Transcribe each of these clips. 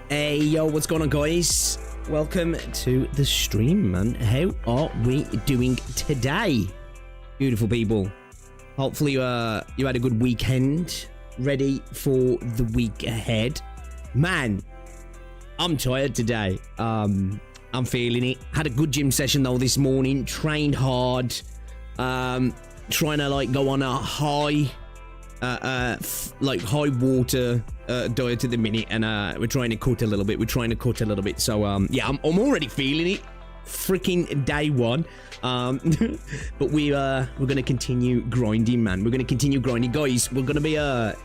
Hey, yo, what's going on, guys? Welcome to the stream, man. How are we doing today? Beautiful people. Hopefully, you had a good weekend. Ready for the week ahead. Man, I'm tired today. I'm feeling it. Had a good gym session, though, this morning. Trained hard. Trying to, like, go on a high... high water diet at the minute, and we're trying to cut a little bit. So yeah, I'm already feeling it. Freaking day one. But we're gonna continue grinding, man. We're gonna continue grinding, guys. We're gonna be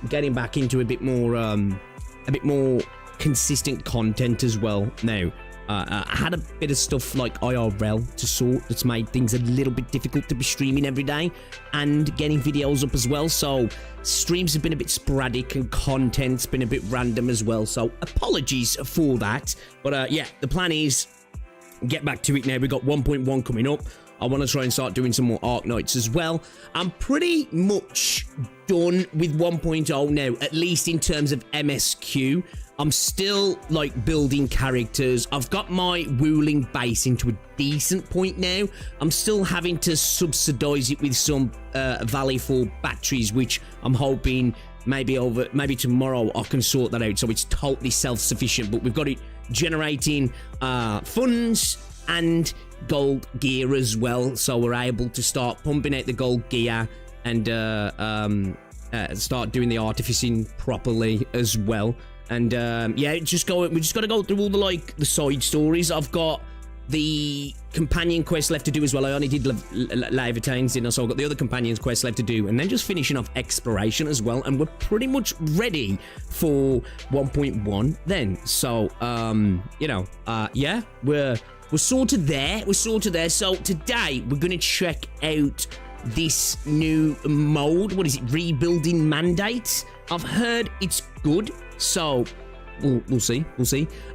getting back into a bit more consistent content as well now. I had a bit of stuff like IRL to sort that's made things a little bit difficult to be streaming every day and getting videos up as well. So streams have been a bit sporadic and content's been a bit random as well. So apologies for that. But yeah, the plan is get back to it now. We got 1.1 coming up. I want to try and start doing some more Arknights as well. I'm pretty much done with 1.0 now, at least in terms of MSQ. I'm still, like, building characters. I've got my ruling base into a decent point now. I'm still having to subsidize it with some Valley 4 batteries, which I'm hoping maybe tomorrow I can sort that out so it's totally self-sufficient. But we've got it generating funds and gold gear as well, so we're able to start pumping out the gold gear and start doing the artificing properly as well. And yeah, we just got to go through all the side stories. I've got the companion quest left to do as well. I only did Leviathan's, didn't I? So I've got the other companions quest left to do, and then just finishing off exploration as well. And we're pretty much ready for 1.1 then. So you know, yeah, we're sorted there. So today we're gonna check out this new mode. What is it? Rebuilding Mandate. I've heard it's good. So we'll see.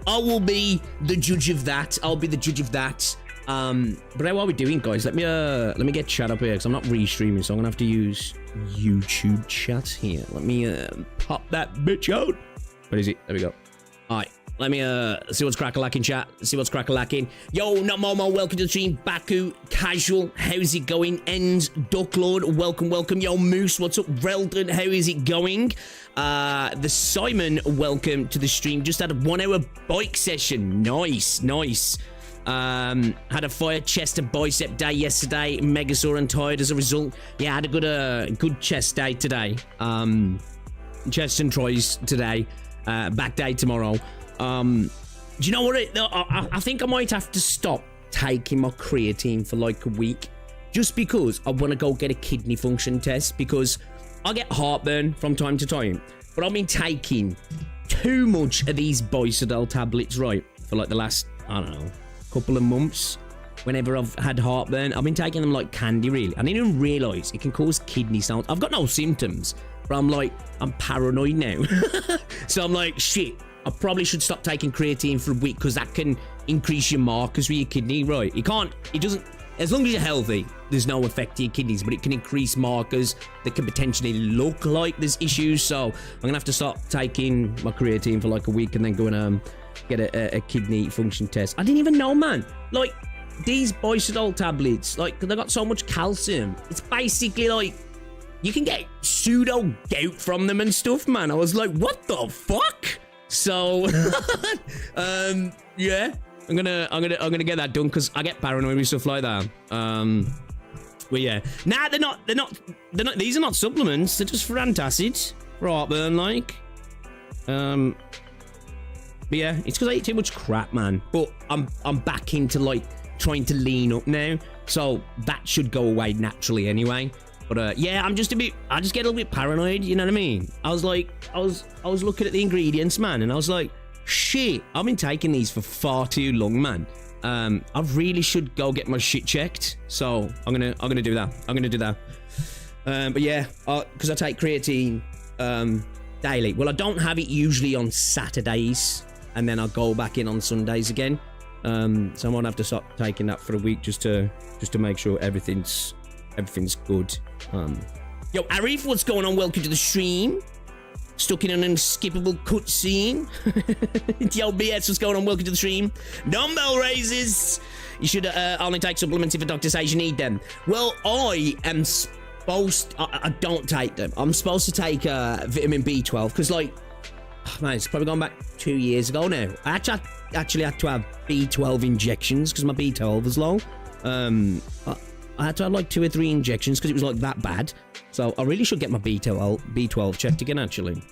I will be the judge of that. But how are we doing, guys? Let me get chat up here because I'm not restreaming, so I'm gonna have to use YouTube chat here. Let me pop that bitch out. What is it? There we go. All right. Let me see what's crack-a-lacking, chat. See what's crack-a-lacking. Yo, not Momo, welcome to the stream. Baku, Casual, how's it going? Ends, Ducklord, welcome. Yo, Moose, what's up? Reldon, how is it going? The Simon, welcome to the stream. Just had a 1 hour bike session. Nice. Had a fire chest and bicep day yesterday. Mega sore and tired as a result. Yeah, had a good chest day today. Chest and tries today. Back day tomorrow. Do you know what? I think I might have to stop taking my creatine for like a week, just because I want to go get a kidney function test, because I get heartburn from time to time, but I've been taking too much of these Bicidal tablets, right, for like the last, I don't know, couple of months. Whenever I've had heartburn, I've been taking them like candy, really. I didn't even realize it can cause kidney stones. I've got no symptoms, but I'm paranoid now. So I'm like, shit, I probably should stop taking creatine for a week, because that can increase your markers with your kidney, right? It doesn't, as long as you're healthy, there's no effect to your kidneys, but it can increase markers that can potentially look like there's issues. So I'm gonna have to stop taking my creatine for like a week and then go and get a kidney function test. I didn't even know, man. Like, these Bicidal tablets, like, they got so much calcium. It's basically like, you can get pseudo gout from them and stuff, man. I was like, what the fuck? So, yeah, I'm gonna get that done because I get paranoid with stuff like that. But yeah, nah, they're not. These are not supplements. They're just for antacids, for heartburn, like. But yeah, it's because I eat too much crap, man. But I'm back into like trying to lean up now, so that should go away naturally anyway. But yeah, I just get a little bit paranoid, you know what I mean? I was looking at the ingredients, man, and I was like, shit, I've been taking these for far too long, man. I really should go get my shit checked. So I'm gonna do that. But yeah, because I take creatine daily. Well, I don't have it usually on Saturdays, and then I'll go back in on Sundays again. So I might have to stop taking that for a week just to make sure everything's good. Yo, Arif, what's going on? Welcome to the stream. Stuck in an unskippable cutscene. Yo, BS, what's going on? Welcome to the stream. Dumbbell raises. You should only take supplements if a doctor says you need them. Well, I am supposed... I don't take them. I'm supposed to take vitamin B12 because, like... Oh, man, it's probably gone back 2 years ago now. I actually had to have B12 injections because my B12 was low. I had to have like 2 or 3 injections because it was like that bad. So I really should get my B12 checked again, actually.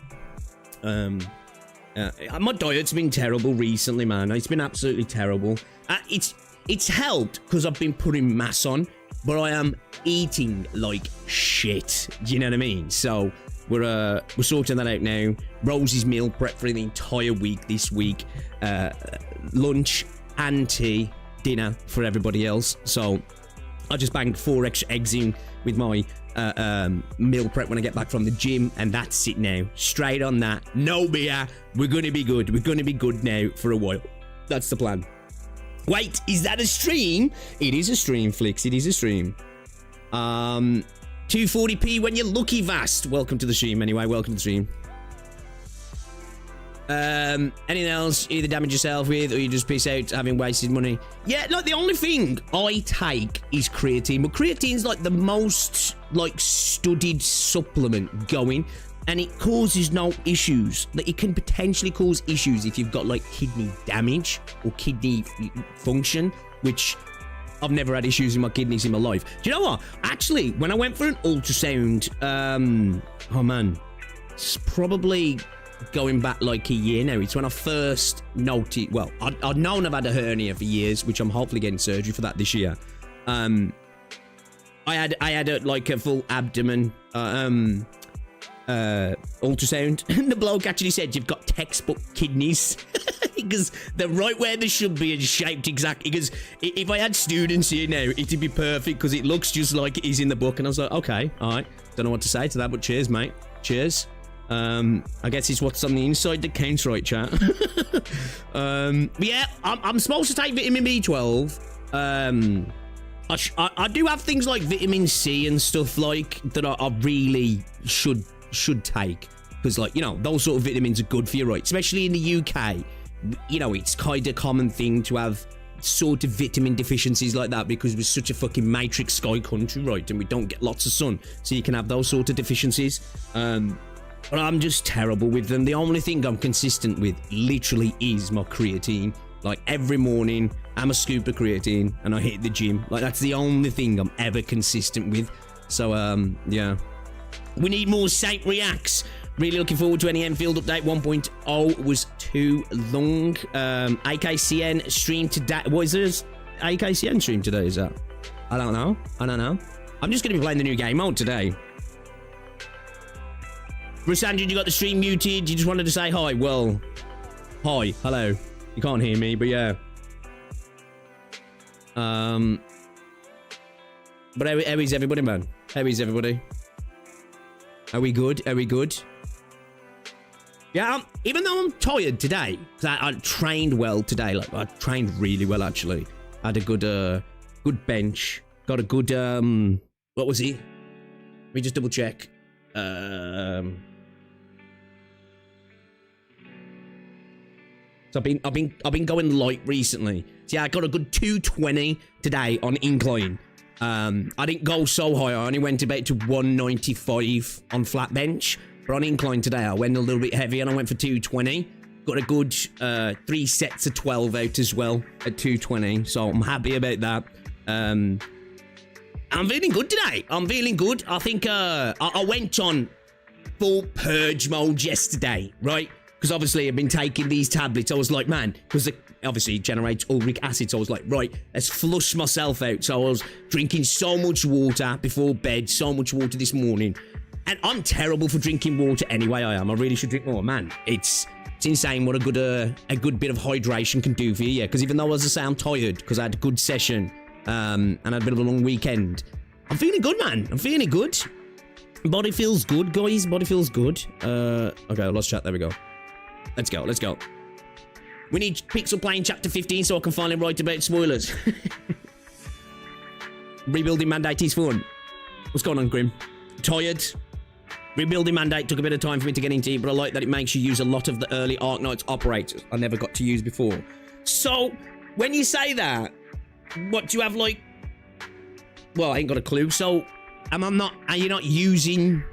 My diet's been terrible recently, man. It's been absolutely terrible. It's helped because I've been putting mass on, but I am eating like shit. Do you know what I mean? So we're sorting that out now. Rosie's meal prep for the entire week this week. Lunch and tea, dinner for everybody else. So I just banged 4 extra eggs in with my meal prep when I get back from the gym, and that's it now. Straight on that. No beer. We're going to be good. We're going to be good now for a while. That's the plan. Wait, is that a stream? It is a stream, Flicks. It is a stream. 240p when you're lucky, Vast. Welcome to the stream anyway. Welcome to the stream. Anything else you either damage yourself with or you just piss out having wasted money? Yeah, like the only thing I take is creatine, but creatine's like the most like studied supplement going, and it causes no issues. Like it can potentially cause issues if you've got like kidney damage or kidney function, which I've never had issues in my kidneys in my life. Do you know what? Actually, when I went for an ultrasound, oh man, it's probably going back like a year now. It's when I first noticed, well, I'd known I've had a hernia for years, which I'm hopefully getting surgery for that this year. I had like a full abdomen ultrasound, and the bloke actually said you've got textbook kidneys because they're right where they should be and shaped exactly. Because if I had students here now, it'd be perfect because it looks just like it is in the book. And I was like, okay, all right, don't know what to say to that, but cheers, mate, cheers. I guess it's what's on the inside that counts, right, chat? But yeah, I'm supposed to take vitamin B12. I do have things like vitamin C and stuff like that I really should take, because, like, you know, those sort of vitamins are good for you, right? Especially in the UK, you know, it's kind of common thing to have sort of vitamin deficiencies like that because we're such a fucking matrix sky country, right? And we don't get lots of sun, so you can have those sort of deficiencies. But I'm just terrible with them. The only thing I'm consistent with literally is my creatine. Like every morning, I'm a scoop of creatine and I hit the gym. Like that's the only thing I'm ever consistent with. So, yeah. We need more Saint Reacts. Really looking forward to any Enfield update. 1.0 was too long. AKCN stream today. What is this? AKCN stream today, is that? I don't know. I'm just going to be playing the new game mode today. Rosandra, you got the stream muted. You just wanted to say hi. Well, hi. Hello. You can't hear me, but yeah. But how is everybody, man? How is everybody? Are we good? Are we good? Yeah, even though I'm tired today, because I trained well today. Like, I trained really well, actually. I had a good bench. Got a good, what was it? Let me just double check. So I've been going light recently. So yeah, I got a good 220 today on incline. I didn't go so high. I only went about to 195 on flat bench. But on incline today, I went a little bit heavy and I went for 220. Got a good 3 sets of 12 out as well at 220. So I'm happy about that. I'm feeling good today. I'm feeling good. I think I went on full purge mode yesterday, right? Because obviously I've been taking these tablets. I was like, man, because it obviously generates uric acid. So I was like, right, let's flush myself out. So I was drinking so much water before bed, so much water this morning. And I'm terrible for drinking water anyway, I am. I really should drink more, man. It's insane what a good bit of hydration can do for you, yeah. Because even though, as I say, I'm tired because I had a good session and I had a bit of a long weekend, I'm feeling good, man. I'm feeling good. Body feels good, guys. Body feels good. Okay, let's chat. There we go. Let's go. Let's go. We need Pixel playing chapter 15 so I can finally write about spoilers. Rebuilding Mandate is fun. What's going on, Grim? Tired. Rebuilding Mandate took a bit of time for me to get into, but I like that it makes you use a lot of the early Arknights operators I never got to use before. So, when you say that, what do you have, like... Well, I ain't got a clue. So, are you not using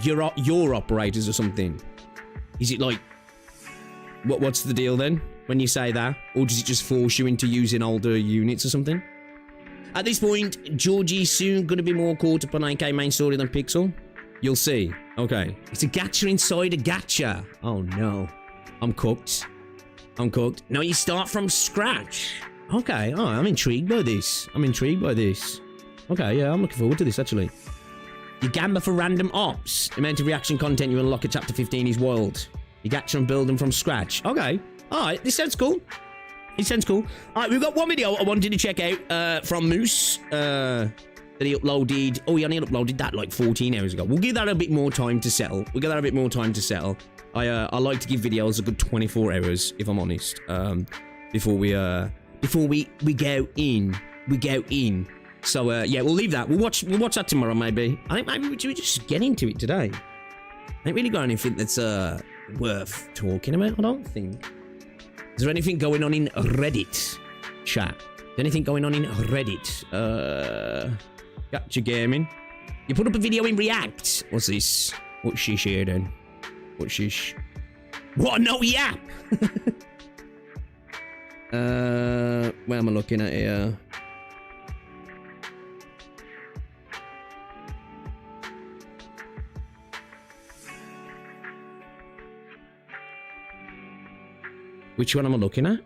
your operators or something? Is it like... What's the deal then, when you say that? Or does it just force you into using older units or something? At this point, Georgie's soon going to be more caught up on AK main story than Pixel. You'll see. Okay. It's a gacha inside a gacha. Oh, no. I'm cooked. I'm cooked. No, you start from scratch. Okay. Oh, I'm intrigued by this. I'm intrigued by this. Okay, yeah, I'm looking forward to this, actually. You gamble for random ops. The amount of reaction content you unlock at Chapter 15 is wild. You gacha and build them from scratch. Okay. Alright, this sounds cool. It sounds cool. Alright, we've got one video I wanted to check out from Moose. That he uploaded. Oh, he only uploaded that like 14 hours ago. We'll give that a bit more time to settle. We'll give that a bit more time to settle. I like to give videos a good 24 hours, if I'm honest. Before we go in. We go in. So yeah, we'll leave that. We'll watch that tomorrow, maybe. I think maybe we should just get into it today. I ain't really got anything that's worth talking about, I don't think. Is there anything going on in Reddit? Chat. Is there anything going on in Reddit? Gacha gaming. You put up a video in React. What's this? What's shish here then? What's shish? What? No yap! Where am I looking at here? Which one am I looking at?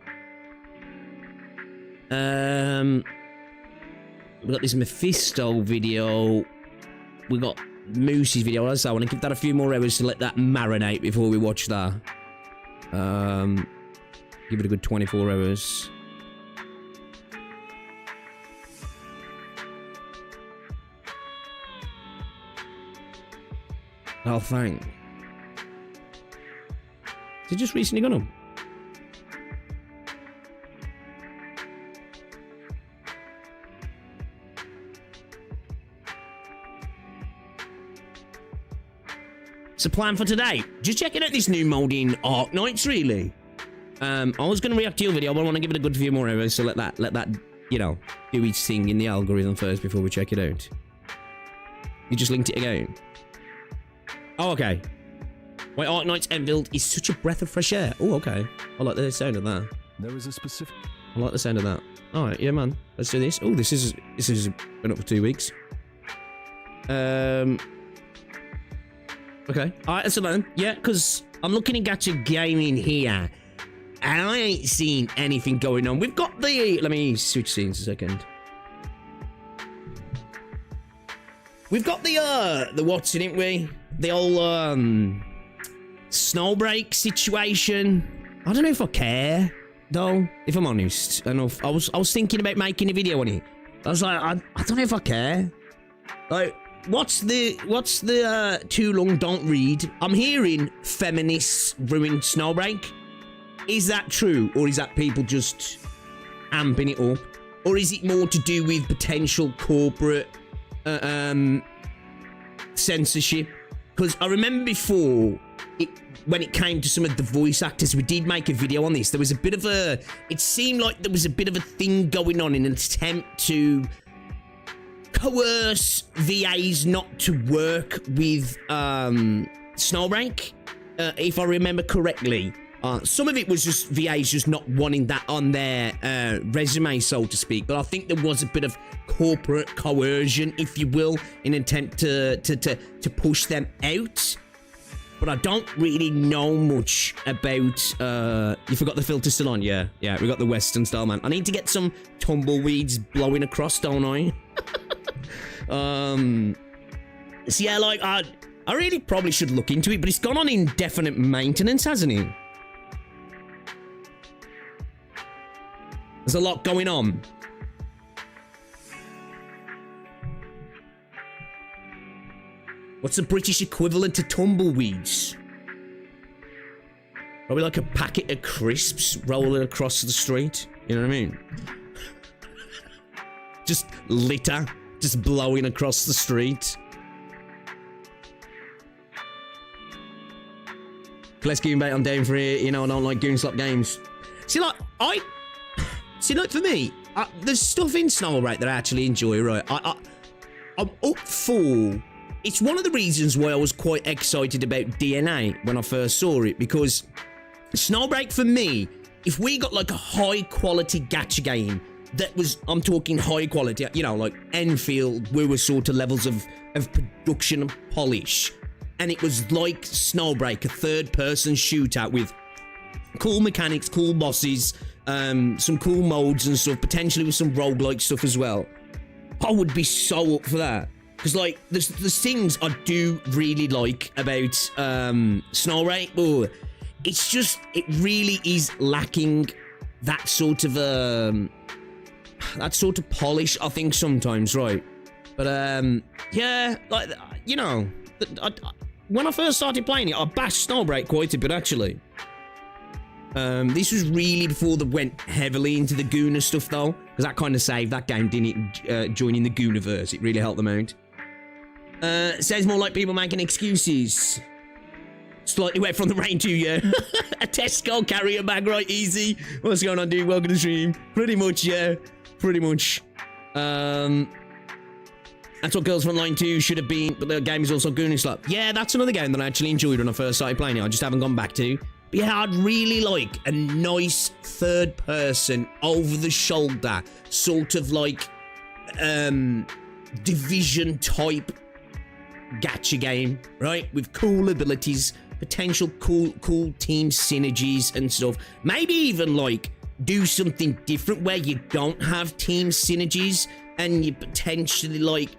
We got this Mephisto video. We got Moose's video. As I want to give that a few more hours to let that marinate before we watch that. Give it a good 24 hours. Oh, thank. Has it just recently gone up? It's a plan for today. Just checking out this new mode in Arknights, really. I was going to react to your video, but I want to give it a good few more hours, so let that, you know, do its thing in the algorithm first before we check it out. You just linked it again. Oh, okay. Why Arknights Enfield is such a breath of fresh air. Oh, okay. I like the sound of that. There is a specific... I like the sound of that. All right, yeah, man. Let's do this. Oh, this has been up for 2 weeks. Okay. Alright, that's about it. Yeah, because I'm looking at gacha gaming here, and I ain't seen anything going on. We've got the... Let me switch scenes a second. We've got the what's in it, we? The old, Snowbreak situation. I don't know if I care, though, if I'm honest. I know I was thinking about making a video on it. I was like, I don't know if I care. Like... What's the too long don't read? I'm hearing feminists ruin Snowbreak. Is that true, or is that people just amping it up, or is it more to do with potential corporate censorship? Because I remember before, when it came to some of the voice actors, we did make a video on this. There was a bit of a... It seemed like there was a bit of a thing going on in an attempt to coerce VAs not to work with Snowbreak, if I remember correctly. Some of it was just VAs just not wanting that on their resume, so to speak. But I think there was a bit of corporate coercion, if you will, in an attempt to push them out. But I don't really know much about... you forgot the filter still on? Yeah, we got the Western style, man. I need to get some tumbleweeds blowing across, don't I? So yeah, like, I really probably should look into it, but it's gone on indefinite maintenance, hasn't it? There's a lot going on. What's the British equivalent to tumbleweeds? Probably like a packet of crisps rolling across the street. You know what I mean? Just litter, just blowing across the street. Less goon bait, I'm down for it. You know, I don't like goon slop games. See, like, see, like, for me, there's stuff in Snowbreak that I actually enjoy, right? I'm up for... It's one of the reasons why I was quite excited about DNA when I first saw it, because Snowbreak, for me, if we got, like, a high-quality gacha game that was, I'm talking high quality, you know, like Enfield, we were sort of levels of production and polish, and it was like Snowbreak, a third-person shootout with cool mechanics, cool bosses, some cool modes and stuff, potentially with some roguelike stuff as well. I would be so up for that. Because, like, there's things I do really like about Snowbreak, but it's just, it really is lacking that sort of polish, I think, sometimes, right? But, yeah, like, you know, when I first started playing it, I bashed Snowbreak quite a bit, actually. This was really before they went heavily into the Gooner stuff, though, because that kind of saved that game, didn't it? Joining the Gooniverse, it really helped them out. Sounds more like people making excuses. Slightly wet from the rain too, yeah. A Tesco carrier bag, right? Easy. What's going on, dude? Welcome to the stream. Pretty much, yeah. Pretty much. That's what Girls Frontline 2 should have been, but the game is also Goonie Slap. Yeah, that's another game that I actually enjoyed when I first started playing it. I just haven't gone back to. But yeah, I'd really like a nice third-person, over-the-shoulder, sort of like, Division-type gacha game, right? With cool abilities, potential cool team synergies and stuff. Maybe even, like, do something different where you don't have team synergies and you potentially, like,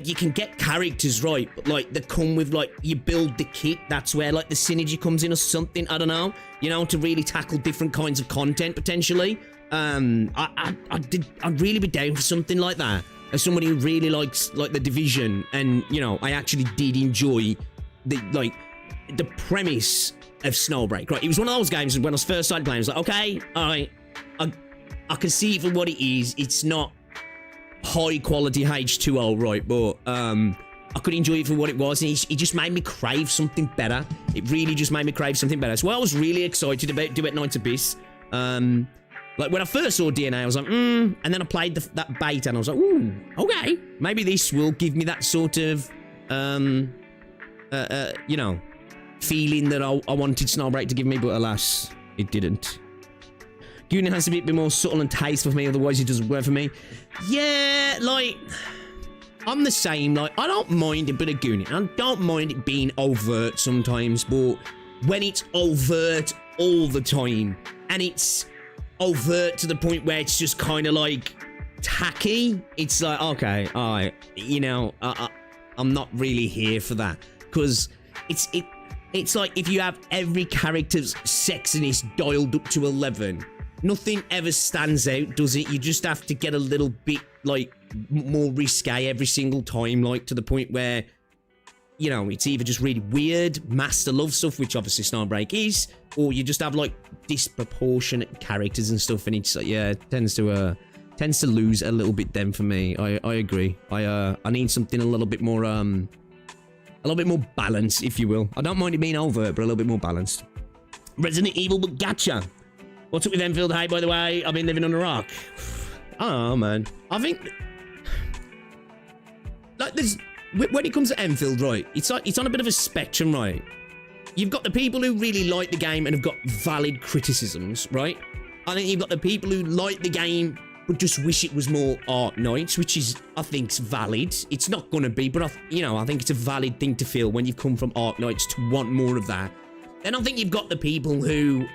you can get characters, right, but, like, they come with, like, you build the kit, that's where, like, the synergy comes in or something, I don't know, you know, to really tackle different kinds of content, potentially. I'd really be down for something like that. As somebody who really likes, like, the Division, and, you know, I actually did enjoy the premise of Snowbreak, right? It was one of those games when I first started playing, I was like, okay, I can see it for what it is. It's not high quality H2O, right? But I could enjoy it for what it was, and it just made me crave something better. It really just made me crave something better. So I was really excited about Duet Night Abyss. Like, when I first saw DNA, I was like, and then I played that beta, and I was like, ooh, okay, maybe this will give me that sort of, you know, feeling that I wanted Snowbreak to give me, but alas, it didn't. Goonie has to be a bit more subtle and tasteful for me, otherwise it doesn't work for me. Yeah, like, I'm the same, like, I don't mind a bit of Goonie. I don't mind it being overt sometimes, but when it's overt all the time, and it's overt to the point where it's just kind of like tacky, it's like, okay, alright, you know, I'm not really here for that, because it's like if you have every character's sexiness dialed up to 11, nothing ever stands out, does it? You just have to get a little bit, like, more risque every single time, like, to the point where, you know, it's either just really weird master love stuff, which obviously Snowbreak is, or you just have, like, disproportionate characters and stuff, and it's like, yeah, it tends to lose a little bit then for me. I agree. I need something a little bit more balanced, if you will. I don't mind it being overt, but a little bit more balanced. Resident Evil but gacha. What's up with Enfield? Hey, by the way, I've been living on a rock. Oh man, I think, like, there's, when it comes to Enfield, right, it's on a bit of a spectrum, right? you've got the people who really like the game and have got valid criticisms, right? I think you've got the people who like the game but just wish it was more Arknights, which is, I think, valid. It's not gonna be, but I think it's a valid thing to feel when you've come from Arknights to want more of that. Then I think you've got the people who,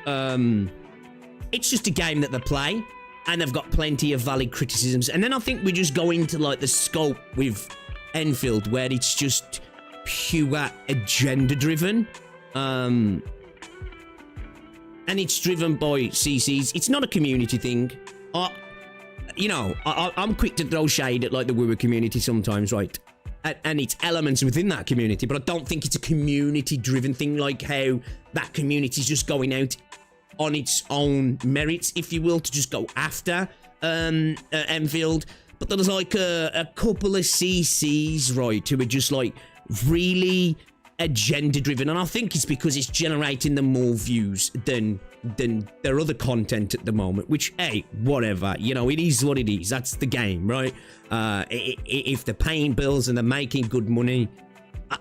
it's just a game that they play, and they've got plenty of valid criticisms. And then I think we just go into, like, the scope with Enfield, where it's just pure agenda-driven. And it's driven by CCs. It's not a community thing. I'm quick to throw shade at, like, the Woowa community sometimes, right? And it's elements within that community, but I don't think it's a community-driven thing, like how that community's just going out on its own merits, if you will, to just go after Enfield. But there's, like, a couple of CCs, right, who are just, like, really agenda-driven, and I think it's because it's generating them more views than their other content at the moment, which, hey, whatever, it is what it is. That's the game, right? If they're paying bills and they're making good money,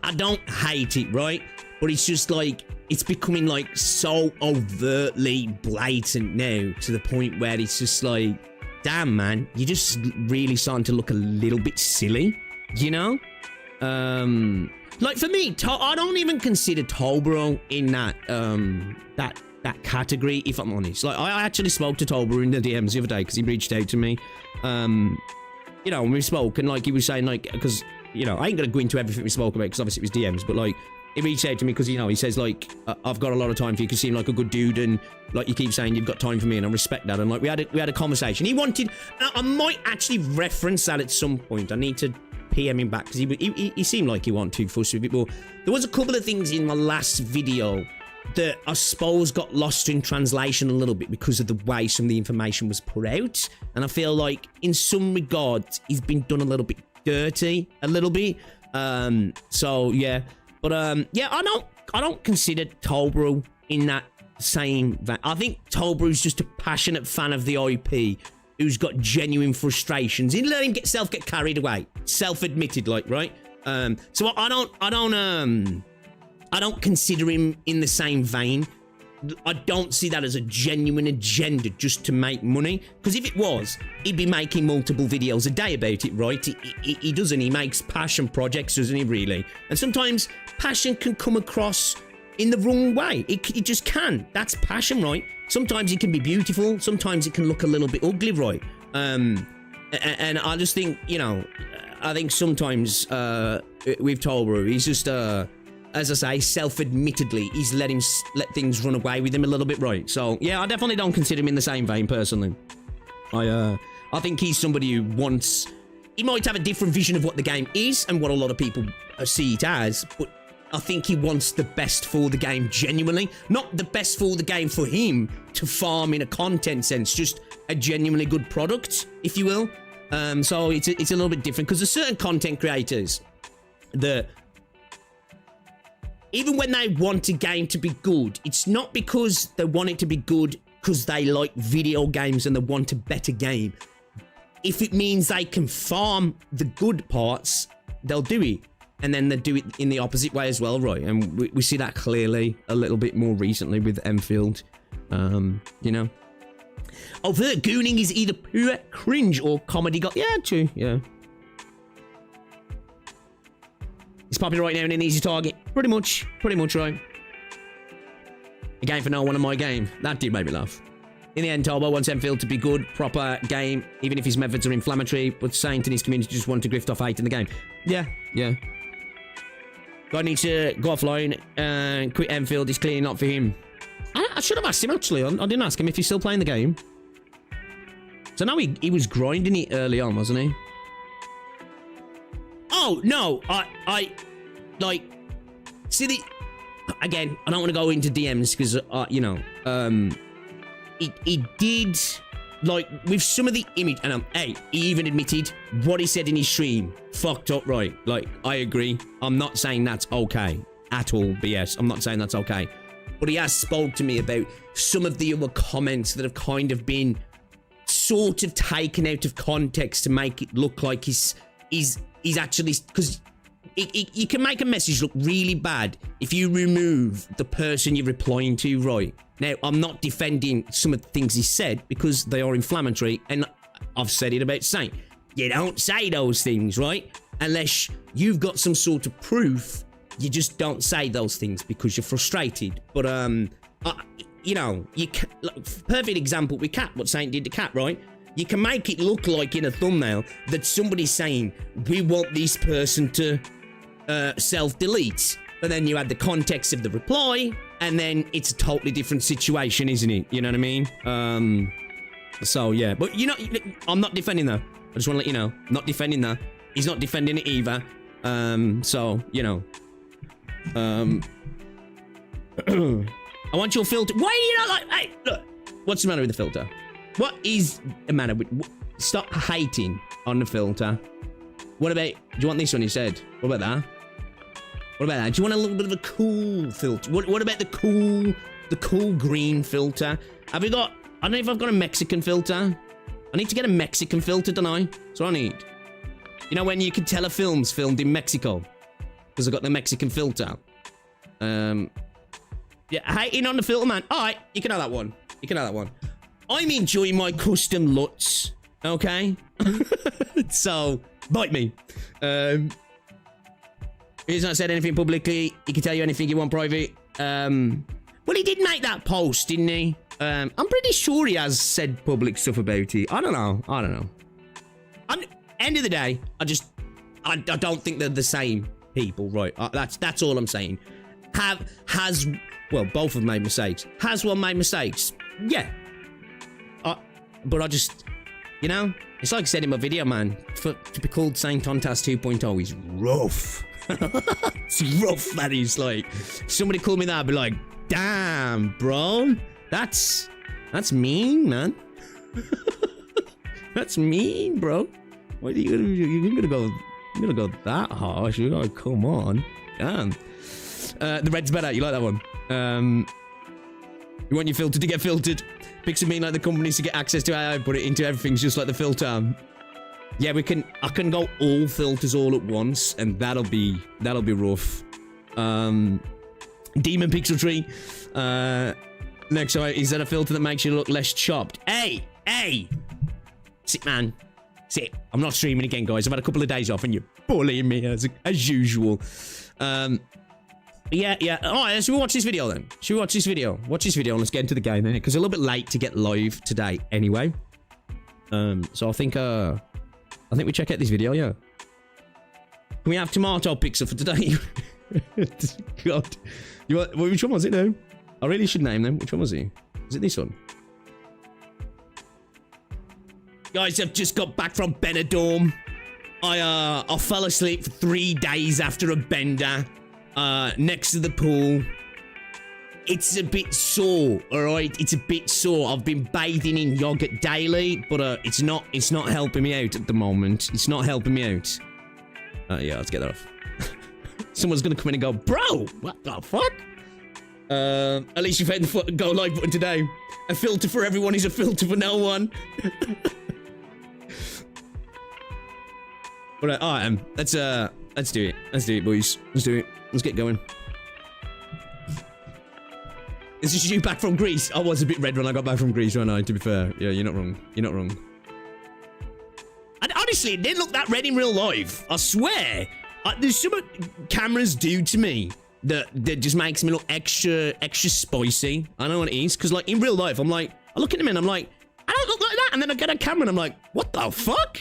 I don't hate it, right? But it's just like, it's becoming, like, so overtly blatant now, to the point where it's just like, damn, man, you're just really starting to look a little bit silly, like, for me, I don't even consider Tolbro in that category, if I'm honest. Like, I actually spoke to Tolbro in the DMs the other day, because he reached out to me, when we spoke, and, like, he was saying, like, because, I ain't gonna go into everything we spoke about, because obviously it was DMs, but, like, he reached out to me because, he says, like, I've got a lot of time for you, 'cause you seem like a good dude, and, like, you keep saying you've got time for me, and I respect that. And, like, we had a conversation. He wanted, I might actually reference that at some point. I need to PM him back, because he seemed like he wanted to fuss with it. But there was a couple of things in my last video that I suppose got lost in translation a little bit because of the way some of the information was put out, and I feel like in some regards he's been done a little bit dirty, so yeah. But yeah, I don't consider Tolbro in that same vein. I think Tolbro's just a passionate fan of the IP who's got genuine frustrations. He let him get carried away, self-admitted, like, right? So I don't consider him in the same vein. I don't see that as a genuine agenda just to make money, because if it was, he'd be making multiple videos a day about it, right? He doesn't. He makes passion projects, doesn't he, really? And sometimes passion can come across in the wrong way. It just can. That's passion, right? Sometimes it can be beautiful. Sometimes it can look a little bit ugly, right? And I just think, I think sometimes with Tolbro, he's just, as I say, self-admittedly, he's let things run away with him a little bit, right? So, yeah, I definitely don't consider him in the same vein, personally. I think he's somebody who wants... He might have a different vision of what the game is and what a lot of people see it as, but I think he wants the best for the game genuinely. Not the best for the game for him to farm in a content sense, just a genuinely good product, if you will. So it's a little bit different, because there's certain content creators that... Even when they want a game to be good, it's not because they want it to be good because they like video games and they want a better game. If it means they can farm the good parts, they'll do it. And then they do it in the opposite way as well, right? And we see that clearly a little bit more recently with Enfield, Overt gooning is either pure cringe or comedy. Yeah, true, yeah. It's popular right now and an easy target. Pretty much right. A game for no one in my game. That did make me laugh. In the end, Tolbo wants Enfield to be good, proper game, even if his methods are inflammatory, but saying to his community just want to grift off hate in the game. Yeah. God needs to go offline and quit Enfield. It's clearly not for him. I should have asked him, actually. I didn't ask him if he's still playing the game. So now he was grinding it early on, wasn't he? Oh, no, I see again, I don't want to go into DMs because, he did, like, with some of the image, and he even admitted what he said in his stream, fucked up, right? Like, I agree. I'm not saying that's okay at all, BS. I'm not saying that's okay. But he has spoke to me about some of the other comments that have kind of been sort of taken out of context to make it look like he's actually, because you can make a message look really bad if you remove the person you're replying to, right? Now, I'm not defending some of the things he said because they are inflammatory, and I've said it about saying, you don't say those things, right? Unless you've got some sort of proof, you just don't say those things because you're frustrated. But, you know, you can, like, perfect example with Cat, what Saint did to Cat, right? You can make it look like in a thumbnail that somebody's saying, we want this person to self-delete. But then you add the context of the reply, and then it's a totally different situation, isn't it? You know what I mean? So, yeah. But, you know, I'm not defending that. I just want to let you know. Not defending that. He's not defending it either. So, you know. I want your filter. Why are you not like... Hey, look. What's the matter with the filter? What is the matter with... Stop hating on the filter. What about... Do you want this one, you said? What about that? What about that? Do you want a little bit of a cool filter? What about the cool green filter? Have we got... I don't know if I've got a Mexican filter. I need to get a Mexican filter, don't I? That's what I need. You know when you can tell a film's filmed in Mexico? Because I've got the Mexican filter. Yeah, hating on the filter, man. Alright, you can have that one. You can have that one. I'm enjoying my custom LUTs. Okay? So, bite me. He's not said anything publicly. He can tell you anything you want private. Well, he did make that post, didn't he? I'm pretty sure he has said public stuff about it. I don't know. I don't know. End of the day, I don't think they're the same people, right? That's all I'm saying. Well, both have made mistakes. Has one made mistakes? Yeah. But I just, you know, it's like I said in my video, man. To be called Saint Tontas 2.0 is rough. It's rough, that is. Like, somebody called me that, I'd be like, damn, bro. That's mean, man. That's mean, bro. What are you're gonna go that harsh? You're gonna come on. Damn. The red's better. You like that one? You want your filter to get filtered. Picture me like the companies to get access to AI, put it into everything's just like the filter. Yeah, I can go all filters all at once, and that'll be rough. Demon Pixel Tree. Next, is that a filter that makes you look less chopped? Hey! Sit, man. Sit. I'm not streaming again, guys. I've had a couple of days off, and you're bullying me as usual. Yeah. Alright, should we watch this video then? Should we watch this video? Watch this video and let's get into the game then, because it's a little bit late to get live today anyway. So I think we check out this video, yeah. Can we have tomato pixel for today? God. Which one was it now? I really should name them. Which one was he? Is it this one? Guys, I've just got back from Benidorm. I fell asleep for 3 days after a bender. Next to the pool. It's a bit sore, alright? It's a bit sore. I've been bathing in yogurt daily, but it's not helping me out at the moment. It's not helping me out. Yeah, let's get that off. Someone's gonna come in and go, bro, what the fuck? At least you found the go live button today. A filter for everyone is a filter for no one. Alright, let's do it. Let's do it, boys. Let's do it. Let's get going. This is you back from Greece. I was a bit red when I got back from Greece, wasn't I? To be fair. Yeah, you're not wrong. You're not wrong. And honestly, it didn't look that red in real life. I swear. There's something cameras do to me that just makes me look extra spicy. I know what it is. Because, like, in real life, I'm like, I look at them and I'm like, I don't look like that. And then I get a camera and I'm like, what the fuck?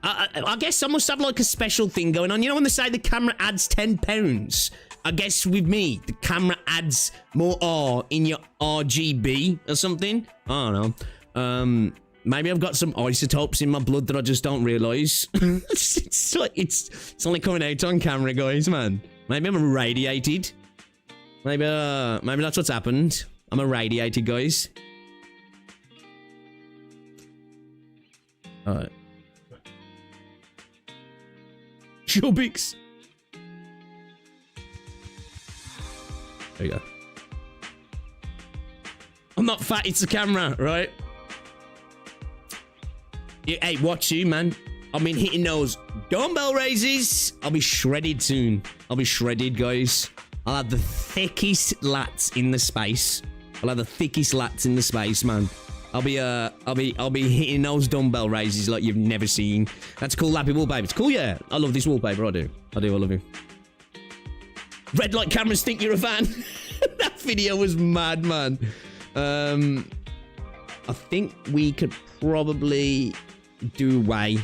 I guess I must have like a special thing going on. You know when they say the camera adds 10 pounds? I guess with me, the camera adds more R in your RGB or something. I don't know. Maybe I've got some isotopes in my blood that I just don't realise. it's only coming out on camera, guys, man. Maybe I'm irradiated. Maybe that's what's happened. I'm irradiated, guys. Alright. Chubix. There you go. I'm not fat, it's the camera, right? Hey, watch you, man. I've been hitting those dumbbell raises. I'll be shredded soon. I'll be shredded, guys. I'll have the thickest lats in the space. I'll have the thickest lats in the space, man. I'll be hitting those dumbbell raises like you've never seen. That's cool, Lappy wallpaper. It's cool, yeah. I love this wallpaper. I do. I love you. Red light cameras think you're a fan. That video was mad, man. I think we could probably do away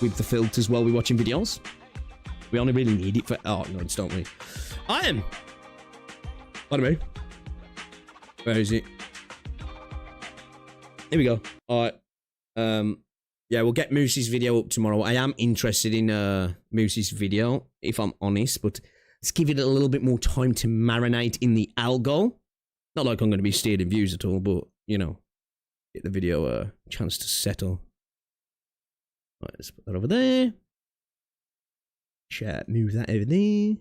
with the filters while we're watching videos. We only really need it for Arknights, don't we? I am. Pardon me. Where is it? Here we go. All right. Yeah, we'll get Moose's video up tomorrow. I am interested in Moose's video, if I'm honest, but let's give it a little bit more time to marinate in the algo. Not like I'm going to be steering views at all, but, you know, get the video a chance to settle. Right, let's put that over there. Chat, move that over there.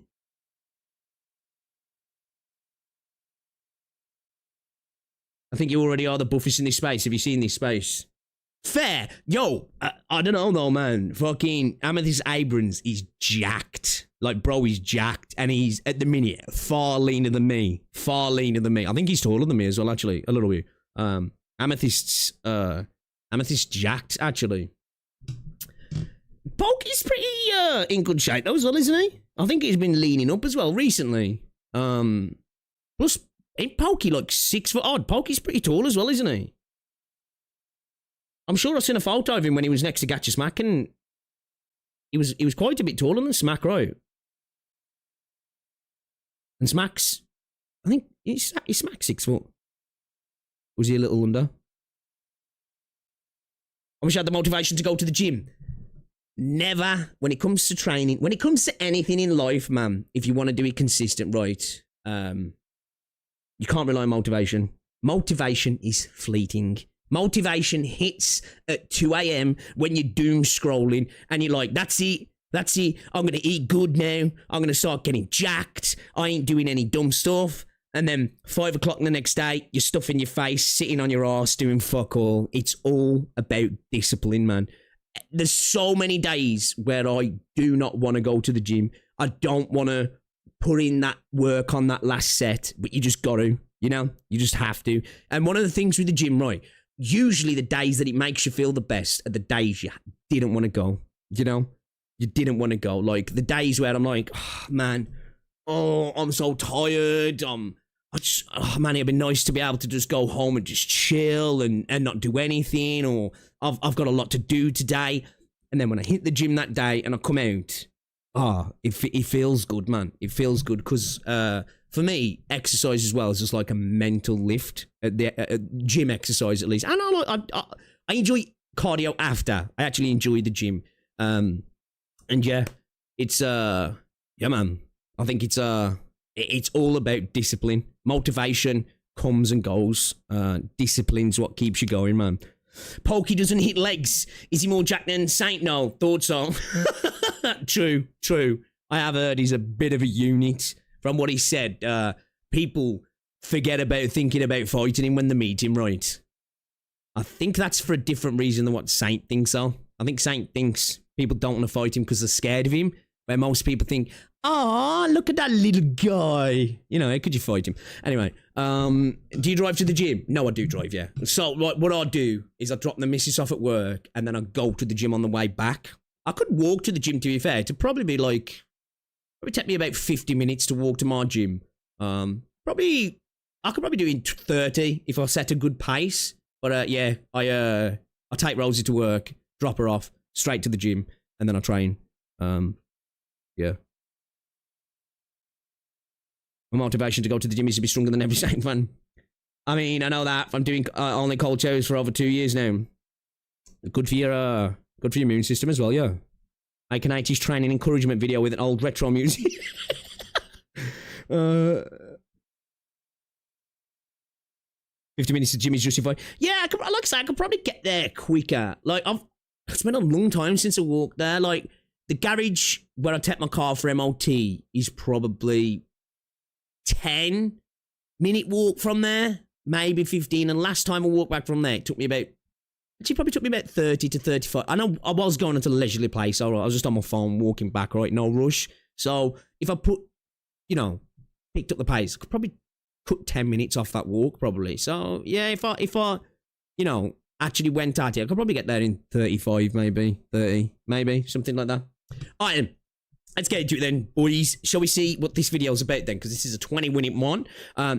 I think you already are the buffest in this space. Have you seen this space? Fair. Yo, I don't know though, man. Fucking Amethyst Abrams is jacked. Like, bro, he's jacked. And he's, at the minute, far leaner than me. Far leaner than me. I think he's taller than me as well, actually. A little bit. Amethyst's jacked, actually. Pokey's pretty in good shape though as well, isn't he? I think he's been leaning up as well recently. Plus, ain't Pokey like 6 foot odd? Pokey's pretty tall as well, isn't he? I'm sure I've seen a photo of him when he was next to Gacha Smack, and he was quite a bit taller than Smack, right? And Smack's, I think he's Smack 6 foot. Was he a little under? I wish I had the motivation to go to the gym. Never. When it comes to training, when it comes to anything in life, man, if you want to do it consistent, right, you can't rely on motivation. Motivation is fleeting. Motivation hits at 2 a.m. when you're doom scrolling and you're like, that's it. That's it. I'm going to eat good now. I'm going to start getting jacked. I ain't doing any dumb stuff. And then 5 o'clock the next day, you're stuffing your face, sitting on your ass, doing fuck all. It's all about discipline, man. There's so many days where I do not want to go to the gym. I don't want to put in that work on that last set, but you just got to, you know? You just have to. And one of the things with the gym, right, usually the days that it makes you feel the best are the days you didn't want to go, you know? You didn't want to go. Like, the days where I'm like, oh, man, I'm so tired. Man, it'd be nice to be able to just go home and just chill and not do anything, or I've got a lot to do today. And then when I hit the gym that day and I come out, it feels good, man. It feels good because for me, exercise as well is just like a mental lift. Gym exercise, at least. And I enjoy cardio after. I actually enjoy the gym. And yeah, it's yeah, man. I think it's all about discipline. Motivation comes and goes. Discipline's what keeps you going, man. Pokey doesn't hit legs. Is he more jacked than Saint? No, thought so. True. I have heard he's a bit of a unit. From what he said, people forget about thinking about fighting him when they meet him, right? I think that's for a different reason than what Saint thinks, though. I think Saint thinks people don't want to fight him because they're scared of him, where most people think, oh, look at that little guy. You know, how could you fight him? Anyway, do you drive to the gym? No, I do drive, yeah. So what I do is I drop the missus off at work and then I go to the gym on the way back. I could walk to the gym, to be fair. It'd probably be like, take me about 50 minutes to walk to my gym. I could probably do it in 30 if I set a good pace. But yeah, I take Rosie to work, drop her off, straight to the gym, and then I train. Yeah. My motivation to go to the gym is to be stronger than every Saint fan. I mean, I know that. I'm doing only cold showers for over 2 years now. Good for your immune system as well, yeah. Make an 80s training encouragement video with an old retro music. 50 minutes to gym is justified. Yeah, like I say, I could probably get there quicker. Like, it's been a long time since I walked there. Like, the garage where I take my car for MOT is probably 10-minute walk from there, maybe 15. And last time I walked back from there, it took me about Actually, probably took me about 30 to 35. I know I was going into a leisurely pace. All right, I was just on my phone walking back, right? No rush. So if I put, you know, picked up the pace, I could probably cut 10 minutes off that walk, probably. So yeah, if I, you know, actually went at it, I could probably get there in 35, maybe 30, maybe something like that. All right, then. Let's get into it then, boys. Shall we see what this video is about then? Because this is a 20-minute one.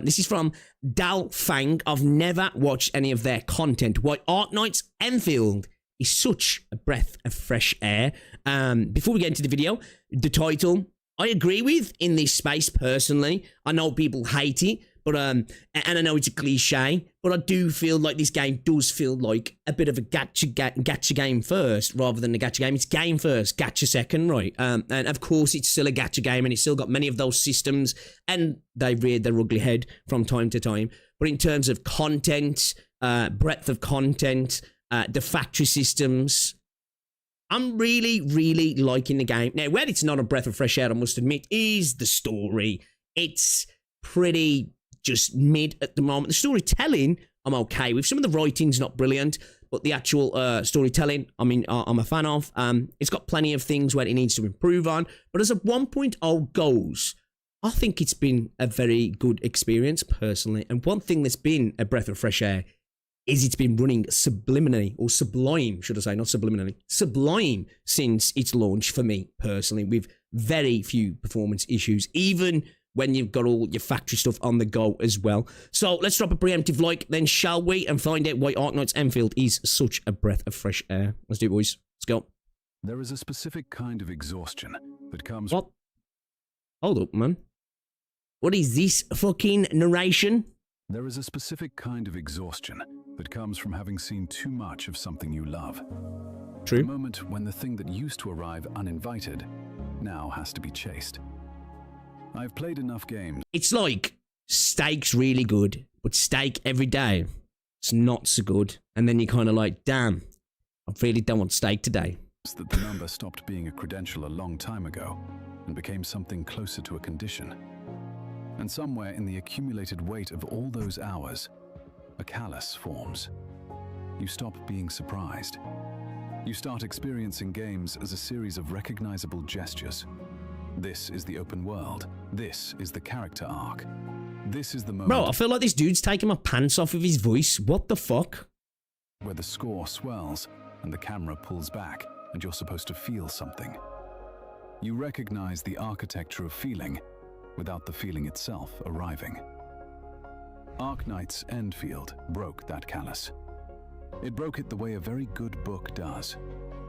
This is from Dal Fang. I've never watched any of their content. Why Arknights Enfield is such a breath of fresh air. Before we get into the video, the title, I agree with in this space personally. I know people hate it, but and I know it's a cliche, but I do feel like this game does feel like a bit of a gacha game first, rather than a gacha game. It's game first, gacha second, right? And of course, it's still a gacha game, and it's still got many of those systems, and they reared their ugly head from time to time. But in terms of content, breadth of content, the factory systems, I'm really, really liking the game. Now, where it's not a breath of fresh air, I must admit, is the story. It's pretty just mid at the moment. The storytelling, I'm okay with. Some of the writing's not brilliant, but the actual storytelling, I mean, I'm a fan of. It's got plenty of things where it needs to improve on. But as a 1.0 goes, I think it's been a very good experience, personally. And one thing that's been a breath of fresh air is it's been running subliminally, or sublime, should I say, not subliminally, sublime since its launch for me, personally, with very few performance issues, even when you've got all your factory stuff on the go as well. So let's drop a preemptive like then, shall we, and find out why Arknights Enfield is such a breath of fresh air. Let's do it, boys. Let's go. There is a specific kind of exhaustion that comes... What? Hold up, man. What is this fucking narration? There is a specific kind of exhaustion that comes from having seen too much of something you love. True. The moment when the thing that used to arrive uninvited now has to be chased. I've played enough games. It's like steak's really good, but steak every day, it's not so good. And then you're kind of like, damn, I really don't want steak today. That the number stopped being a credential a long time ago and became something closer to a condition. And somewhere in the accumulated weight of all those hours, a callus forms. You stop being surprised. You start experiencing games as a series of recognizable gestures. This is the open world. This is the character arc. This is the moment... Bro, I feel like this dude's taking my pants off with his voice. What the fuck? Where the score swells and the camera pulls back and you're supposed to feel something. You recognize the architecture of feeling without the feeling itself arriving. Arknights Enfield broke that callus. It broke it the way a very good book does.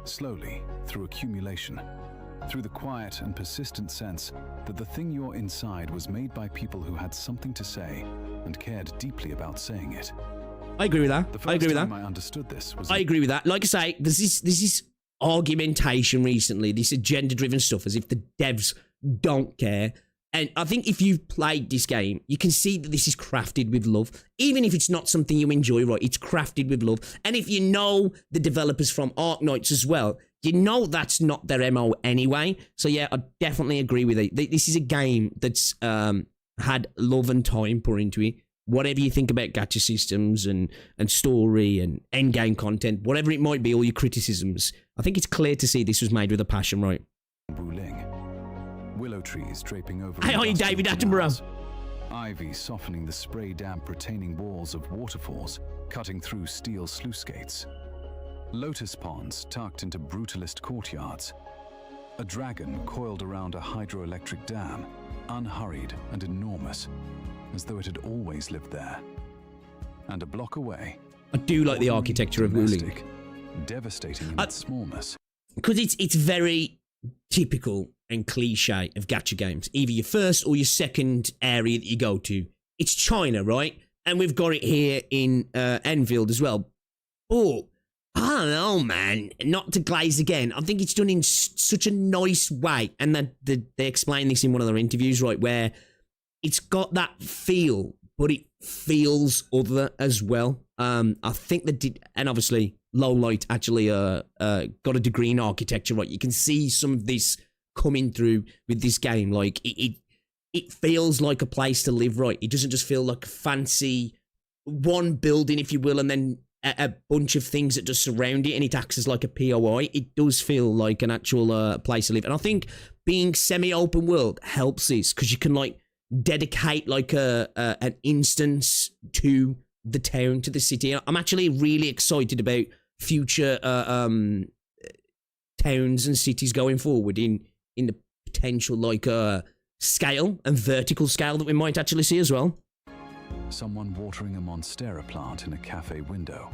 Slowly, through accumulation. Through the quiet and persistent sense that the thing you're inside was made by people who had something to say and cared deeply about saying it. I agree with that. I agree with that. I understood this was... I agree with that. Like I say, there's this argumentation recently, this agenda-driven stuff, as if the devs don't care. And I think if you've played this game, you can see that this is crafted with love. Even if it's not something you enjoy, right? It's crafted with love. And if you know the developers from Arknights as well, you know that's not their MO anyway. So yeah, I definitely agree with it. This is a game that's had love and time put into it. Whatever you think about gacha systems and story and endgame content, whatever it might be, all your criticisms, I think it's clear to see this was made with a passion, right? Willow trees draping over... Hey, are you David Attenborough? Ivy softening the spray damp retaining walls of waterfalls, cutting through steel sluice gates. Lotus ponds tucked into brutalist courtyards. A dragon coiled around a hydroelectric dam, unhurried and enormous, as though it had always lived there. And a block away... I do like the architecture of Wuling. Devastating in its smallness. Because it's very typical and cliche of gacha games. Either your first or your second area that you go to. It's China, right? And we've got it here in Enfield as well. Oh, I don't know, man. Not to glaze again. I think it's done in such a nice way. And they explain this in one of their interviews, right? Where it's got that feel, but it feels other as well. I think they did, and obviously Lowlight actually got a degree in architecture, right? You can see some of this coming through with this game. Like it feels like a place to live, right? It doesn't just feel like a fancy one building, if you will, and then a bunch of things that just surround it, and it acts as like a POI. It does feel like an actual place to live, and I think being semi-open world helps this because you can like dedicate like an instance to the town, to the city. I'm actually really excited about future towns and cities going forward in the potential like scale and vertical scale that we might actually see as well. Someone watering a monstera plant in a cafe window.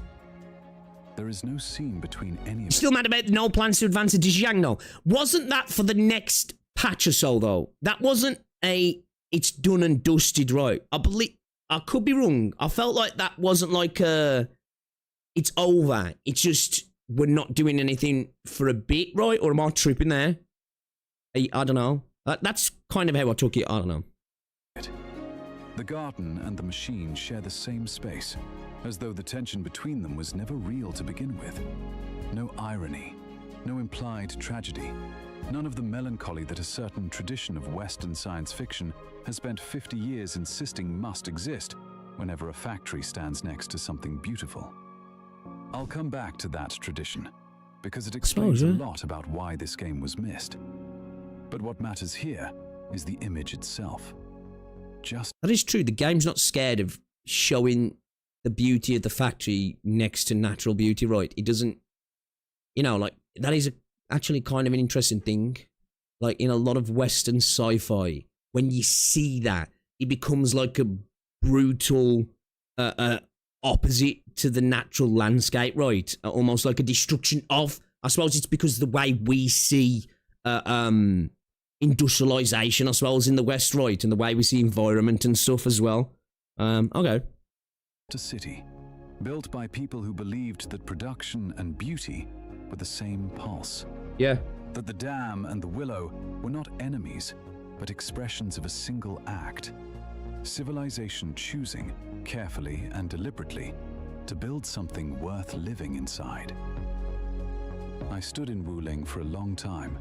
There is no scene between any of Still mad about no plans to advance the Zhejiang though. Wasn't that for the next patch or so though? That wasn't a it's done and dusted, right? I believe I could be wrong. I felt like that wasn't like it's over. It's just we're not doing anything for a bit, right? Or am I tripping there? I don't know. That's kind of how I took it. I don't know. The garden and the machine share the same space, as though the tension between them was never real to begin with. No irony, no implied tragedy, none of the melancholy that a certain tradition of Western science fiction has spent 50 years insisting must exist whenever a factory stands next to something beautiful. I'll come back to that tradition, because it explains a lot about why this game was missed. But what matters here is the image itself. That is true. The game's not scared of showing the beauty of the factory next to natural beauty, right? It doesn't, you know, like, that is actually kind of an interesting thing. Like, in a lot of Western sci-fi, when you see that, it becomes like a brutal opposite to the natural landscape, right? Almost like a destruction of, I suppose it's because the way we see industrialization, I suppose, in the West, right? And the way we see environment and stuff as well. Okay. A city built by people who believed that production and beauty were the same pulse. Yeah. That the dam and the willow were not enemies, but expressions of a single act. Civilization choosing, carefully and deliberately, to build something worth living inside. I stood in Wuling for a long time,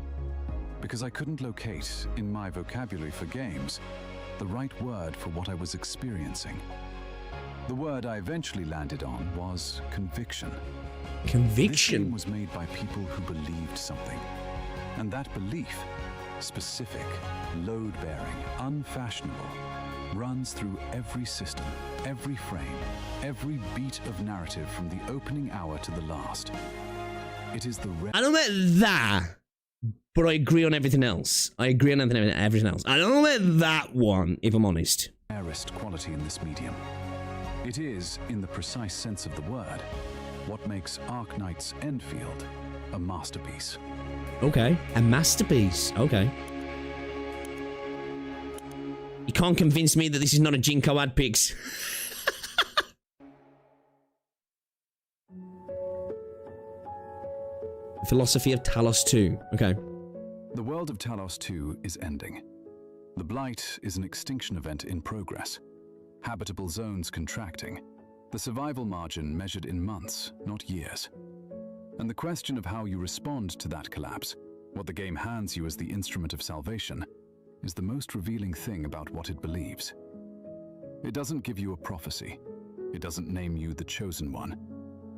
because I couldn't locate, in my vocabulary for games, the right word for what I was experiencing. The word I eventually landed on was conviction. Conviction? This game was made by people who believed something. And that belief, specific, load-bearing, unfashionable, runs through every system, every frame, every beat of narrative from the opening hour to the last. It is the... I don't know that, but I agree on everything else. I agree on everything else. I don't know about that one, if I'm honest. Rarest quality in this medium. It is, in the precise sense of the word, what makes Arknights Enfield a masterpiece. Okay, a masterpiece. Okay. You can't convince me that this is not a Jinko ad pics. Philosophy of Talos 2. Okay. The world of Talos 2 is ending. The Blight is an extinction event in progress. Habitable zones contracting. The survival margin measured in months, not years. And the question of how you respond to that collapse, what the game hands you as the instrument of salvation, is the most revealing thing about what it believes. It doesn't give you a prophecy. It doesn't name you the chosen one.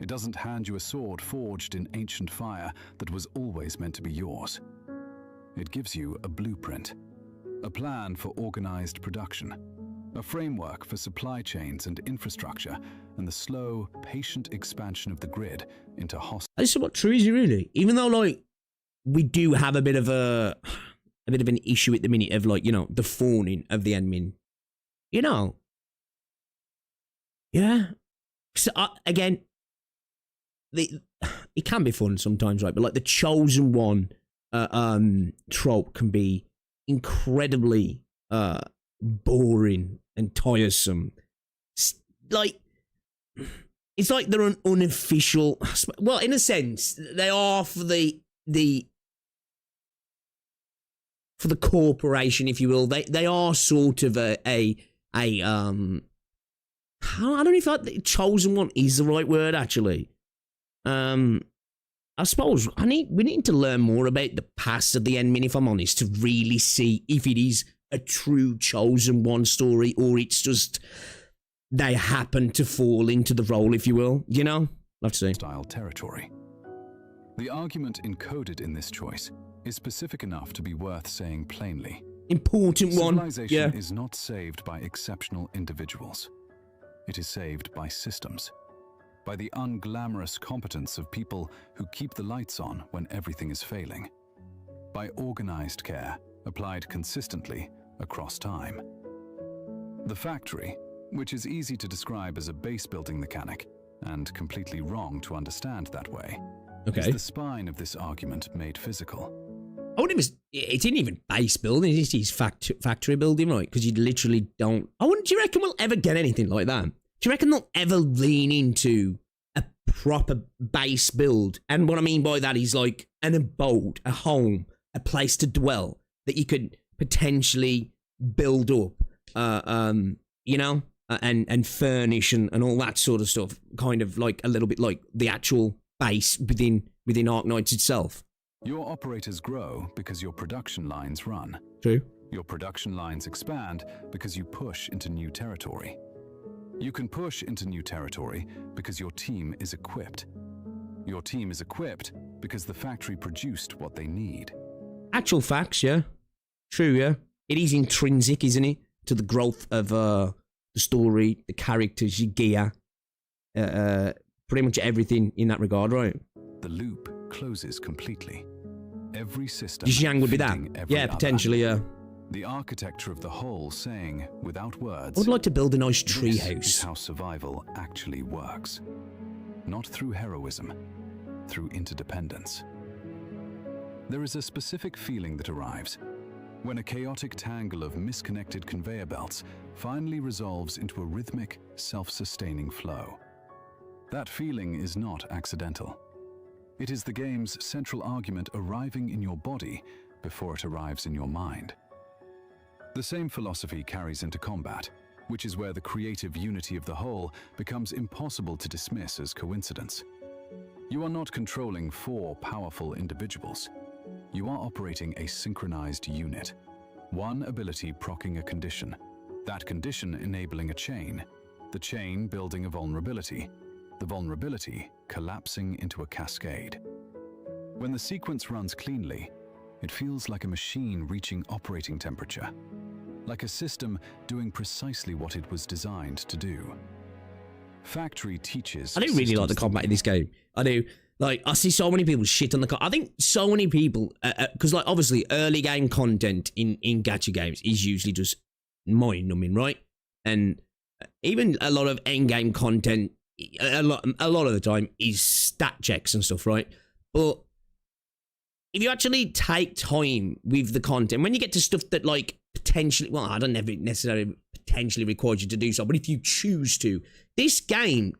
It doesn't hand you a sword forged in ancient fire that was always meant to be yours. It gives you a blueprint, a plan for organized production, a framework for supply chains and infrastructure, and the slow, patient expansion of the grid into hostile... This is what true is really. Even though, like, we do have a bit of an issue at the minute of, like, you know, the fawning of the admin. You know. Yeah. So, again, it can be fun sometimes, right? But, like, the chosen one trope can be incredibly boring and tiresome. Like, it's like they're an unofficial... Well, in a sense, they are for the corporation, if you will. They are sort of a I don't know if the chosen one is the right word, actually. I suppose we need to learn more about the past of the Endmin, if I'm honest, to really see if it is a true chosen one story, or it's just they happen to fall into the role, if you will, you know? Love to see. Style territory. The argument encoded in this choice is specific enough to be worth saying plainly. Important one. Civilization is not saved by exceptional individuals. It is saved by systems. By the unglamorous competence of people who keep the lights on when everything is failing. By organized care applied consistently across time. The factory, which is easy to describe as a base-building mechanic, and completely wrong to understand that way, is the spine of this argument made physical. Oh, it didn't even base building, it is factory building, right? Because you literally don't... do you reckon we'll ever get anything like that? Do you reckon they'll ever lean into a proper base build? And what I mean by that is like an abode, a home, a place to dwell that you could potentially build up, you know, and furnish and all that sort of stuff. Kind of like a little bit like the actual base within Arknights itself. Your operators grow because your production lines run. True. Your production lines expand because you push into new territory. You can push into new territory because your team is equipped. Your team is equipped because the factory produced what they need. Actual facts, yeah. True, yeah. It is intrinsic, isn't it, to the growth of the story, the characters, your gear, pretty much everything in that regard, right? The loop closes completely. Every system... Yang would be that. Yeah, potentially, yeah. The architecture of the whole saying, without words... I would like to build a nice This treehouse. is how survival actually works. Not through heroism, through interdependence. There is a specific feeling that arrives when a chaotic tangle of misconnected conveyor belts finally resolves into a rhythmic, self-sustaining flow. That feeling is not accidental. It is the game's central argument arriving in your body before it arrives in your mind. The same philosophy carries into combat, which is where the creative unity of the whole becomes impossible to dismiss as coincidence. You are not controlling 4 powerful individuals. You are operating a synchronized unit. One ability proccing a condition, that condition enabling a chain, the chain building a vulnerability, the vulnerability collapsing into a cascade. When the sequence runs cleanly, it feels like a machine reaching operating temperature, like a system doing precisely what it was designed to do. Factory teaches... I do really like the combat in this game. I do. Like, I see so many people shit on the... I think so many people... Because, like, obviously, early game content in gacha games is usually just mind-numbing, right? And even a lot of end-game content, a lot of the time, is stat checks and stuff, right? But if you actually take time with the content, when you get to stuff that, like, potentially... Well, I don't necessarily potentially require you to do so, but if you choose to, this game,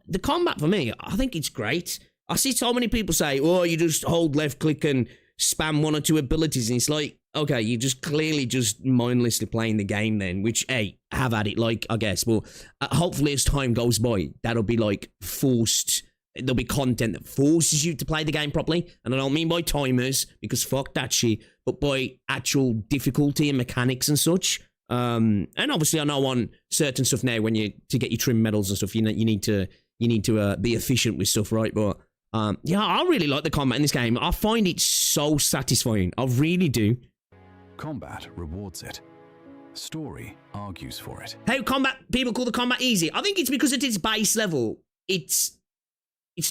the combat for me, I think it's great. I see so many people say, oh, you just hold left click and spam 1 or 2 abilities. And it's like, okay, you're just clearly just mindlessly playing the game then, which, hey, have at it, like, I guess. But hopefully as time goes by, that'll be like forced. There'll be content that forces you to play the game properly. And I don't mean by timers, because fuck that shit, but by actual difficulty and mechanics and such. And obviously I know on certain stuff now, when to get your trim medals and stuff, you need to be efficient with stuff, right? But yeah, I really like the combat in this game. I find it so satisfying. I really do. Combat rewards it. Story argues for it. How people call the combat easy? I think it's because at its base level, it's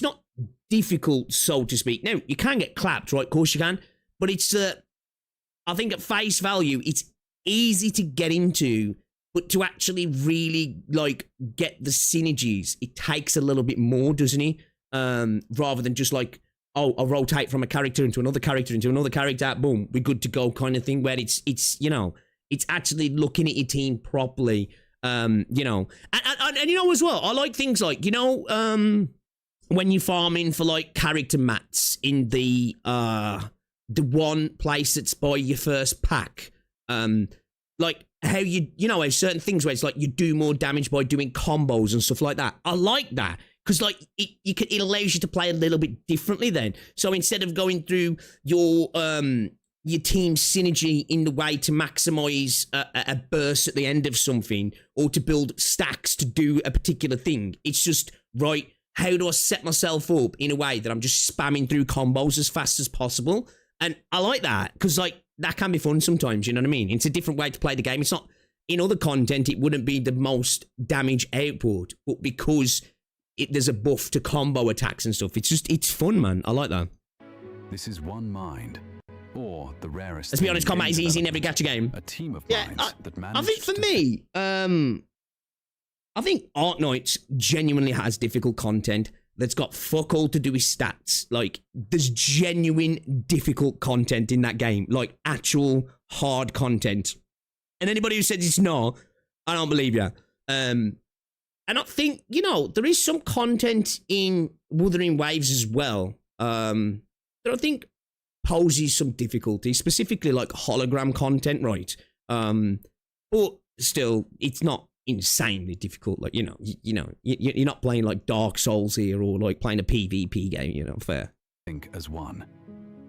not difficult, so to speak. Now, you can get clapped, right? Of course you can. But it's, I think at face value, it's easy to get into, but to actually really, like, get the synergies, it takes a little bit more, doesn't it? Rather than just like, oh, I'll rotate from a character into another character, boom, we're good to go kind of thing, where it's you know, it's actually looking at your team properly, you know, and you know as well, I like things like, you know, when you farm in for like character mats in the one place that's by your first pack, like how you know, certain things where it's like you do more damage by doing combos and stuff like that. I like that. Because, like, it allows you to play a little bit differently then. So instead of going through your team synergy in the way to maximize a burst at the end of something, or to build stacks to do a particular thing, it's just, right, how do I set myself up in a way that I'm just spamming through combos as fast as possible? And I like that, because, like, that can be fun sometimes, you know what I mean? It's a different way to play the game. It's not, in other content, it wouldn't be the most damage output, but because there's a buff to combo attacks and stuff, it's fun, man. I like that. This is one mind, or the rarest. Let's be honest, combat is easy in every gacha game. A team of minds that manage. I think for me, I think Arknights genuinely has difficult content that's got fuck all to do with stats. Like, there's genuine difficult content in that game, like actual hard content. And anybody who says it's not, I don't believe you. And I think, you know, there is some content in Wuthering Waves as well that I think poses some difficulty, specifically like hologram content, right? But still, it's not insanely difficult. Like, you're not playing like Dark Souls here, or like playing a PvP game, you know, fair. Think as one,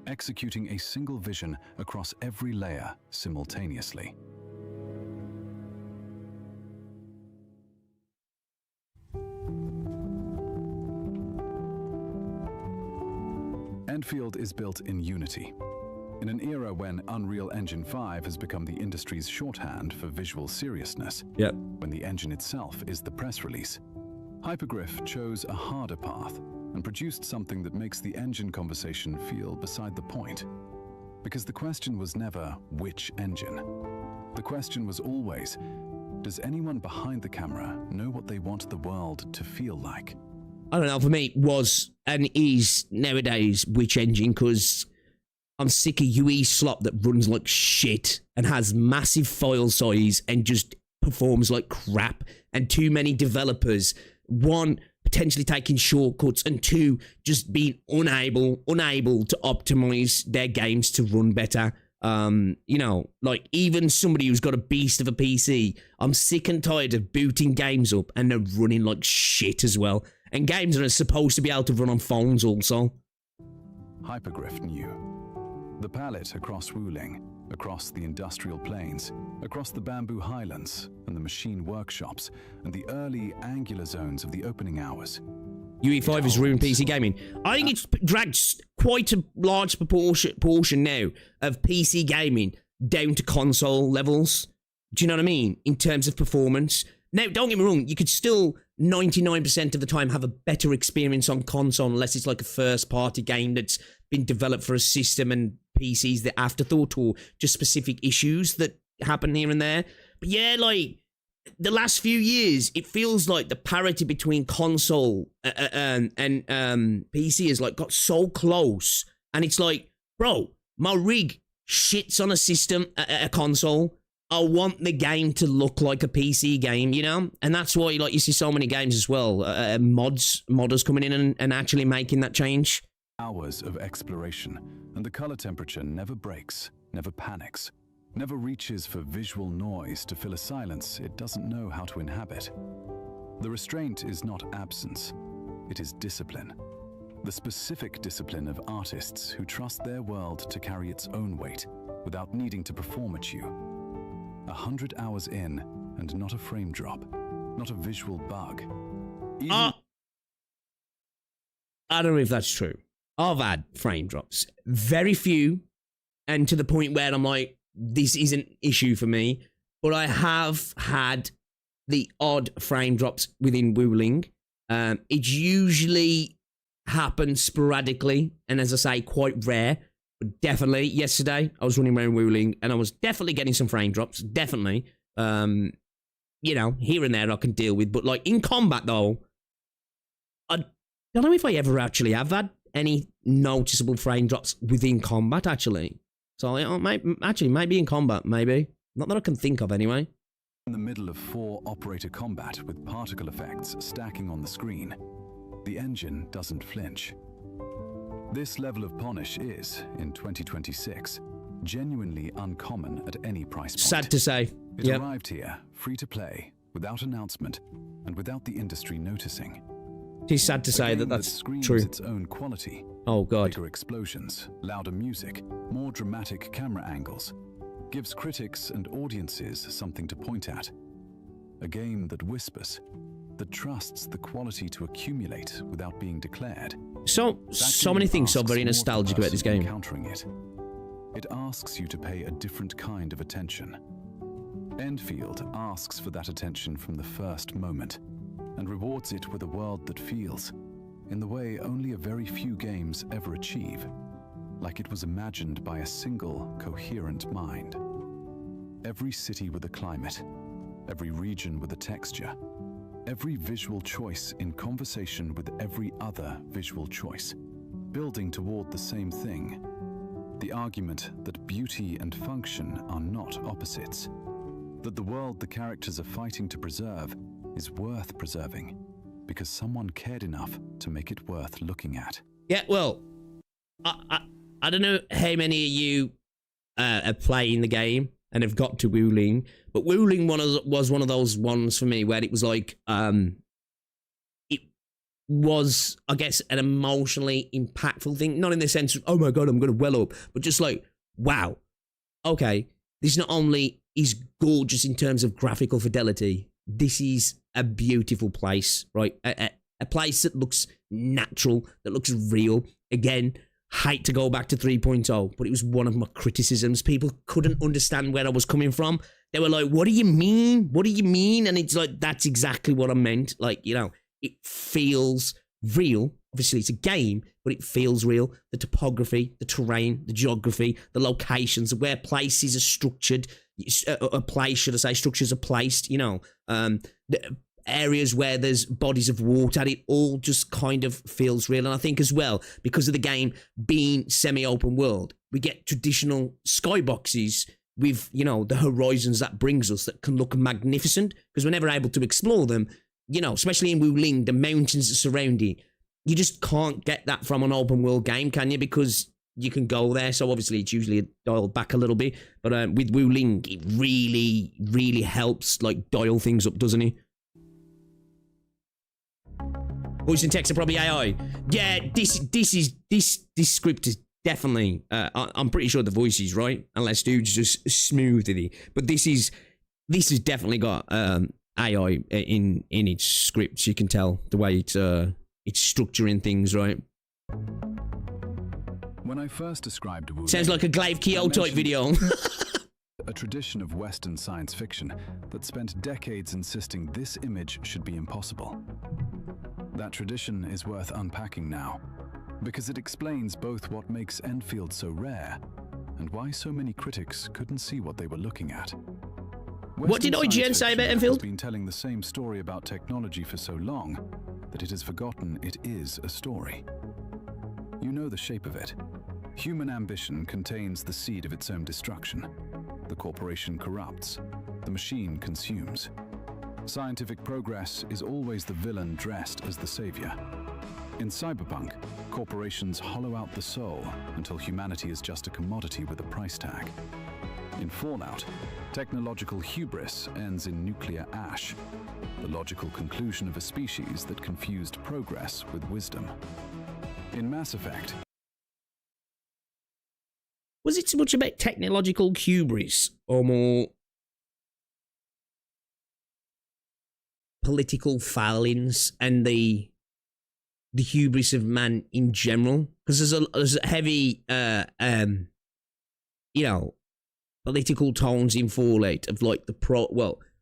executing a single vision across every layer simultaneously. Enfield is built in Unity. In an era when Unreal Engine 5 has become the industry's shorthand for visual seriousness, when the engine itself is the press release, Hypergryph chose a harder path and produced something that makes the engine conversation feel beside the point. Because the question was never, which engine? The question was always, does anyone behind the camera know what they want the world to feel like? I don't know, for me, it was and is nowadays which engine, because I'm sick of UE slop that runs like shit and has massive file size and just performs like crap, and too many developers, one, potentially taking shortcuts, and two, just being unable to optimize their games to run better. You know, like, even somebody who's got a beast of a PC, I'm sick and tired of booting games up and they're running like shit as well. And games are supposed to be able to run on phones also. Hypergryph knew. The palette across Wuling, across the industrial plains, across the bamboo highlands and the machine workshops, and the early angular zones of the opening hours. UE5 has ruined PC gaming. I think it's dragged quite a large portion now of PC gaming down to console levels. Do you know what I mean? In terms of performance. Now, don't get me wrong, you could still 99% of the time have a better experience on console, unless it's like a first-party game that's been developed for a system and PC's the afterthought, or just specific issues that happen here and there. But yeah, like, the last few years, it feels like the parity between console and PC has like got so close, and it's like, bro, my rig shits on a system, a console. I want the game to look like a PC game, you know? And that's why, like, you see so many games as well, modders coming in and actually making that change. Hours of exploration, and the color temperature never breaks, never panics, never reaches for visual noise to fill a silence it doesn't know how to inhabit. The restraint is not absence, it is discipline. The specific discipline of artists who trust their world to carry its own weight without needing to perform at you. 100 hours in, and not a frame drop, not a visual bug. I don't know if that's true. I've had frame drops. Very few, and to the point where I'm like, this isn't an issue for me. But I have had the odd frame drops within Wuling. It usually happens sporadically, and as I say, quite rare. But definitely, yesterday, I was running around Wuling, and I was definitely getting some frame drops. Definitely. You know, here and there I can deal with. But, like, in combat, though, I don't know if I ever actually have had any noticeable frame drops within combat, actually. So, maybe in combat, maybe. Not that I can think of, anyway. In the middle of 4 operator combat with particle effects stacking on the screen, the engine doesn't flinch. This level of polish is, in 2026, genuinely uncommon at any price point. Sad to say. It arrived here, free to play, without announcement, and without the industry noticing. It is sad to say that that's true. Its own quality. Oh, God. Bigger explosions, louder music, more dramatic camera angles. Gives critics and audiences something to point at. A game that whispers, that trusts the quality to accumulate without being declared. So many things are very nostalgic about this game. Encountering it. It asks you to pay a different kind of attention. Enfield asks for that attention from the first moment, and rewards it with a world that feels, in the way only a very few games ever achieve, like it was imagined by a single, coherent mind. Every city with a climate, every region with a texture, every visual choice in conversation with every other visual choice, building toward the same thing. The argument that beauty and function are not opposites, that the world the characters are fighting to preserve is worth preserving, because someone cared enough to make it worth looking at. Yeah, well, I don't know how many of you are playing the game and have got to Wuling, but Wuling was one of those ones for me where it was like, it was, I guess, an emotionally impactful thing. Not in the sense of, oh my God, I'm going to well up, but just like, wow, okay, this not only is gorgeous in terms of graphical fidelity, this is a beautiful place, right? A place that looks natural, that looks real. Again, hate to go back to 3.0, but it was one of my criticisms. People couldn't understand where I was coming from. They were like, what do you mean? What do you mean? And it's like, that's exactly what I meant. Like, you know, it feels real. Obviously, it's a game, but it feels real. The topography, the terrain, the geography, the locations, where places are structured, a place, should I say, structures are placed, you know, the areas where there's bodies of water, it all just kind of feels real. And I think as well, because of the game being semi-open world, we get traditional skyboxes with, you know, the horizons that brings us that can look magnificent, because we're never able to explore them, you know, especially in Wuling, the mountains that surround it. You just can't get that from an open world game, can you? Because you can go there. So obviously it's usually dialed back a little bit. But with Wuling, it really, really helps like dial things up, doesn't it? Voice and text are probably AI. Yeah, this script is definitely, I'm pretty sure the voice is right, unless dude's just smooth at it. But this has definitely got AI in its scripts. You can tell the way it's structuring things, right? When I first described Wuling, sounds like a Glaive Keo type video. A tradition of Western science fiction that spent decades insisting this image should be impossible. That tradition is worth unpacking now, because it explains both what makes Enfield so rare and why so many critics couldn't see what they were looking at. What did IGN say about Enfield? Has been telling the same story about technology for so long that it has forgotten it is a story. You know the shape of it. Human ambition contains the seed of its own destruction. The corporation corrupts. The machine consumes. Scientific progress is always the villain dressed as the savior. In Cyberpunk, corporations hollow out the soul until humanity is just a commodity with a price tag. In Fallout, technological hubris ends in nuclear ash, the logical conclusion of a species that confused progress with wisdom. In Mass Effect, was it so much about technological hubris or more political failings and the hubris of man in general? Because there's a heavy, you know, political tones in Fallout of like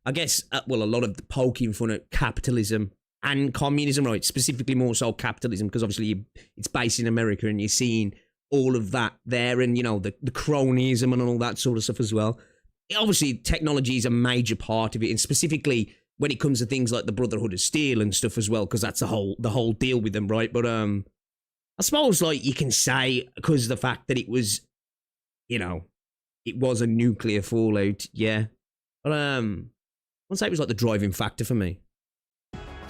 I guess, a lot of the poking fun at capitalism and communism, right? Specifically more so capitalism, because obviously it's based in America and you're seeing all of that there, and, you know, the cronyism and all that sort of stuff as well. Obviously, technology is a major part of it, and specifically when it comes to things like the Brotherhood of Steel and stuff as well, because that's the whole deal with them, right? But I suppose, like, you can say, because of the fact that it was, you know, it was a nuclear fallout, yeah. But I'd say it was like the driving factor for me.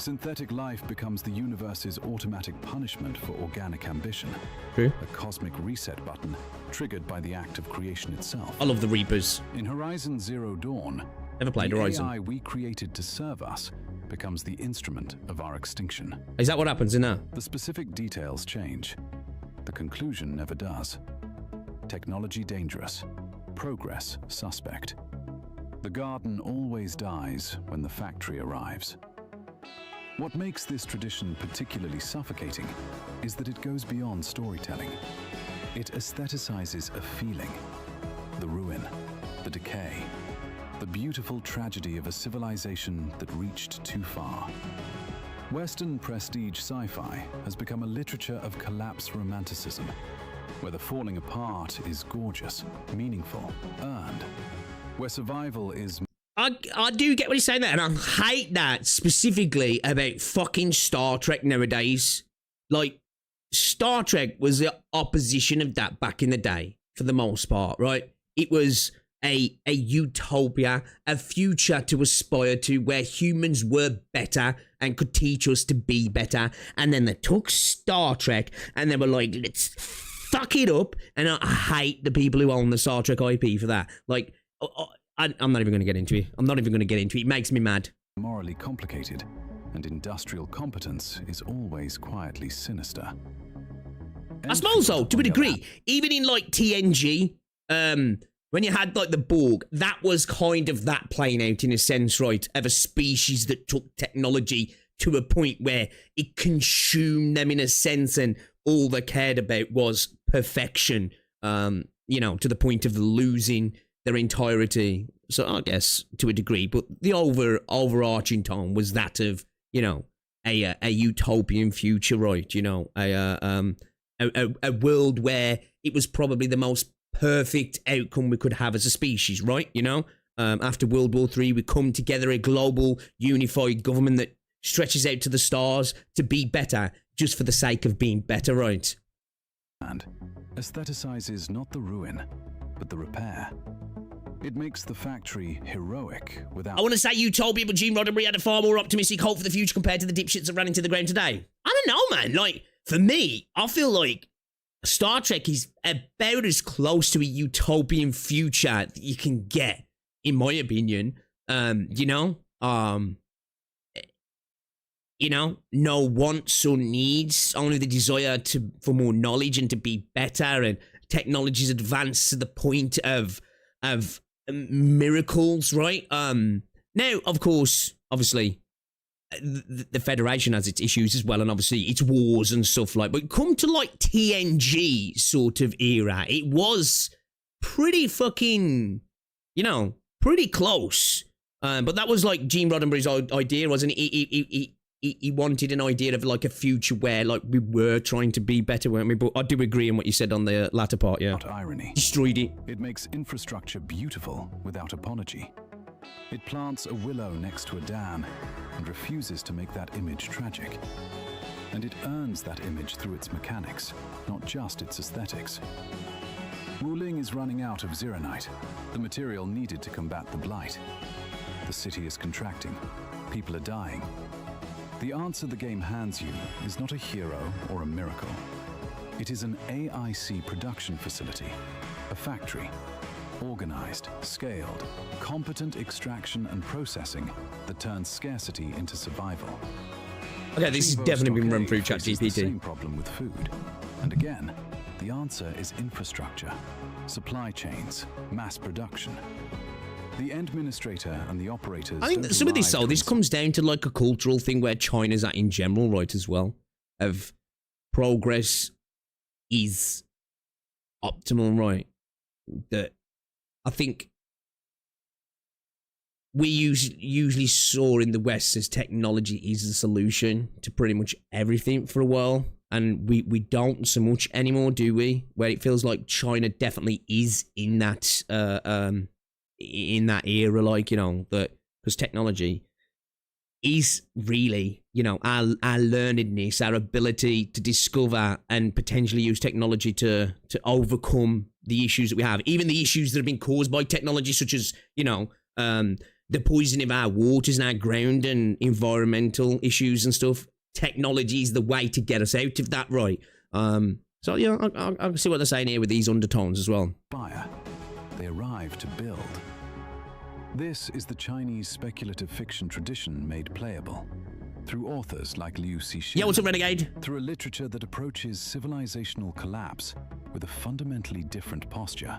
synthetic life becomes the universe's automatic punishment for organic ambition. True. A cosmic reset button triggered by the act of creation itself. I love the Reapers. In Horizon Zero Dawn, Never played Horizon. The AI we created to serve us becomes the instrument of our extinction. Is that what happens in that? The specific details change. The conclusion never does. Technology dangerous. Progress suspect. The garden always dies when the factory arrives. What makes this tradition particularly suffocating is that it goes beyond storytelling. It aestheticizes a feeling, the ruin, the decay, the beautiful tragedy of a civilization that reached too far. Western prestige sci-fi has become a literature of collapse romanticism, where the falling apart is gorgeous, meaningful, earned, where survival is... I do get what he's saying there, and I hate that specifically about fucking Star Trek nowadays. Like, Star Trek was the opposition of that back in the day, for the most part, right? It was a utopia, a future to aspire to, where humans were better and could teach us to be better. And then they took Star Trek and they were like, let's fuck it up. And I hate the people who own the Star Trek IP for that. Like, I'm not even going to get into it. I'm not even going to get into it. It makes me mad. Morally complicated, and industrial competence is always quietly sinister. I suppose so, to a degree. Even in, like, TNG, when you had, like, the Borg, that was kind of that playing out in a sense, right? Of a species that took technology to a point where it consumed them in a sense, and all they cared about was perfection, you know, to the point of losing their entirety. So I guess to a degree, but the overarching tone was that of, you know, a utopian future, right? You know, a world where it was probably the most perfect outcome we could have as a species, right? You know, after World War III, we come together, a global unified government that stretches out to the stars to be better, just for the sake of being better, right? And aestheticizes not the ruin, but the repair. It makes the factory heroic without... I want to say Utopia, but Gene Roddenberry had a far more optimistic hope for the future compared to the dipshits that ran into the ground today. I don't know, man. Like, for me, I feel like Star Trek is about as close to a utopian future that you can get, in my opinion. You know, no wants or needs, only the desire for more knowledge and to be better, and technology's advanced to the point of miracles, right? Now, of course, obviously, the Federation has its issues as well, and obviously its wars and stuff like, but come to like TNG sort of era, it was pretty fucking, you know, pretty close. But that was like Gene Roddenberry's idea, wasn't it? He wanted an idea of like a future where like we were trying to be better, weren't we? But I do agree on what you said on the latter part, yeah. Not irony. Destroyed it. It makes infrastructure beautiful without apology. It plants a willow next to a dam and refuses to make that image tragic. And it earns that image through its mechanics, not just its aesthetics. Wuling is running out of Zironite, the material needed to combat the blight. The city is contracting. People are dying. The answer the game hands you is not a hero or a miracle. It is an AIC production facility, a factory, organized, scaled, competent extraction and processing that turns scarcity into survival. Okay, this has definitely been run through ChatGPT. The same problem with food. And again, the answer is infrastructure, supply chains, mass production. The administrator and the operators... I think some of this comes down to like a cultural thing where China's at in general, right, as well. Of progress is optimal, right? That I think we usually saw in the West as technology is the solution to pretty much everything for a while. And we don't so much anymore, do we? Where it feels like China definitely is in that era, like, you know, that because technology is really, you know, our learnedness, our ability to discover and potentially use technology to overcome the issues that we have, even the issues that have been caused by technology, such as, you know, the poisoning of our waters and our ground and environmental issues and stuff. Technology is the way to get us out of that, right? So yeah, I see what they're saying here with these undertones as well. Fire. They arrive to build. This is the Chinese speculative fiction tradition made playable through authors like Liu Cixin. Yeah, what's up, Renegade? Through a literature that approaches civilizational collapse with a fundamentally different posture.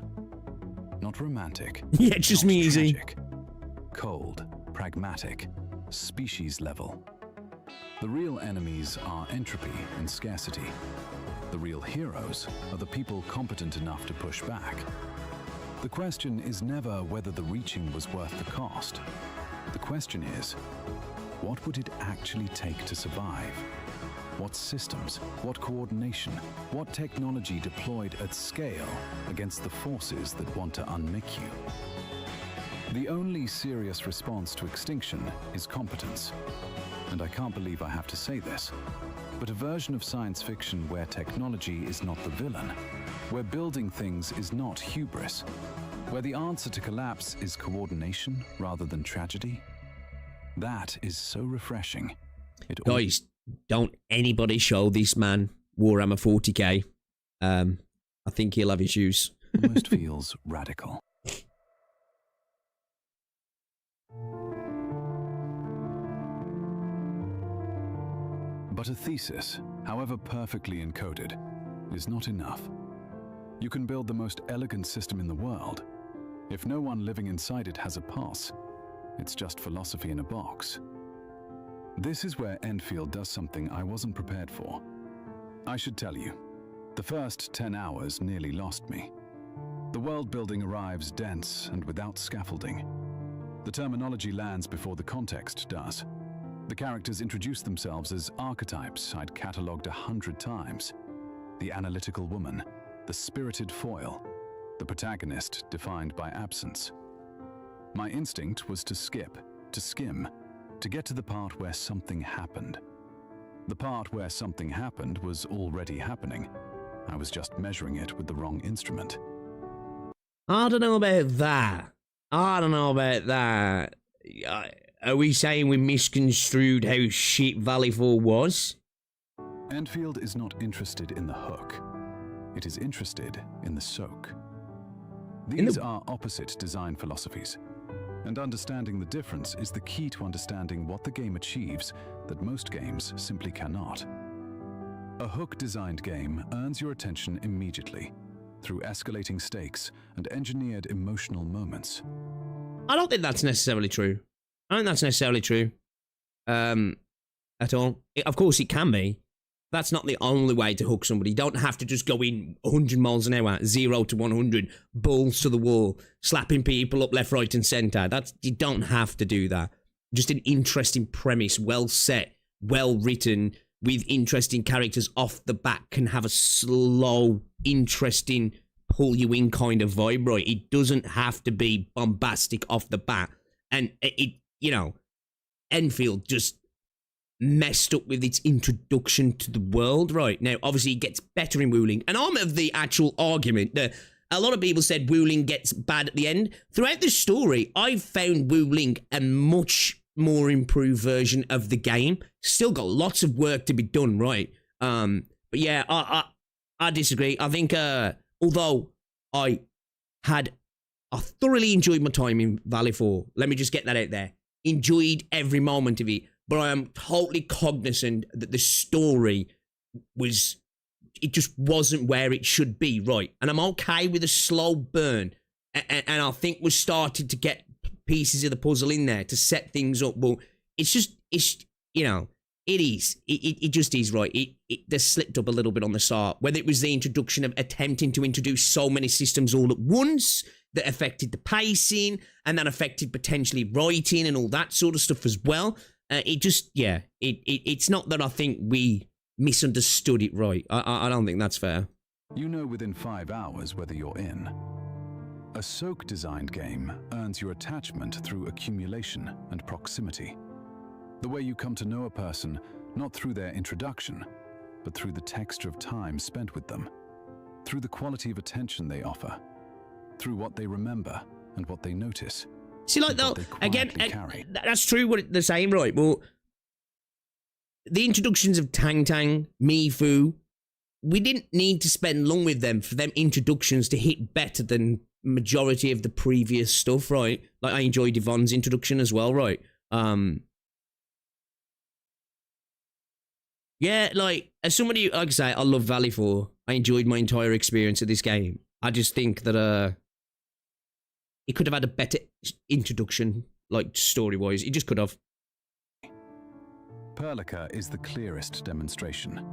Not romantic. Yeah, just me easy. Cold, pragmatic, species level. The real enemies are entropy and scarcity. The real heroes are the people competent enough to push back. The question is never whether the reaching was worth the cost. The question is, what would it actually take to survive? What systems, what coordination, what technology deployed at scale against the forces that want to unmake you? The only serious response to extinction is competence. And I can't believe I have to say this, but a version of science fiction where technology is not the villain, where building things is not hubris, where the answer to collapse is coordination rather than tragedy. That is so refreshing. Guys, don't anybody show this man Warhammer 40k. I think he'll have issues. Almost feels radical. But a thesis, however perfectly encoded, is not enough. You can build the most elegant system in the world. If no one living inside it has a pulse, it's just philosophy in a box. This is where Enfield does something I wasn't prepared for. I should tell you, the first 10 hours nearly lost me. The world building arrives dense and without scaffolding. The terminology lands before the context does. The characters introduce themselves as archetypes I'd catalogued 100 times. The analytical woman, the spirited foil, the protagonist defined by absence. My instinct was to skip, to skim, to get to the part where something happened. The part where something happened was already happening. I was just measuring it with the wrong instrument. I don't know about that. I don't know about that. Are we saying we misconstrued how shit Valley 4 was? Enfield is not interested in the hook. It is interested in the soak. These are opposite design philosophies, and understanding the difference is the key to understanding what the game achieves that most games simply cannot. A hook-designed game earns your attention immediately, through escalating stakes and engineered emotional moments. I don't think that's necessarily true. I don't think that's necessarily true. At all. Of course it can be. That's not the only way to hook somebody. You don't have to just go in 100 miles an hour, 0 to 100, balls to the wall, slapping people up left, right, and centre. You don't have to do that. Just an interesting premise, well set, well written, with interesting characters off the bat can have a slow, interesting, pull you in kind of vibe, right? It doesn't have to be bombastic off the bat. And Enfield just messed up with its introduction to the world, right? Now, obviously, it gets better in Wuling. And I'm of the actual argument that a lot of people said Wuling gets bad at the end. Throughout the story, I've found Wuling a much more improved version of the game. Still got lots of work to be done, right? But yeah, I disagree. I think, although I thoroughly enjoyed my time in Valley 4. Let me just get that out there. Enjoyed every moment of it. But I am totally cognizant that the story it just wasn't where it should be, right? And I'm okay with a slow burn. And I think we're starting to get pieces of the puzzle in there to set things up. But it just is, right? They slipped up a little bit on the start. Whether it was the introduction of attempting to introduce so many systems all at once that affected the pacing and that affected potentially writing and all that sort of stuff as well. It's not that I think we misunderstood it right. I don't think that's fair. You know within 5 hours whether you're in. A soak-designed game earns your attachment through accumulation and proximity. The way you come to know a person, not through their introduction, but through the texture of time spent with them, through the quality of attention they offer, through what they remember and what they notice. See, like, though, again, that's true what they're saying, right? Well, the introductions of Tang Tang, Mifu, we didn't need to spend long with them for them introductions to hit better than majority of the previous stuff, right? Like, I enjoyed Yvonne's introduction as well, right? Yeah, like, as somebody, like I say, I love Valley 4. I enjoyed my entire experience of this game. I just think that, it could have had a better introduction, like, story-wise. It just could have. Perlica is the clearest demonstration.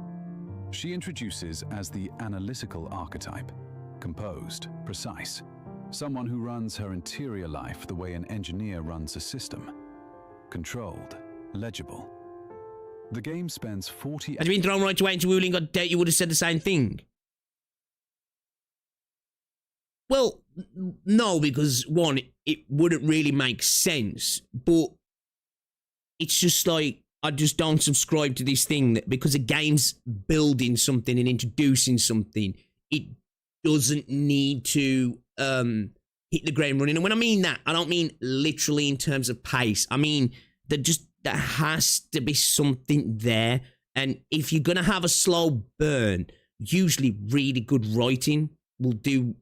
She introduces as the analytical archetype, composed, precise, someone who runs her interior life the way an engineer runs a system, controlled, legible. The game spends 40... Had you been thrown right away into ruling, I doubt you would have said the same thing. Well, no, because one, it wouldn't really make sense, but it's just like, I just don't subscribe to this thing that because a game's building something and introducing something, it doesn't need to hit the ground running. And when I mean that, I don't mean literally in terms of pace. I mean there has to be something there. And if you're gonna have a slow burn, usually really good writing will do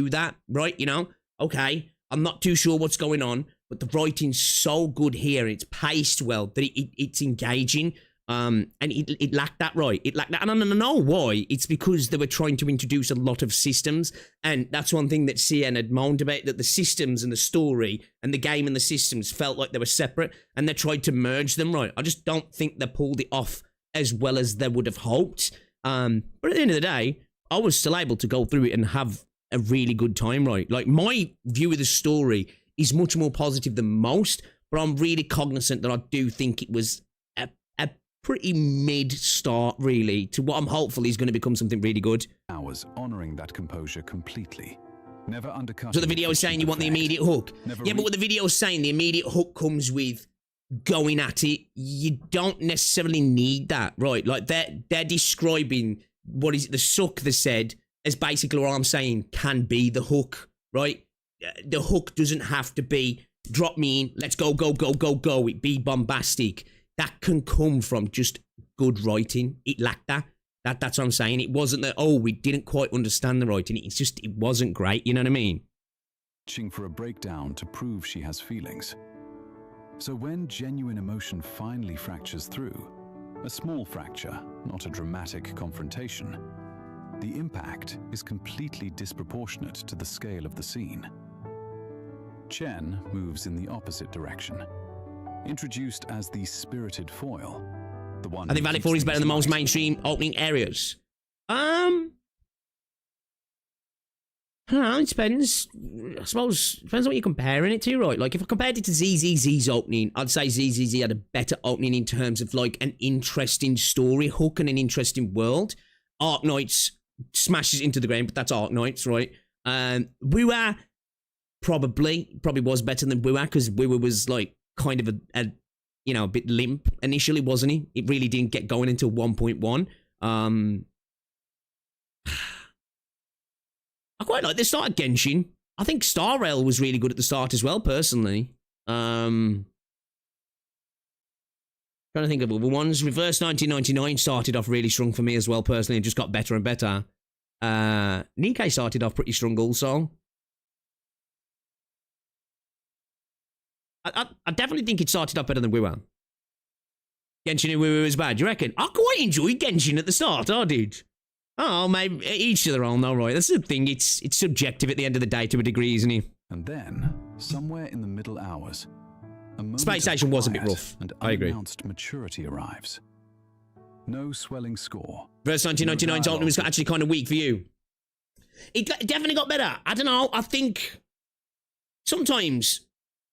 that, right? You know, okay, I'm not too sure what's going on, but the writing's so good here. It's paced well that it's engaging. And it lacked that, right? It lacked that. And I don't know why. It's because they were trying to introduce a lot of systems. And that's one thing that CN had moaned about, that the systems and the story and the game and the systems felt like they were separate. And they tried to merge them, right? I just don't think they pulled it off as well as they would have hoped. But at the end of the day, I was still able to go through it and have a really good time, right? Like, my view of the story is much more positive than most, but I'm really cognizant that I do think it was a pretty mid start, really, to what I'm hopeful is going to become something really good. Hours honoring that composure completely, never undercutting. So the video is saying you want the immediate hook. Yeah, but what the video is saying, the immediate hook comes with going at it. You don't necessarily need that, right? Like, they're describing, what is it, the suck they said, as basically what I'm saying can be the hook, right? The hook doesn't have to be drop me in, let's go, go, go, go, go, it be bombastic. That can come from just good writing. It lacked that. That's what I'm saying. It wasn't that, oh, we didn't quite understand the writing. It's just, it wasn't great, you know what I mean? Reaching for a breakdown to prove she has feelings. So when genuine emotion finally fractures through, a small fracture, not a dramatic confrontation, the impact is completely disproportionate to the scale of the scene. Chen moves in the opposite direction. Introduced as the spirited foil, the one... I think Valley 4 is better than most mainstream opening areas. I don't know, it depends. I suppose, depends on what you're comparing it to, right? Like, if I compared it to ZZZ's opening, I'd say ZZZ had a better opening in terms of, like, an interesting story hook and an interesting world. Arknights smashes into the ground, but that's Arknights, right? Wuwa probably was better than Wuwa, because Wuwa was, like, kind of a you know, a bit limp initially, wasn't he? It really didn't get going until 1.1. I quite like the start of Genshin. I think Star Rail was really good at the start as well, personally. Trying to think of other ones. Reverse 1999 started off really strong for me as well, personally, and just got better and better. Nikkei started off pretty strong also. I definitely think it started off better than Wuwa. Genshin and Wuwa was bad, do you reckon? I quite enjoyed Genshin at the start, I did. Oh, maybe each to their own, though, right? That's the thing, it's subjective at the end of the day to a degree, isn't it? And then, somewhere in the middle hours, a moment Space Station was a bit rough. And I agree. Unannounced maturity arrives. No swelling score. Verse 1999's opening was actually kind of weak for you. It definitely got better. I don't know. I think sometimes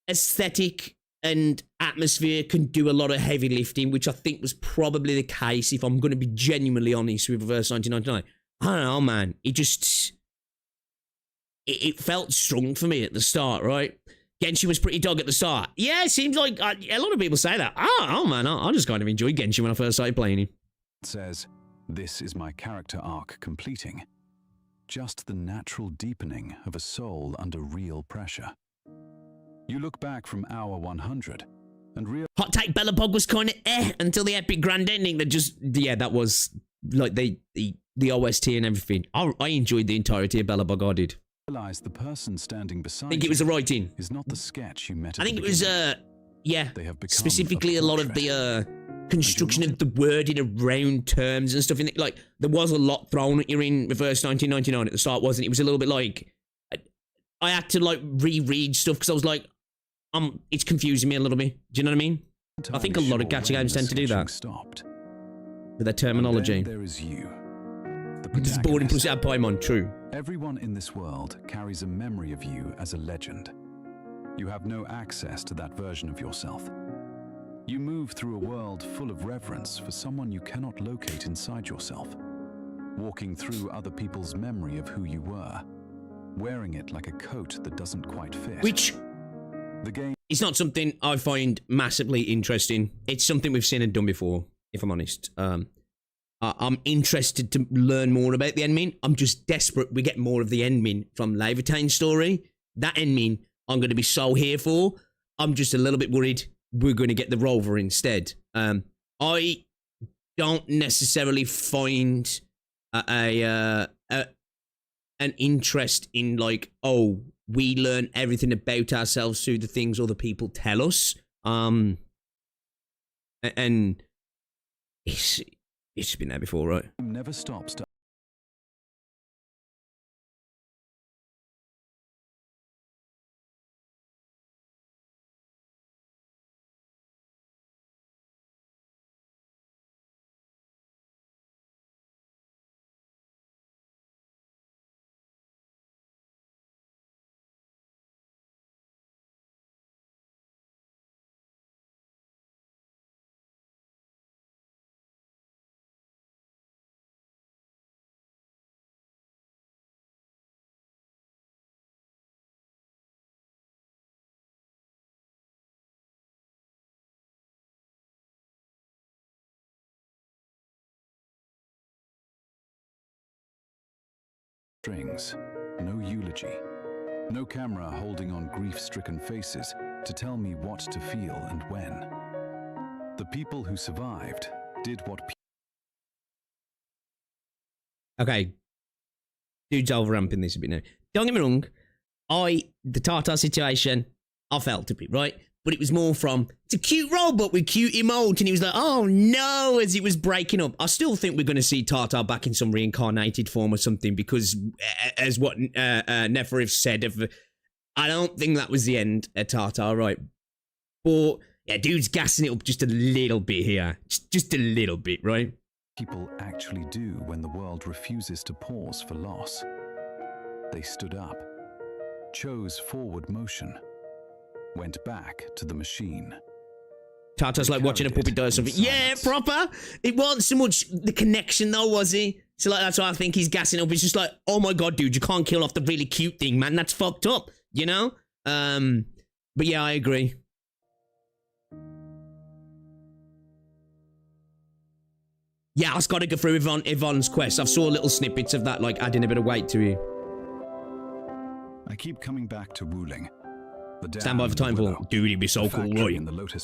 aesthetic and atmosphere can do a lot of heavy lifting, which I think was probably the case, if I'm going to be genuinely honest with Reverse 1999. I don't know, man. It just... It felt strong for me at the start, right? Genshin was pretty dog at the start. Yeah, it seems like... a lot of people say that. Oh man, I just kind of enjoyed Genshin when I first started playing him. It says, this is my character arc completing. Just the natural deepening of a soul under real pressure. You look back from hour 100 and real Hot Take Bellapog was kind of until the epic grand ending that just, yeah, that was like the OST and everything. I enjoyed the entirety of Bellapog, I did. Realize the person standing beside I think it was the writing. is not the sketch you met at I think the it was, yeah, They have become specifically a lot of the construction of the wording around terms and stuff. In it. Like, there was a lot thrown at you in Reverse 1999 at the start, wasn't it? It was a little bit like, I had to, like, reread stuff because I was like, it's confusing me a little bit. Do you know what I mean? I think a lot of gacha games tend to do that. Stopped. With their terminology. There is you. It's boring pussy at Paimon, true. Everyone in this world carries a memory of you as a legend. You have no access to that version of yourself. You move through a world full of reverence for someone you cannot locate inside yourself, walking through other people's memory of who you were, wearing it like a coat that doesn't quite fit. Which it's not something I find massively interesting. It's something we've seen and done before, if I'm honest. I'm interested to learn more about the Endmin. I'm just desperate we get more of the Endmin from Leviathan's story. That Endmin I'm going to be so here for. I'm just a little bit worried we're going to get the Rover instead. I don't necessarily find an interest in like, oh, we learn everything about ourselves through the things other people tell us. And it's been there before, right? Never stops to strings, no eulogy, no camera holding on grief-stricken faces to tell me what to feel and when. The people who survived did what Okay. Dude's over-ramping this a bit now. Don't get me wrong, the Tartar situation, I felt a bit, right? But it was more from, it's a cute robot with cute emote, and he was like, oh no, as it was breaking up. I still think we're going to see Tartar back in some reincarnated form or something, because as what Neferif said, I don't think that was the end of Tartar, right? But, yeah, dude's gassing it up just a little bit here. Just a little bit, right? people actually do when the world refuses to pause for loss. They stood up, chose forward motion, went back to the machine. Tartar's like watching a puppet die or something. Yeah, proper. It wasn't so much the connection though, was he? So like that's why I think he's gassing up. It's just like, oh my god, dude, you can't kill off the really cute thing, man. That's fucked up, you know? But yeah, I agree. Yeah, I've got to go through Yvonne's quest. I've saw little snippets of that, like adding a bit of weight to it. I keep coming back to Wuling. Stand by for Timefall. Dude, it'd be so cool, right?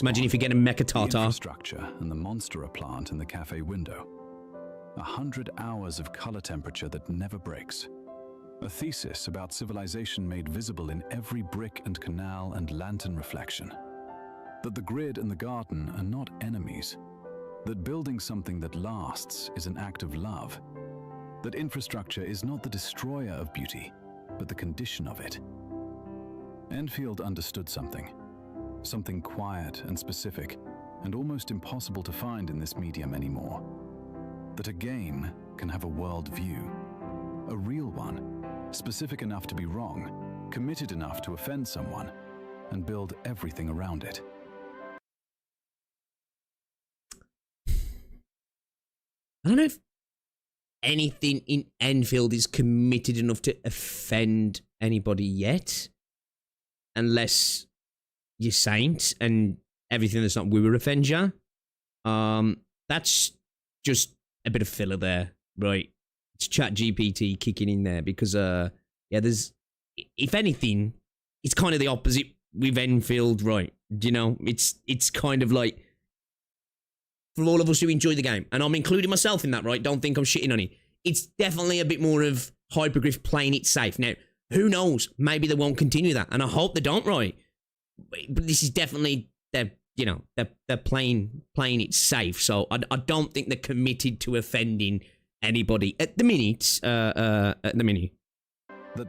Imagine if you get a Mecha Tartar. The infrastructure and the Monstera plant in the cafe window. 100 hours of color temperature that never breaks. A thesis about civilization made visible in every brick and canal and lantern reflection. That the grid and the garden are not enemies. That building something that lasts is an act of love. That infrastructure is not the destroyer of beauty, but the condition of it. Enfield understood something. Something quiet and specific, and almost impossible to find in this medium anymore. That a game can have a world view. A real one, specific enough to be wrong, committed enough to offend someone, and build everything around it. I don't know if anything in Enfield is committed enough to offend anybody yet. Unless you're Saint and everything that's not we will offend you. That's just a bit of filler there, right? It's ChatGPT kicking in there because, yeah, there's, if anything, it's kind of the opposite with Enfield, right? You know, it's kind of like, for all of us who enjoy the game, and I'm including myself in that, right? Don't think I'm shitting on it. It's definitely a bit more of Hypergryph playing it safe. Now, who knows? Maybe they won't continue that, and I hope they don't, right? But this is definitely, they're playing it safe, so I don't think they're committed to offending anybody at the minute. That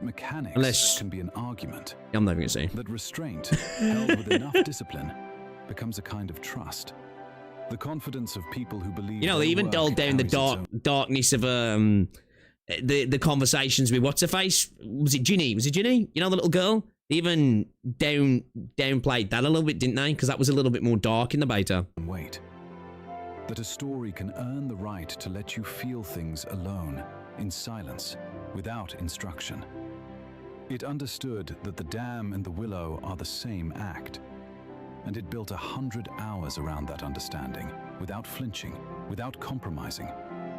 mechanics can be an argument. I'm not even gonna say that restraint, held with enough discipline, becomes a kind of trust. The confidence of people who believe. You know, they even dulled down the darkness of the conversations with what's her face? Was it Ginny? Was it Ginny? You know, the little girl. They even downplayed that a little bit, didn't they? Because that was a little bit more dark in the beta. Wait. That a story can earn the right to let you feel things alone, in silence, without instruction. It understood that the dam and the willow are the same act, and it built 100 hours around that understanding, without flinching, without compromising,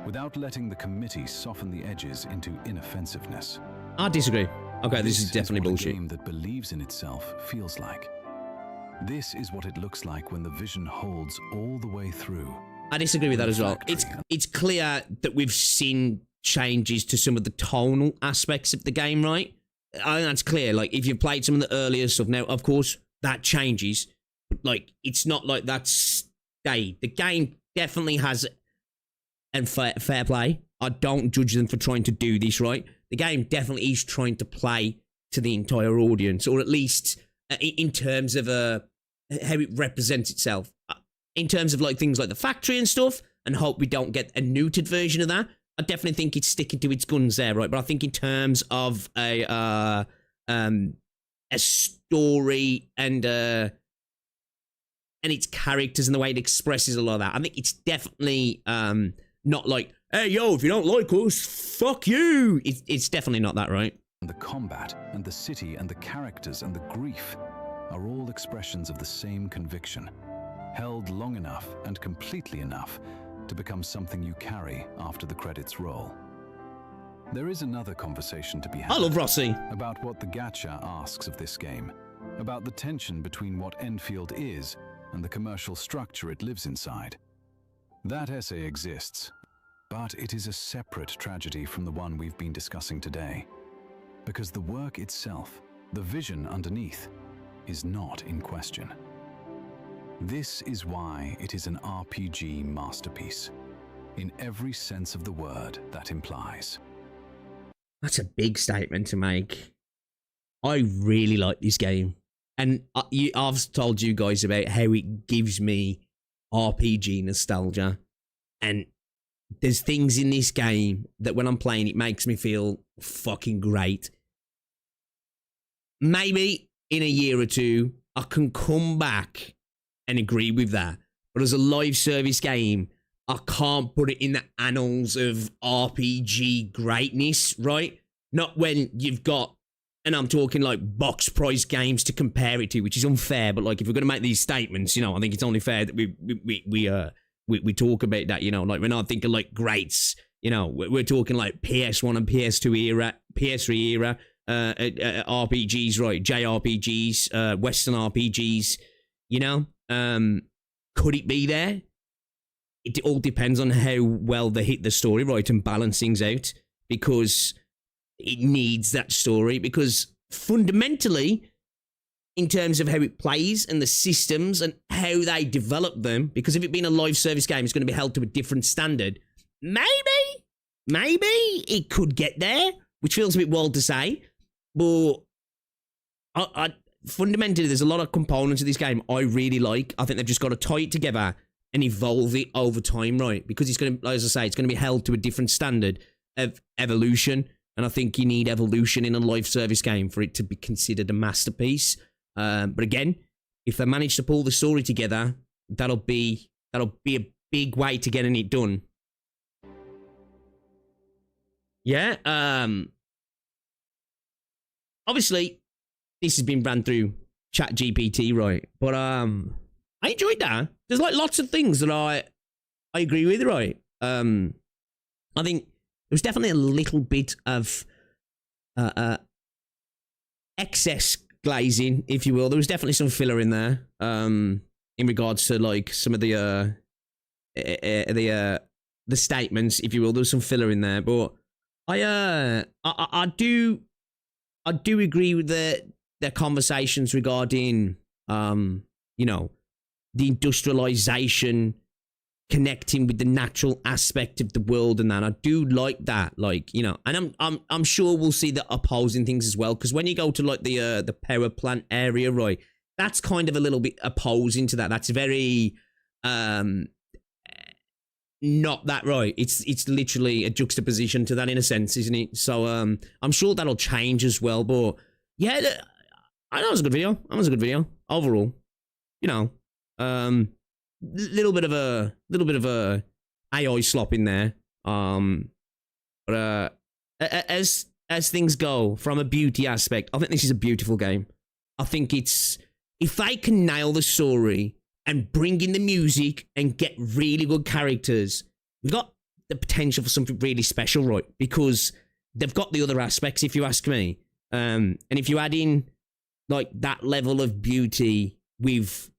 without letting the committee soften the edges into inoffensiveness. I disagree. Okay, this is definitely bullshit. A game that believes in itself feels like. This is what it looks like when the vision holds all the way through. I disagree with that as well. It's clear that we've seen changes to some of the tonal aspects of the game, right? I think that's clear. Like, if you've played some of the earlier stuff now, of course, that changes. But, like, it's not like that's stayed. The game definitely has, and fair play. I don't judge them for trying to do this, right? The game definitely is trying to play to the entire audience, or at least in terms of how it represents itself. In terms of like things like the factory and stuff, and hope we don't get a neutered version of that. I definitely think it's sticking to its guns there, right? But I think in terms of a story and its characters and the way it expresses a lot of that, I think it's definitely not like, hey, yo, if you don't like us, fuck you. It's definitely not that, right? The combat and the city and the characters and the grief are all expressions of the same conviction, held long enough and completely enough to become something you carry after the credits roll. There is another conversation to be had. I love Rossi. About what the gacha asks of this game, about the tension between what Enfield is and the commercial structure it lives inside. That essay exists, but it is a separate tragedy from the one we've been discussing today, because the work itself, the vision underneath, is not in question. This is why it is an RPG masterpiece, in every sense of the word that implies. That's a big statement to make. I really like this game. And I've told you guys about how it gives me RPG nostalgia. And there's things in this game that when I'm playing, it makes me feel fucking great. Maybe in a year or two, I can come back and agree with that. But as a live service game, I can't put it in the annals of RPG greatness, right? Not when you've got, and I'm talking like box price games to compare it to, which is unfair. But like, if we're going to make these statements, you know, I think it's only fair that we talk about that, you know, like when I think of like greats, you know, we're talking like PS1 and PS2 era, PS3 era, RPGs, right? JRPGs, Western RPGs, you know, could it be there? It all depends on how well they hit the story, right, and balance things out, because it needs that story, because fundamentally, in terms of how it plays and the systems and how they develop them, because if it being a live service game, it's going to be held to a different standard. Maybe it could get there, which feels a bit wild to say, but fundamentally, there's a lot of components of this game I really like. I think they've just got to tie it together and evolve it over time, right? Because it's going to, as I say, it's going to be held to a different standard of evolution. And I think you need evolution in a live service game for it to be considered a masterpiece. But again, if they manage to pull the story together, that'll be a big way to getting it done. Yeah. Obviously, this has been ran through ChatGPT, right? But I enjoyed that. There's like lots of things that I agree with, right? I think there was definitely a little bit of excess glazing, if you will. There was definitely some filler in there, in regards to like some of the statements, if you will. There was some filler in there, but I do agree with their conversations regarding you know, the industrialization connecting with the natural aspect of the world and that. I do like that, like, you know, and I'm sure we'll see the opposing things as well, because when you go to like the power plant area, right, that's kind of a little bit opposing to that. That's very not that right. It's literally a juxtaposition to that in a sense, isn't it? So I'm sure that'll change as well. But yeah, I know it was a good video. That was a good video overall. You know, little bit of a AI slop in there. But as things go from a beauty aspect, I think this is a beautiful game. I think it's, if they can nail the story and bring in the music and get really good characters, we've got the potential for something really special, right? Because they've got the other aspects, if you ask me. And if you add in like that level of beauty with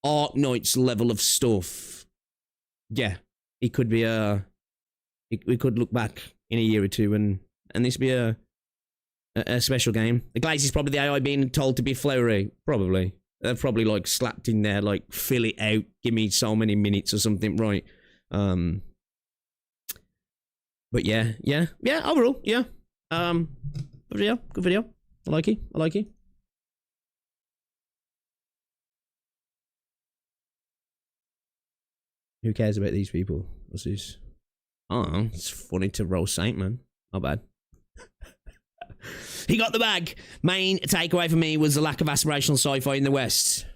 Arknights level of stuff, yeah, it could be we could look back in a year or two and this be a special game. The glaze is probably the AI being told to be flowery, probably. They're probably like slapped in there, like fill it out, give me so many minutes or something, right? But yeah, overall, yeah. Good video. I like it. Who cares about these people? What's this? Oh, it's funny to roll Saint, man. Not bad. He got the bag. Main takeaway for me was the lack of aspirational sci-fi in the West.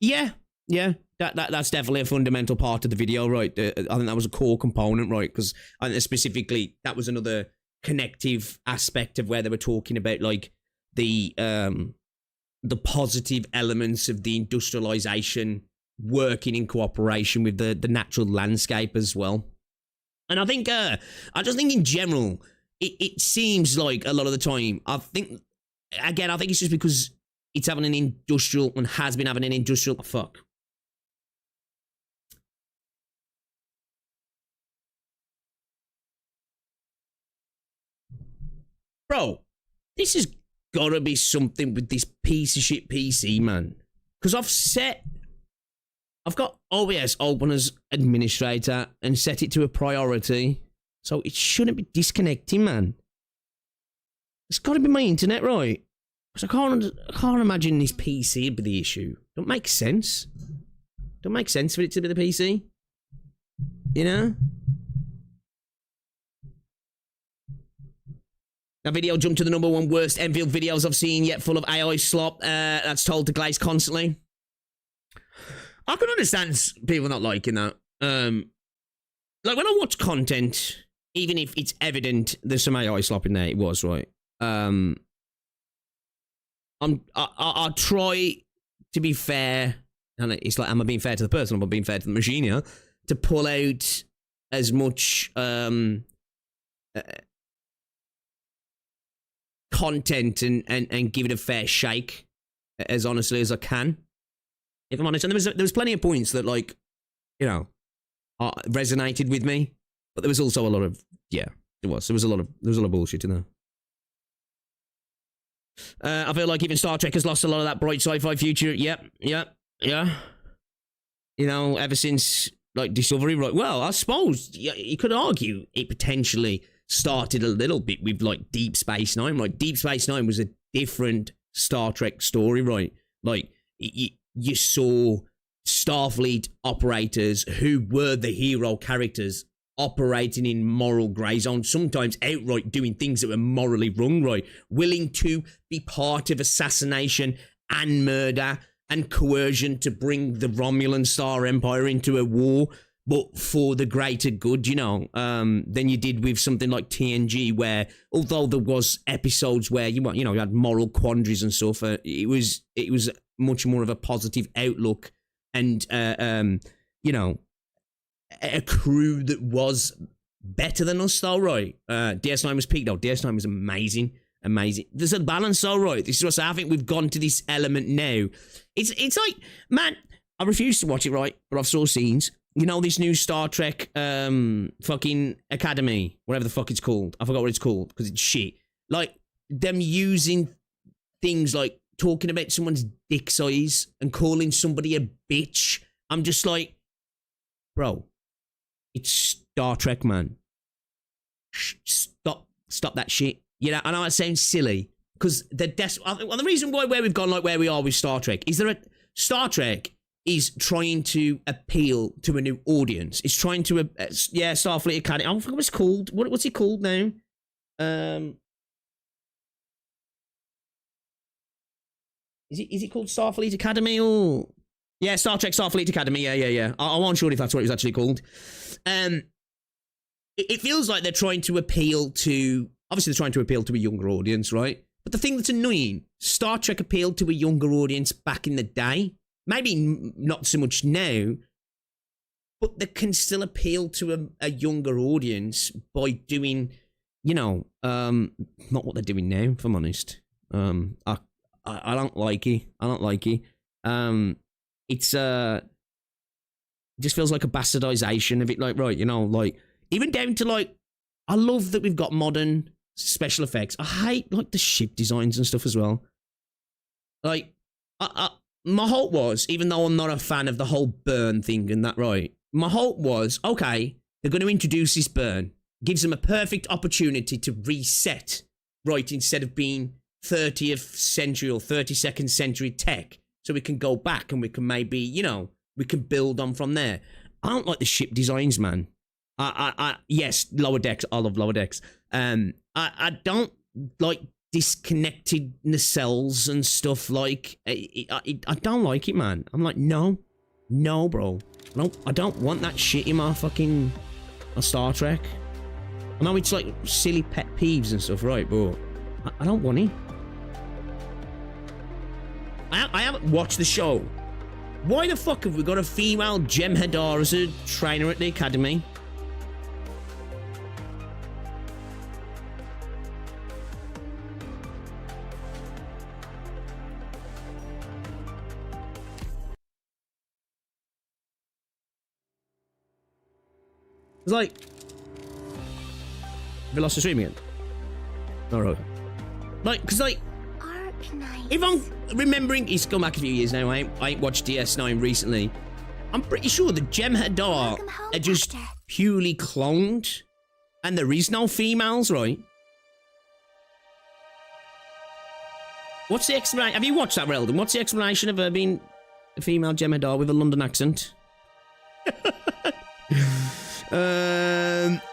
Yeah. That's definitely a fundamental part of the video, right? I think that was a core component, right? Because I think specifically that was another connective aspect of where they were talking about, like the positive elements of the industrialization working in cooperation with the natural landscape as well. And I think, I just think in general, it seems like a lot of the time, I think it's just because it's having an industrial and has been having an industrial, fuck. Bro, this has gotta be something with this piece of shit PC, man. Because I've got OBS open as administrator and set it to a priority. So it shouldn't be disconnecting, man. It's got to be my internet, right? Because I can't imagine this PC would be the issue. Don't make sense. Don't make sense for it to be the PC. You know? That video jumped to the #1 worst Enfield videos I've seen yet, full of AI slop. That's told to Glaze constantly. I can understand people not liking that. Like when I watch content, even if it's evident there's some AI slop in there, it was right. I'll try to be fair, and it's like, am I being fair to the person? Am I being fair to the machine here? To pull out as much content and give it a fair shake as honestly as I can, if I'm honest. And there was plenty of points that, like, you know, resonated with me, but there was also a lot of, yeah, there was a lot of bullshit in there. I feel like even Star Trek has lost a lot of that bright sci-fi future. Yep. You know, ever since like Discovery, right? Well, I suppose you could argue it potentially started a little bit with like Deep Space Nine. Right, Deep Space Nine was a different Star Trek story, right? Like you saw Starfleet operators who were the hero characters operating in moral grey zones, sometimes outright doing things that were morally wrong, right? Willing to be part of assassination and murder and coercion to bring the Romulan Star Empire into a war, but for the greater good, you know, than you did with something like TNG, where although there was episodes where you had moral quandaries and stuff, it was much more of a positive outlook and you know, a crew that was better than us, though, right? DS9 was peak, though. DS9 was amazing. There's a balance, though, right? This is what I think we've gone to this element now. It's like, man, I refuse to watch it, right? But I've saw scenes. You know, this new Star Trek fucking Academy, whatever the fuck it's called. I forgot what it's called because it's shit. Like, them using things like talking about someone's dick size and calling somebody a bitch. I'm just like, bro, it's Star Trek, man. Stop that shit. You know, I know it sounds silly, because the reason why where we've gone like where we are with Star Trek is Star Trek is trying to appeal to a new audience. It's trying to Starfleet Academy. I don't forget what it's called. What's it called now? Is it called Starfleet Academy or yeah, Star Trek Starfleet Academy? Yeah. I wasn't sure if that's what it was actually called. It feels like they're trying to appeal to, obviously they're trying to appeal to a younger audience, right? But the thing that's annoying, Star Trek appealed to a younger audience back in the day. Maybe not so much now, but they can still appeal to a younger audience by doing, you know, not what they're doing now, if I'm honest. I don't like it. I don't like it. It's, it just feels like a bastardization of it, like, right, you know, like, even down to, like, I love that we've got modern special effects. I hate, like, the ship designs and stuff as well. Like, my hope was, even though I'm not a fan of the whole burn thing and that, right, my hope was, okay, they're going to introduce this burn. Gives them a perfect opportunity to reset, right, instead of being 30th century or 32nd century tech. So we can go back and we can maybe, you know, we can build on from there. I don't like the ship designs, man. Yes, Lower Decks. I love Lower Decks. I don't like disconnected nacelles and stuff. Like, I don't like it, man. I'm like, no, bro. I don't want that shit in my fucking Star Trek. I know it's like silly pet peeves and stuff, right? But I don't want it. I haven't watched the show. Why the fuck have we got a female Jem'Hadar as a trainer at the academy? It's like... Have we lost the stream again? Alright. Like, because like... If I'm remembering... It's gone back a few years now. I ain't watched DS9 recently. I'm pretty sure the Jem'Hadar are just purely cloned. And there is no females, right? What's the explanation? Have you watched that, Reldon? What's the explanation of her being a female Jem'Hadar with a London accent?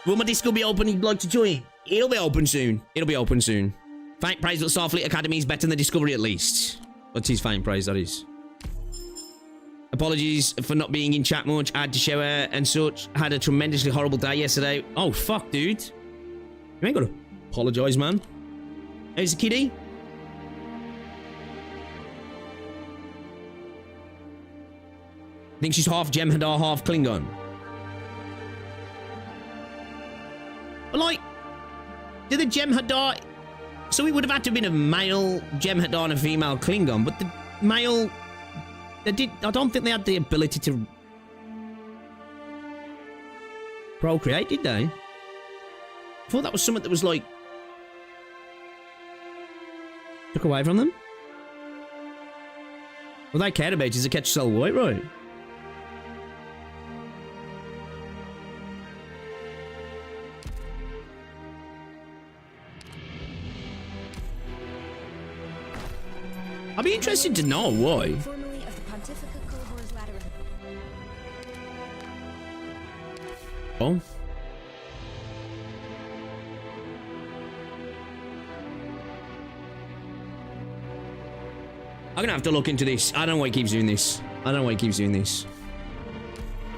Will my Discord be open? You'd like to join? It'll be open soon. It'll be open soon. Faint praise that Starfleet Academy is better than the Discovery at least. What's his faint praise, that is. Apologies for not being in chat much. I had to shower and such. Had a tremendously horrible day yesterday. Oh, fuck, dude. You ain't gotta apologise, man. How's the kiddie? I think she's half Jem'Hadar, half Klingon. But like, did the Jem'Hadar... So it would have had to have been a male Jem'Hadar and a female Klingon, but the male... I don't think they had the ability to... procreate, did they? I thought that was something that was like... took away from them? What they cared about is to catch cell white, right? I'd be interested to know why. Oh. I'm gonna have to look into this. I don't know why he keeps doing this.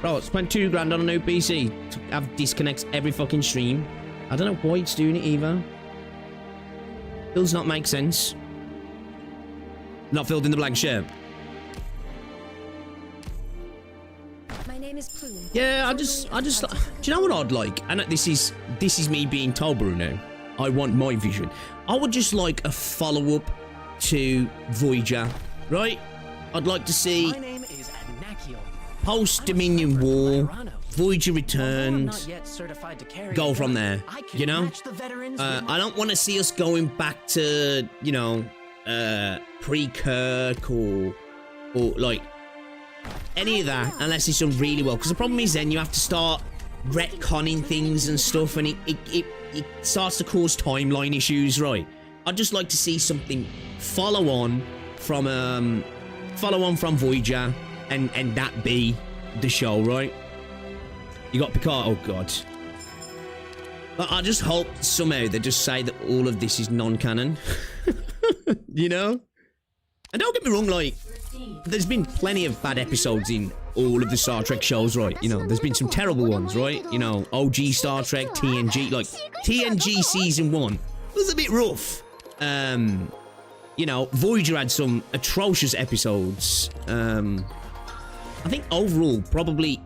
Bro, I spent $2 grand on a new PC to have disconnects every fucking stream. I don't know why it's doing it either. Does not make sense. Not filled in the blank shirt. My name is Plume. Yeah, I just do you know what I'd like? And this is me being told, Bruno. I want my vision. I would just like a follow-up to Voyager, right? I'd like to see post-Dominion War, Voyager returns, go from there, you know? I don't want to see us going back to, you know, pre-Kirk or like any of that unless it's done really well, because the problem is then you have to start retconning things and stuff, and it starts to cause timeline issues, right? I'd just like to see something follow on from Voyager and that be the show, right? You got Picard. Oh god. I just hope somehow they just say that all of this is non-canon. You know? And don't get me wrong, like, there's been plenty of bad episodes in all of the Star Trek shows, right? You know, there's been some terrible ones, right? You know, OG Star Trek, TNG, like, TNG Season 1 was a bit rough. You know, Voyager had some atrocious episodes. I think overall, probably,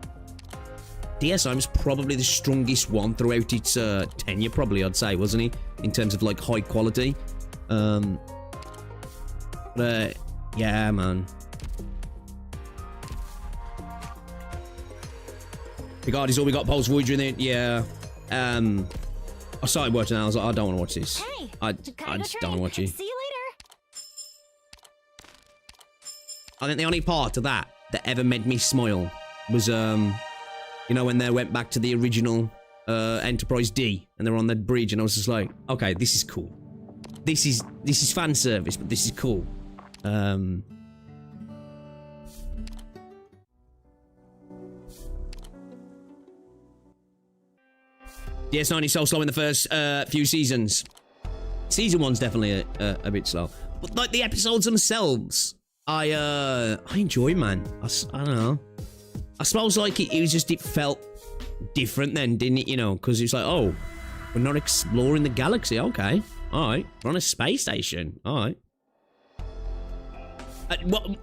DS9 was probably the strongest one throughout its tenure, probably, I'd say, wasn't he? In terms of, like, high quality. Yeah, man. Picard is all we got post-Voyager in it, yeah. I started watching that, I was like, I don't want to watch this. Hey, I just don't want to watch it. See you later. I think the only part of that ever made me smile was, you know, when they went back to the original Enterprise D and they were on that bridge, and I was just like, okay, this is cool. This is fan service, but this is cool. DS9 is so slow in the first few seasons. Season 1's definitely a bit slow, but like the episodes themselves, I enjoy, man. I don't know. I suppose like it felt different then, didn't it? You know, because it's like, oh, we're not exploring the galaxy. Okay, all right, we're on a space station. All right. What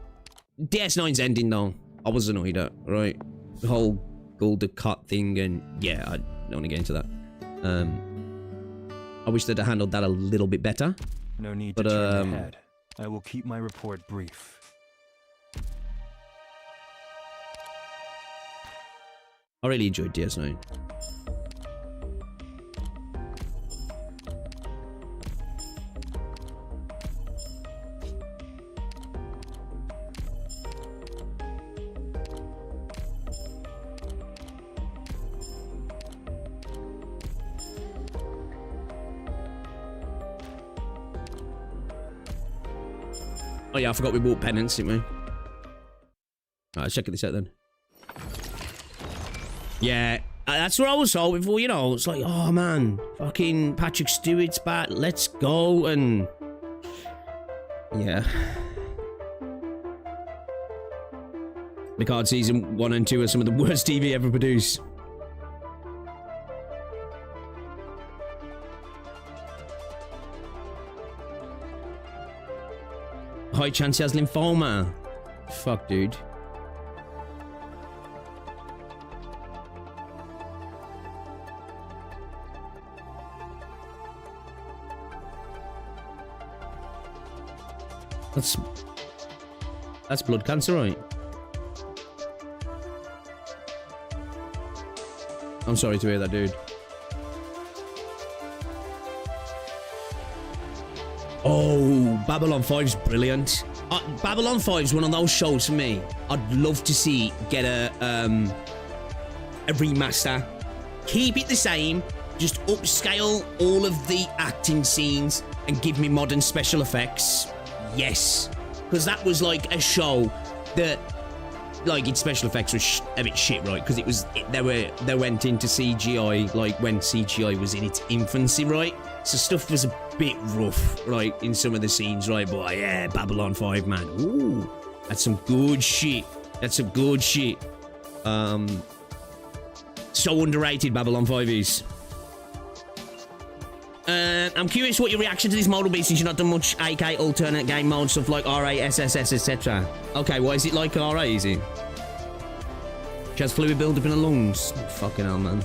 DS9's ending though, I was annoyed at, right? The whole Golden Cut thing, and yeah, I don't want to get into that. I wish they'd have handled that a little bit better. No need to turn ahead. I will keep my report brief. I really enjoyed DS9. Oh yeah, I forgot we bought pennants, didn't we? Alright, let's check this out then. Yeah, that's what I was hoping for, you know. It's like, oh man, fucking Patrick Stewart's back, let's go, and... yeah. Picard Season 1 and 2 are some of the worst TV ever produced. High chance he has lymphoma. Fuck, dude. That's blood cancer, right? I'm sorry to hear that, dude. Oh, Babylon 5's brilliant. Babylon 5's one of those shows for me I'd love to see get a remaster. Keep it the same, just upscale all of the acting scenes and give me modern special effects. Yes, because that was like a show that, like, its special effects was a bit shit, right? Because they went into CGI like when CGI was in its infancy, right? So stuff was a bit rough, right, in some of the scenes, right? But yeah, Babylon 5, man. Ooh, that's some good shit. That's some good shit. So underrated, Babylon 5 is. I'm curious what your reaction to this mode will be, since you've not done much AK alternate game mode stuff like RA, SSS, etc. Okay, what is it like RA, is it? She has fluid build-up in her lungs. Oh, fucking hell, man.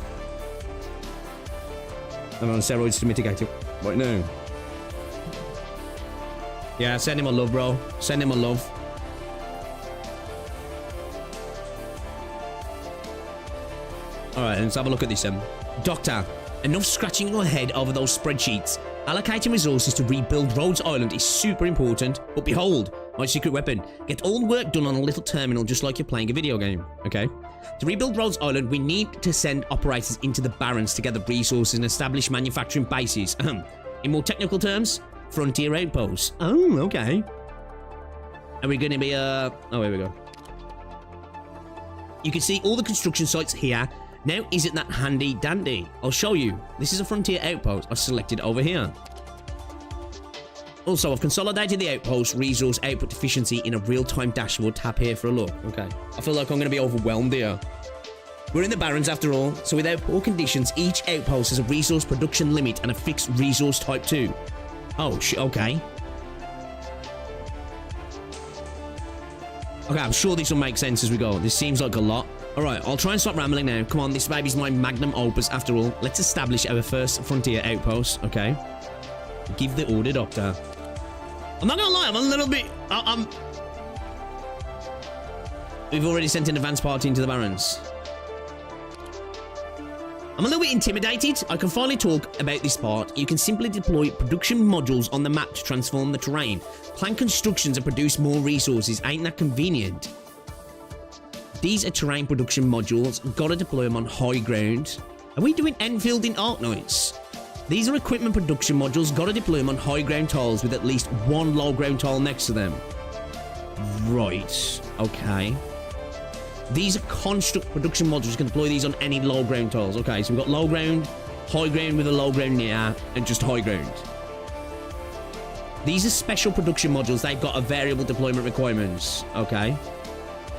I'm on steroids to mitigate it. Right now. Yeah, send him a love, bro. Send him a love. Alright, let's have a look at this. Doctor, enough scratching your head over those spreadsheets. Allocating resources to rebuild Rhodes Island is super important, but behold, my secret weapon. Get all the work done on a little terminal just like you're playing a video game, okay? To rebuild Rhodes Island, we need to send operators into the Barrens to gather resources and establish manufacturing bases. In more technical terms, frontier outpost. Oh, okay. Are we going to be, oh, here we go. You can see all the construction sites here. Now, isn't that handy dandy? I'll show you. This is a frontier outpost. I've selected over here. Also, I've consolidated the outpost resource output efficiency in a real-time dashboard. Tap here for a look. Okay. I feel like I'm going to be overwhelmed here. We're in the Barrens after all, so without poor conditions, each outpost has a resource production limit and a fixed resource type too. Oh, okay. Okay, I'm sure this will make sense as we go. This seems like a lot. Alright, I'll try and stop rambling now. Come on, this baby's my magnum opus after all. Let's establish our first frontier outpost, okay? Give the order, Doctor. I'm not gonna lie, I'm a little bit... We've already sent an advance party into the Barrens. I'm a little bit intimidated. I can finally talk about this part. You can simply deploy production modules on the map to transform the terrain. Plan constructions and produce more resources. Ain't that convenient? These are terrain production modules. Gotta deploy them on high ground. Are we doing Enfield in Arknights? These are equipment production modules. Gotta deploy them on high ground tiles with at least one low ground tile next to them. Right. Okay. These are construct production modules. You can deploy these on any low ground tiles. Okay, so we've got low ground, high ground with a low ground near, and just high ground. These are special production modules. They've got a variable deployment requirements. Okay.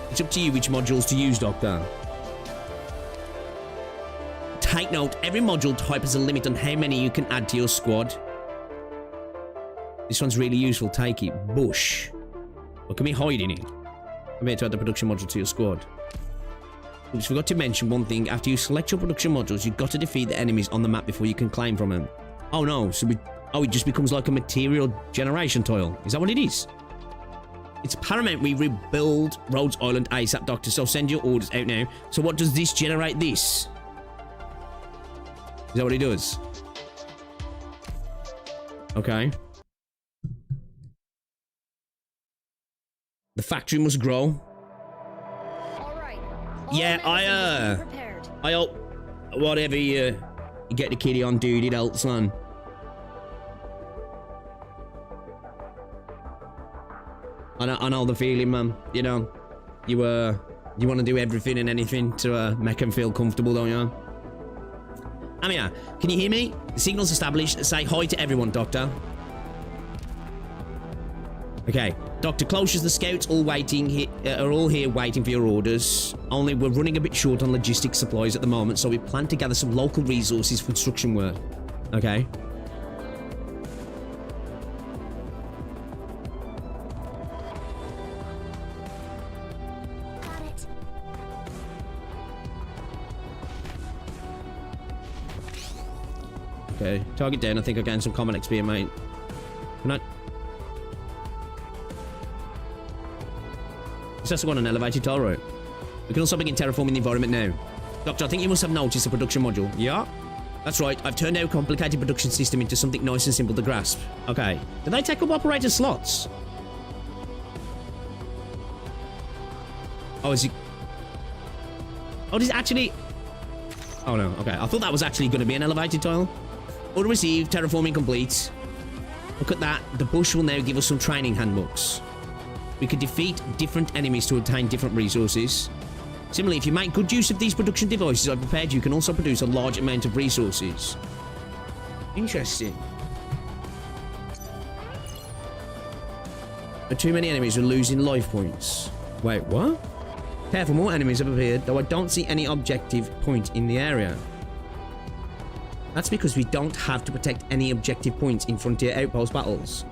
It's up to you which modules to use, Doctor. Take note, every module type has a limit on how many you can add to your squad. This one's really useful. Take it. Bush. What can we hide in it? I'm here to add the production module to your squad. I just forgot to mention one thing. After you select your production modules, you've got to defeat the enemies on the map before you can claim from them. Oh no, so it just becomes like a material generation tile. Is that what it is? It's paramount we rebuild Rhodes Island ASAP, Doctor, so send your orders out now. So what does this generate this? Is that what it does? Okay. The factory must grow. Yeah, I hope whatever you get the kitty on, dude, it helps, man. I know the feeling, man. You know, you want to do everything and anything to make him feel comfortable, don't you? Amia, can you hear me? The signal's established. Say hi to everyone, Doctor. Okay, Dr. Closures, the scouts all waiting here, are all here waiting for your orders. Only we're running a bit short on logistics supplies at the moment, so we plan to gather some local resources for construction work. Okay. Got it. Okay, target down. I think I gained some common XP, mate. Can I... It's also got an elevated tile route. We can also begin terraforming the environment now. Doctor, I think you must have noticed the production module. Yeah? That's right. I've turned our complicated production system into something nice and simple to grasp. Okay. Do they take up operator slots? Oh, is it... Oh, does it actually... Oh, no. Okay. I thought that was actually going to be an elevated tile. Order received. Terraforming complete. Look at that. The bush will now give us some training handbooks. We can defeat different enemies to obtain different resources. Similarly, if you make good use of these production devices I've prepared, you can also produce a large amount of resources. Interesting. But too many enemies are losing life points. Wait, what? Careful, more enemies have appeared, though I don't see any objective point in the area. That's because we don't have to protect any objective points in Frontier Outpost battles.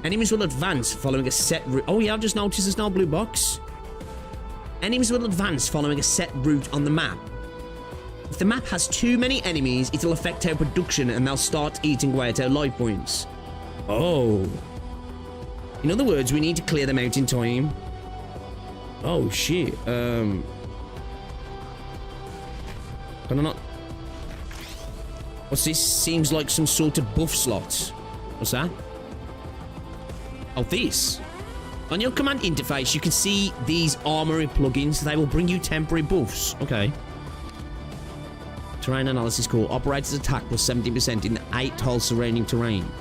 Enemies will advance following a set route. Oh yeah, I've just noticed there's no blue box. Enemies will advance following a set route on the map. If the map has too many enemies, it'll affect our production and they'll start eating away at our life points. Oh. In other words, we need to clear them out in time. Oh shit. Can I not... What's this? Seems like some sort of buff slot. What's that? Oh, this. On your command interface, you can see these armory plugins. They will bring you temporary buffs. Okay. Terrain analysis core. Operators attack plus 70% in the 8 tile surrounding terrain.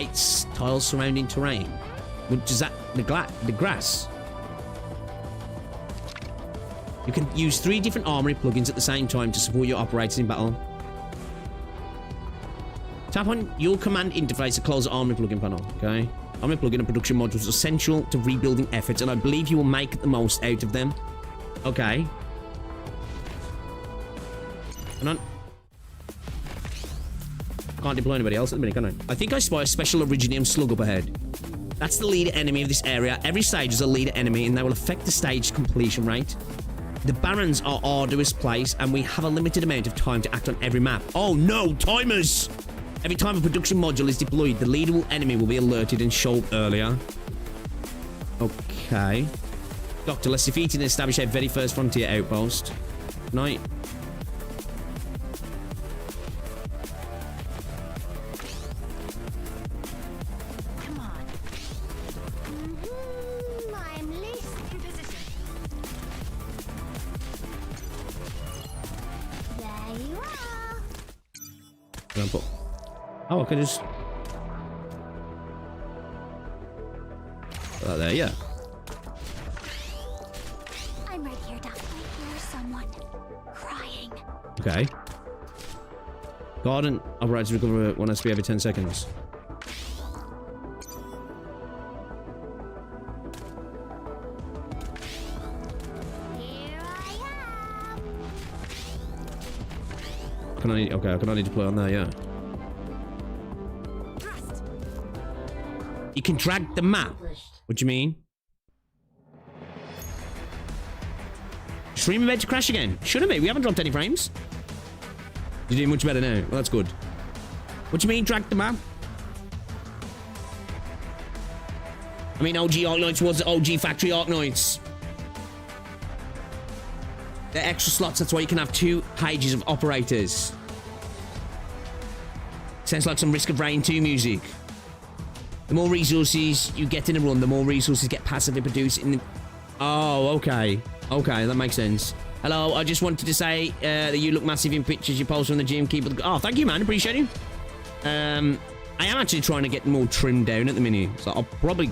8 tiles surrounding terrain. What does that... the grass? You can use 3 different armory plugins at the same time to support your operators in battle. Tap on your command interface to close the armory plugin panel, okay? Armory plugin and production modules are essential to rebuilding efforts, and I believe you will make the most out of them. Okay. Come on. Can't deploy anybody else at the minute, can I? I think I spy a special Originium slug up ahead. That's the leader enemy of this area. Every stage is a leader enemy, and they will affect the stage completion rate. The Barrens are arduous place, and we have a limited amount of time to act on every map. Oh no, timers! Every time a production module is deployed, the leader enemy will be alerted and show up earlier. Okay. Doctor, let's defeat and establish our very first frontier outpost. Night. Oh, I can just... That there, yeah. I'm right here, Doctor. I hear someone crying. Okay. Garden operators recover 1 SP every 10 seconds. Here I am. Okay, I can only deploy on there, yeah. You can drag the map. What do you mean? Stream about to crash again. Shouldn't be. We haven't dropped any frames. You're doing much better now. Well, that's good. What do you mean, drag the map? I mean, OG Arknights was the OG factory Arknights. They're extra slots. That's why you can have 2 pages of operators. Sounds like some Risk of Rain 2 music. The more resources you get in a run, the more resources get passively produced in the... Oh, okay. Okay, that makes sense. Hello, I just wanted to say that you look massive in pictures you post on the gym. Keep it... Oh, thank you, man. Appreciate you. I am actually trying to get more trimmed down at the minute. So I'll probably...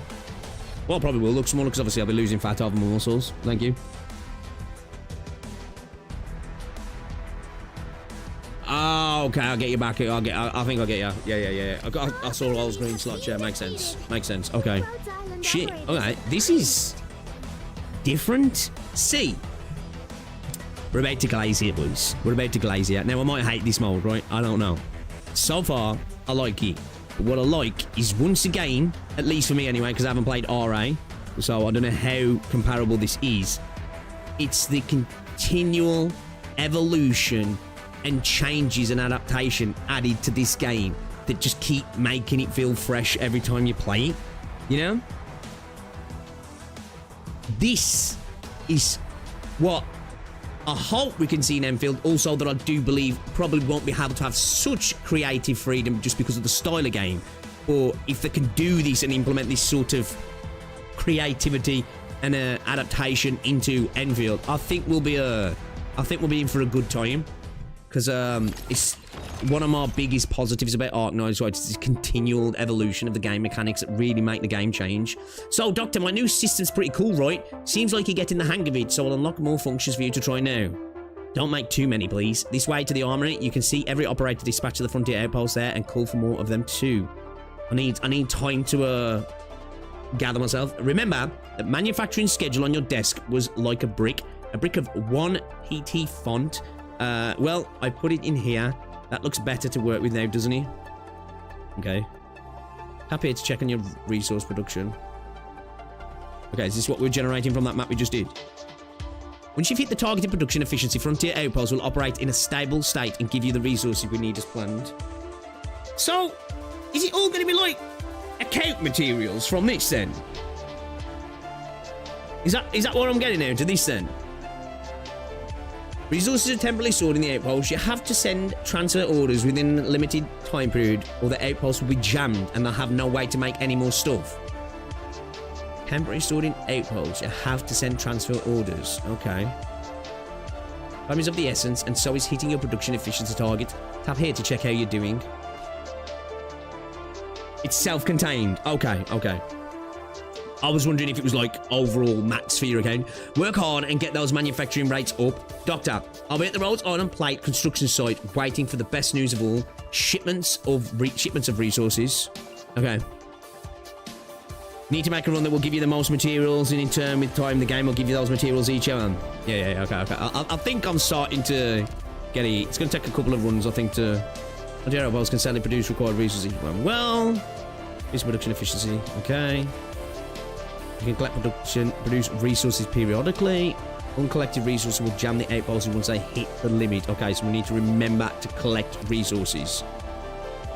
Well, I probably will look smaller because obviously I'll be losing fat over my muscles. Thank you. Oh, okay, I'll get you back. I think I'll get you. Yeah. I saw all those green slots. Yeah, makes sense. Makes sense. Okay. Shit. Okay, this is different. See, we're about to glaze here, boys. We're about to glaze here. Now, I might hate this mode, right? I don't know. So far, I like it. But what I like is, once again, at least for me anyway, because I haven't played RA, so I don't know how comparable this is. It's the continual evolution and changes and adaptation added to this game that just keep making it feel fresh every time you play it, you know? This is what I hope we can see in Enfield. Also, that I do believe probably won't be able to have such creative freedom just because of the style of game. Or if they can do this and implement this sort of creativity and adaptation into Enfield, I think we'll be in for a good time. Because it's one of my biggest positives about Arknights, right? It's this continual evolution of the game mechanics that really make the game change. So, Doctor, my new system's pretty cool, right? Seems like you're getting the hang of it, so I'll unlock more functions for you to try now. Don't make too many, please. This way to the armory, you can see every operator dispatched to the frontier outpost there and call for more of them too. I need time to gather myself. Remember, the manufacturing schedule on your desk was like a brick of 1 PT font. Well, I put it in here. That looks better to work with now, doesn't it? Okay. Happy to check on your resource production. Okay, is this what we're generating from that map we just did? Once you've hit the targeted production efficiency, Frontier Outposts will operate in a stable state and give you the resources we need as planned. So, is it all going to be like account materials from this then? Is that what I'm getting out of this then? Resources are temporarily stored in the outpost. You have to send transfer orders within a limited time period, or the outpost will be jammed and they'll have no way to make any more stuff. Temporarily stored in outposts. You have to send transfer orders. Okay. Time is of the essence, and so is hitting your production efficiency target. Tap here to check how you're doing. It's self-contained. Okay, okay. I was wondering if it was like overall max sphere again. Work hard and get those manufacturing rates up. Doctor, I'll be at the Rhodes Island Plate construction site waiting for the best news of all. Shipments of resources. Okay. Need to make a run that will give you the most materials, and in turn with time the game will give you those materials each hour. Yeah, okay. I think I'm starting to get it. It's going to take a couple of runs, I think, to... Ontario Wells can sadly produce required resources. Well, increase production efficiency. Okay. You can produce resources periodically. Uncollected resources will jam the outposts once they hit the limit. Okay, so we need to remember to collect resources.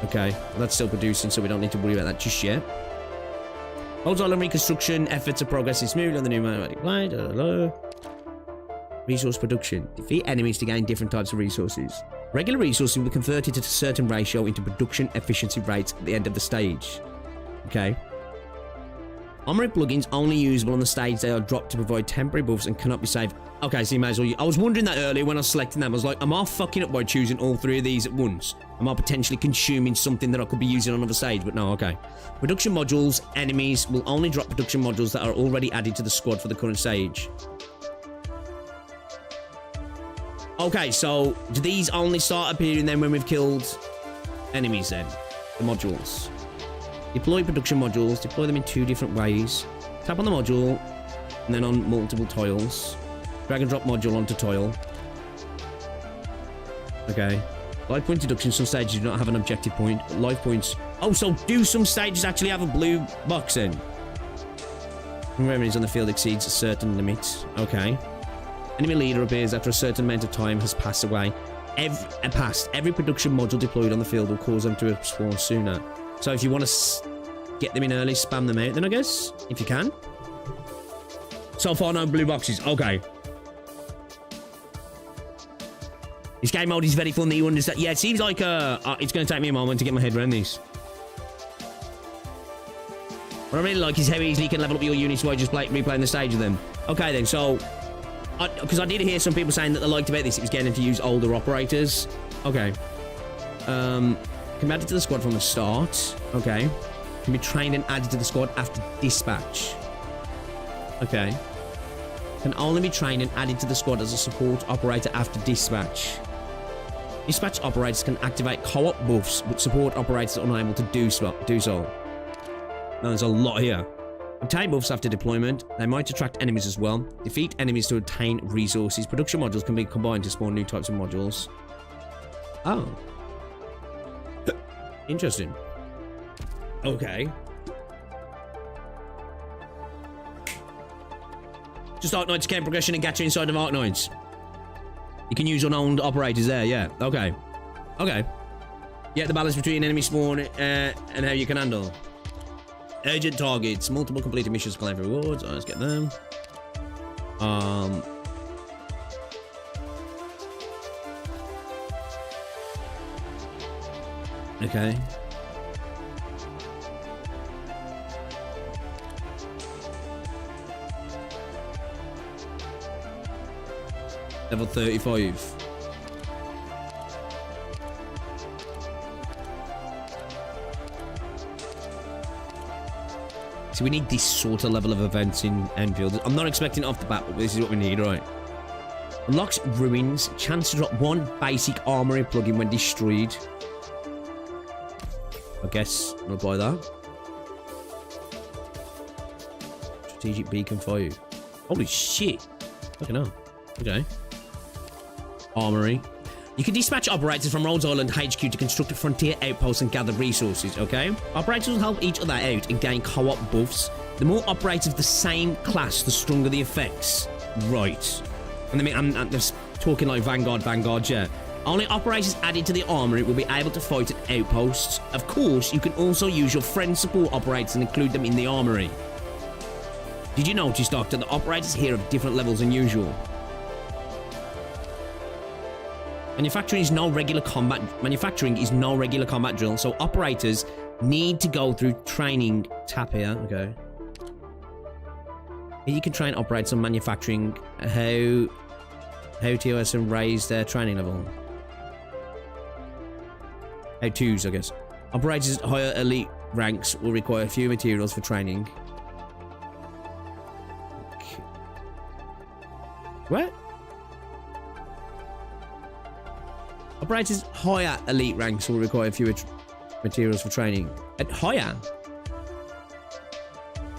Okay, that's still producing, so we don't need to worry about that just yet. Rhodes Island reconstruction efforts are progressing smoothly on the new magnetic plane. Resource production. Defeat enemies to gain different types of resources. Regular resources will be converted at a certain ratio into production efficiency rates at the end of the stage. Okay. Armory plugins only usable on the stage they are dropped to provide temporary buffs and cannot be saved. Okay, so you may as well... I was wondering that earlier when I was selecting them. I was like, am I fucking up by choosing all three of these at once? Am I potentially consuming something that I could be using on another stage? But no, okay. Production modules. Enemies will only drop production modules that are already added to the squad for the current stage. Okay, so do these only start appearing then when we've killed enemies then? The modules. Deploy production modules. Deploy them in two different ways. Tap on the module and then on multiple tiles. Drag and drop module onto tile. Okay. Life point deduction. Some stages do not have an objective point. But life points... Oh, so do some stages actually have a blue box then? Remedies on the field exceeds a certain limit. Okay. Enemy leader appears after a certain amount of time has passed away. Every production module deployed on the field will cause them to spawn sooner. So if you want to get them in early, spam them out then, I guess, if you can. So far, no blue boxes. Okay. This game mode is very fun that you understand. Yeah, it seems like it's going to take me a moment to get my head around this. What I really like is how easily you can level up your units while just replaying the stage of them. Okay, then, so... Because I did hear some people saying that they liked about this, it was getting them to use older operators. Okay. Can be added to the squad from the start. Okay. Can be trained and added to the squad after dispatch. Okay. Can only be trained and added to the squad as a support operator after dispatch. Dispatch operators can activate co-op buffs, but support operators are unable to do so. Now, there's a lot here. Obtain buffs after deployment. They might attract enemies as well. Defeat enemies to obtain resources. Production modules can be combined to spawn new types of modules. Oh. Interesting. Okay. Just Arknights can progression and gacha inside of Arknights. You can use unowned operators there, yeah. Okay. Okay. Yeah, the balance between enemy spawn and how you can handle. Urgent targets. Multiple completed missions claim for rewards. Let's get them. Okay. Level 35. So we need this sort of level of events in Enfield. I'm not expecting it off the bat, but this is what we need, right? Unlocks ruins. Chance to drop one basic armory plugin when destroyed. I guess I'll buy that. Strategic beacon 5. Holy shit. Fucking hell. Okay. Armory. You can dispatch operators from Rhodes Island HQ to construct frontier outposts and gather resources, okay? Operators will help each other out and gain co-op buffs. The more operators of the same class, the stronger the effects. Right. And I'm just talking like Vanguard, yeah. Only operators added to the armory will be able to fight at outposts. Of course, you can also use your friend support operators and include them in the armory. Did you notice, Doctor, that operators here have different levels than usual? Manufacturing is no regular combat drill, so operators need to go through training. Tap here, okay. Here you can train operators on manufacturing. How TOS and raise their training level. How to's, I guess. Operators at higher elite ranks will require fewer materials for training. Okay. What? Operators higher elite ranks will require fewer materials for training. At higher?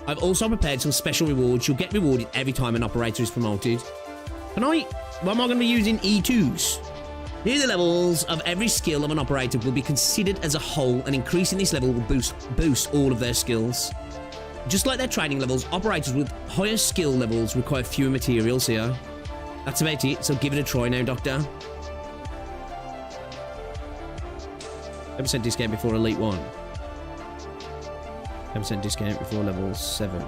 I've also prepared some special rewards. You'll get rewarded every time an operator is promoted. Can I... What am I going to be using? E2s? Here the levels of every skill of an operator will be considered as a whole, and increasing this level will boost all of their skills. Just like their training levels, operators with higher skill levels require fewer materials here. That's about it, so give it a try now, Doctor. 10% discount before Elite 1. 10% discount before level 7.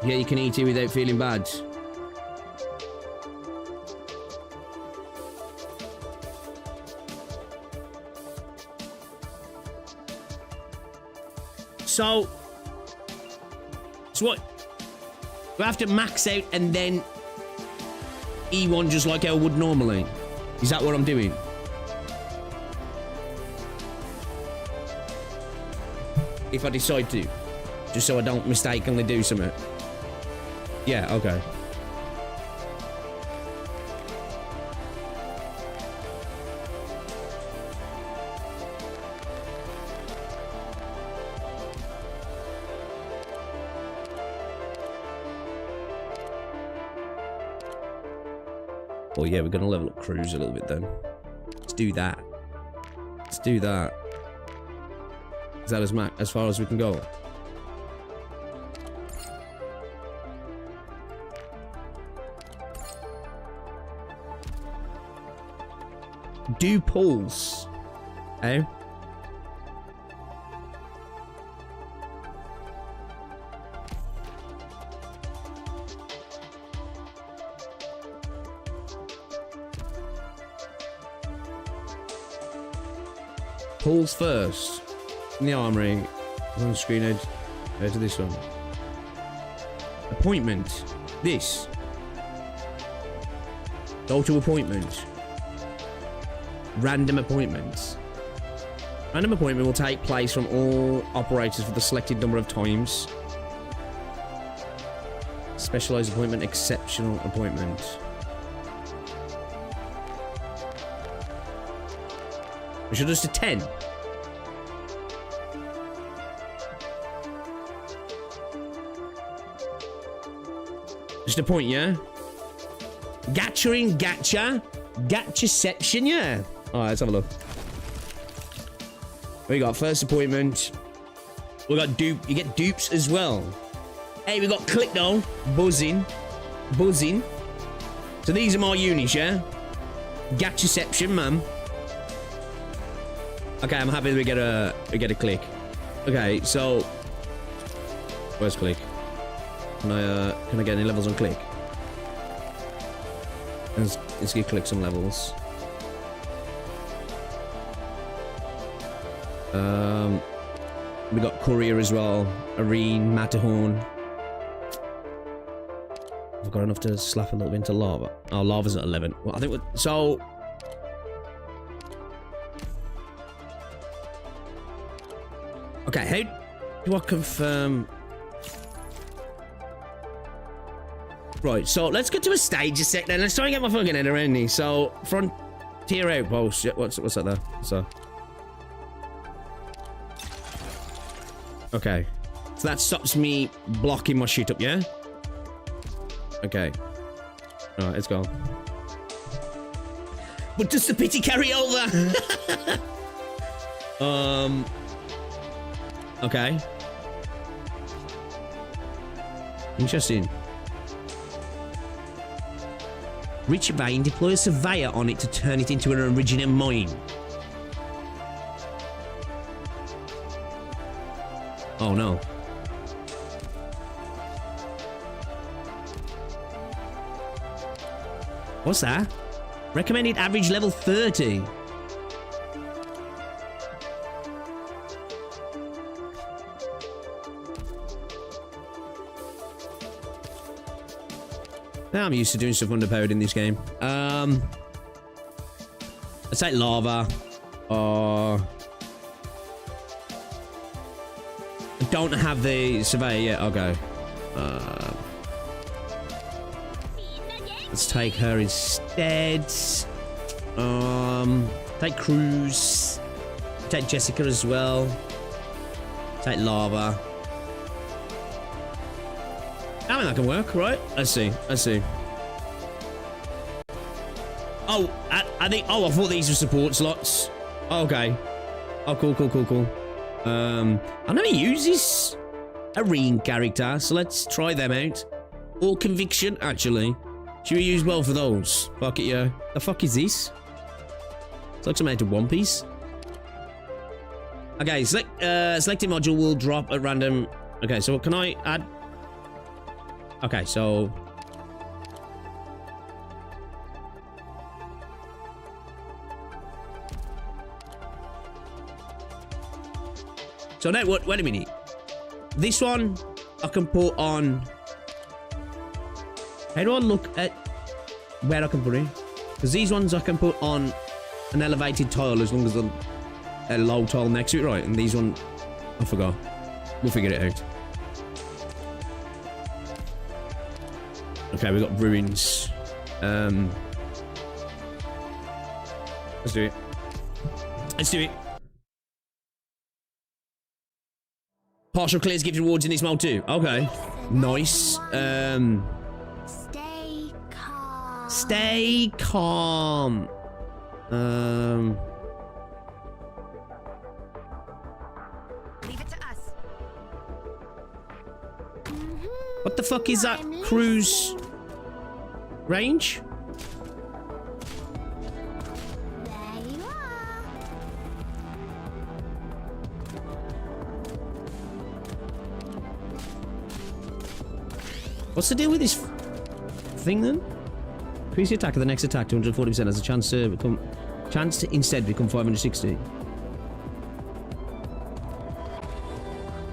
Yeah, you can eat it without feeling bad. So what? Do I have to max out and then E1 just like I would normally? Is that what I'm doing? If I decide to. Just so I don't mistakenly do something. Yeah, okay. Oh yeah, we're gonna level up Cruise a little bit then. Let's do that. Let's do that. Is that as far as we can go? Do pulls. Oh. Pulls first. In the armory. On screen edge. Go to this one. Appointment. This. Go to appointment. Random appointments. Random appointment will take place from all operators for the selected number of times. Specialized appointment. Exceptional appointment. We should just do 10. Just a point, yeah? Gacha in gacha? Gachaception, yeah? Alright, let's have a look. We got first appointment. We got dupe. You get dupes as well. Hey, we got click though. Buzzing. Buzzing. So these are my unis, yeah? Gachaception, man. Okay, I'm happy we get a click. Okay, so where's click? Can I get any levels on click? Let's get click some levels. We got courier as well. Arene, Matterhorn. I've got enough to slap a little bit into lava. Oh, lava's at 11. Well, I think we're so. Okay, how do I confirm? Right, so let's get to a stage a sec then. Let's try and get my fucking head around these. So, Frontier Outpost. What's that there? So. Okay. So that stops me blocking my shit up, yeah? Okay. Alright, let's go. But does the pity carry over? Okay. Interesting. Reach a bay and deploy a surveyor on it to turn it into an original mine. Oh no. What's that? Recommended average level 30. Now I'm used to doing stuff underpowered in this game. Let's take lava. I don't have the surveyor yet. I'll go. Let's take her instead. Take Cruz. Take Jessica as well. Take lava. I mean, that can work, right? Let's see. Let's see. Oh, I think. Oh, I thought these were support slots. Oh, okay. Oh, cool, cool, cool, cool. I never use this Arene character, so let's try them out. Or Conviction, actually. Should we use well for those? Fuck it, yeah. The fuck is this? It's like something out of One Piece. Okay, selected module will drop at random. Okay, so can I add? Okay, so now what? Wait a minute. This one I can put on. How do I look at where I can put it? Because these ones I can put on an elevated tile as long as a low tile next to it, right? And these one, I forgot. We'll figure it out. Okay, we got ruins. Let's do it. Let's do it. Partial clears gives rewards in this mode too. Okay. Nice. Stay calm. Stay calm. Leave it to us. What the fuck is that? Cruise range? There you are. What's the deal with this thing then? Increase the attack of the next attack to 140% has a chance to instead become 560.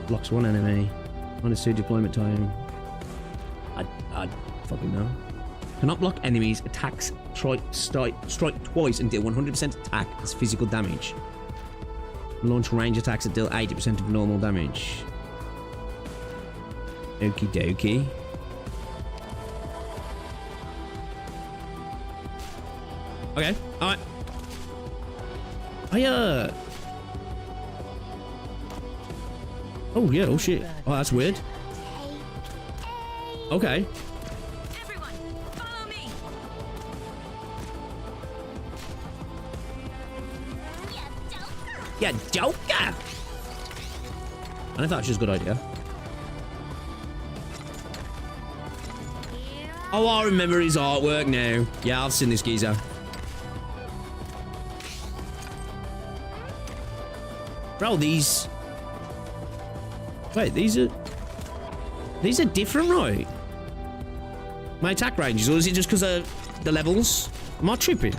Blocks one enemy. -2 deployment time. I fucking know. Cannot block enemies. Attacks strike twice and deal 100% attack as physical damage. Launch range attacks that deal 80% of normal damage. Okie dokie. Okay, alright. Oh, yeah, oh shit. Oh, that's weird. Okay. Everyone, follow me. Yeah, Joker! I don't think that's just a good idea. Oh, I remember his artwork now. Yeah, I've seen this geezer. Bro, these... Wait, these are different, right? My attack ranges, or is it just because of the levels? Am I tripping?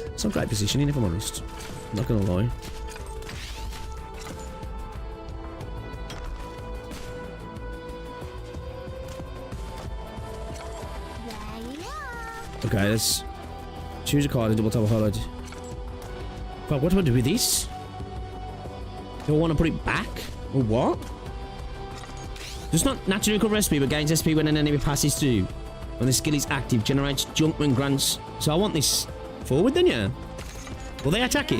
It's not great positioning, if I'm honest. I'm not gonna lie. Okay, let's choose a card and double tap a highlight. But what do I do with this? Do I want to put it back? Or what? Does not naturally recover SP, but gains SP when an enemy passes through. When the skill is active, generates jumpman grants. So I want this forward then, yeah? Will they attack it?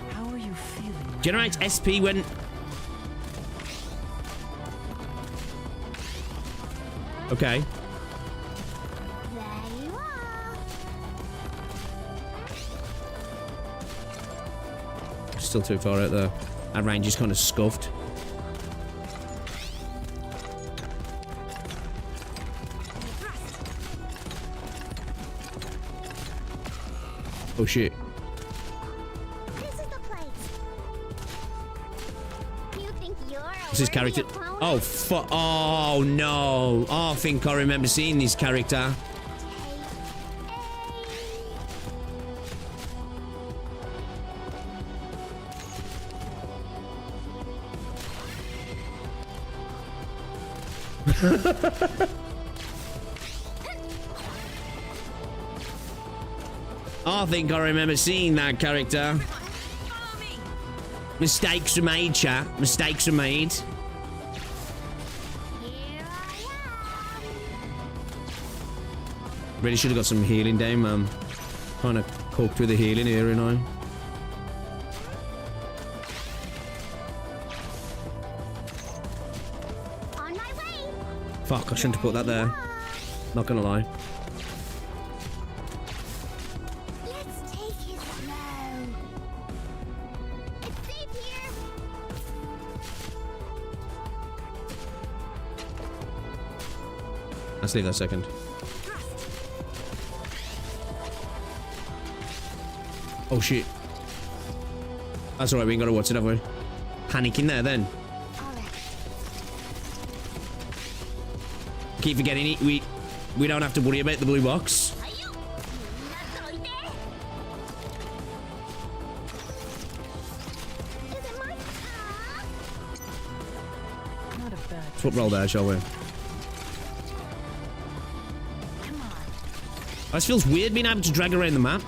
How are you feeling? Generates SP when... Okay. There you are. Still too far out there. That range is kind of scuffed. Oh shit. This is the place. You think you're What's his character? Oh, oh no. Oh, I think I remember seeing this character. I think I remember seeing that character. Mistakes were made, chat. Mistakes were made. Really should have got some healing down, man. Kind of cooked with the healing here, you know. On my way. Fuck, I shouldn't have put that there. Not gonna lie. Let's take it slow. It's safe here. Let's leave that second. Oh shit. That's alright, we ain't gotta watch it, have we? Panicking there then. Alright. Keep forgetting it. We don't have to worry about the blue box. Not a bad. Foot roll there, shall we? Come on. This feels weird being able to drag around the map.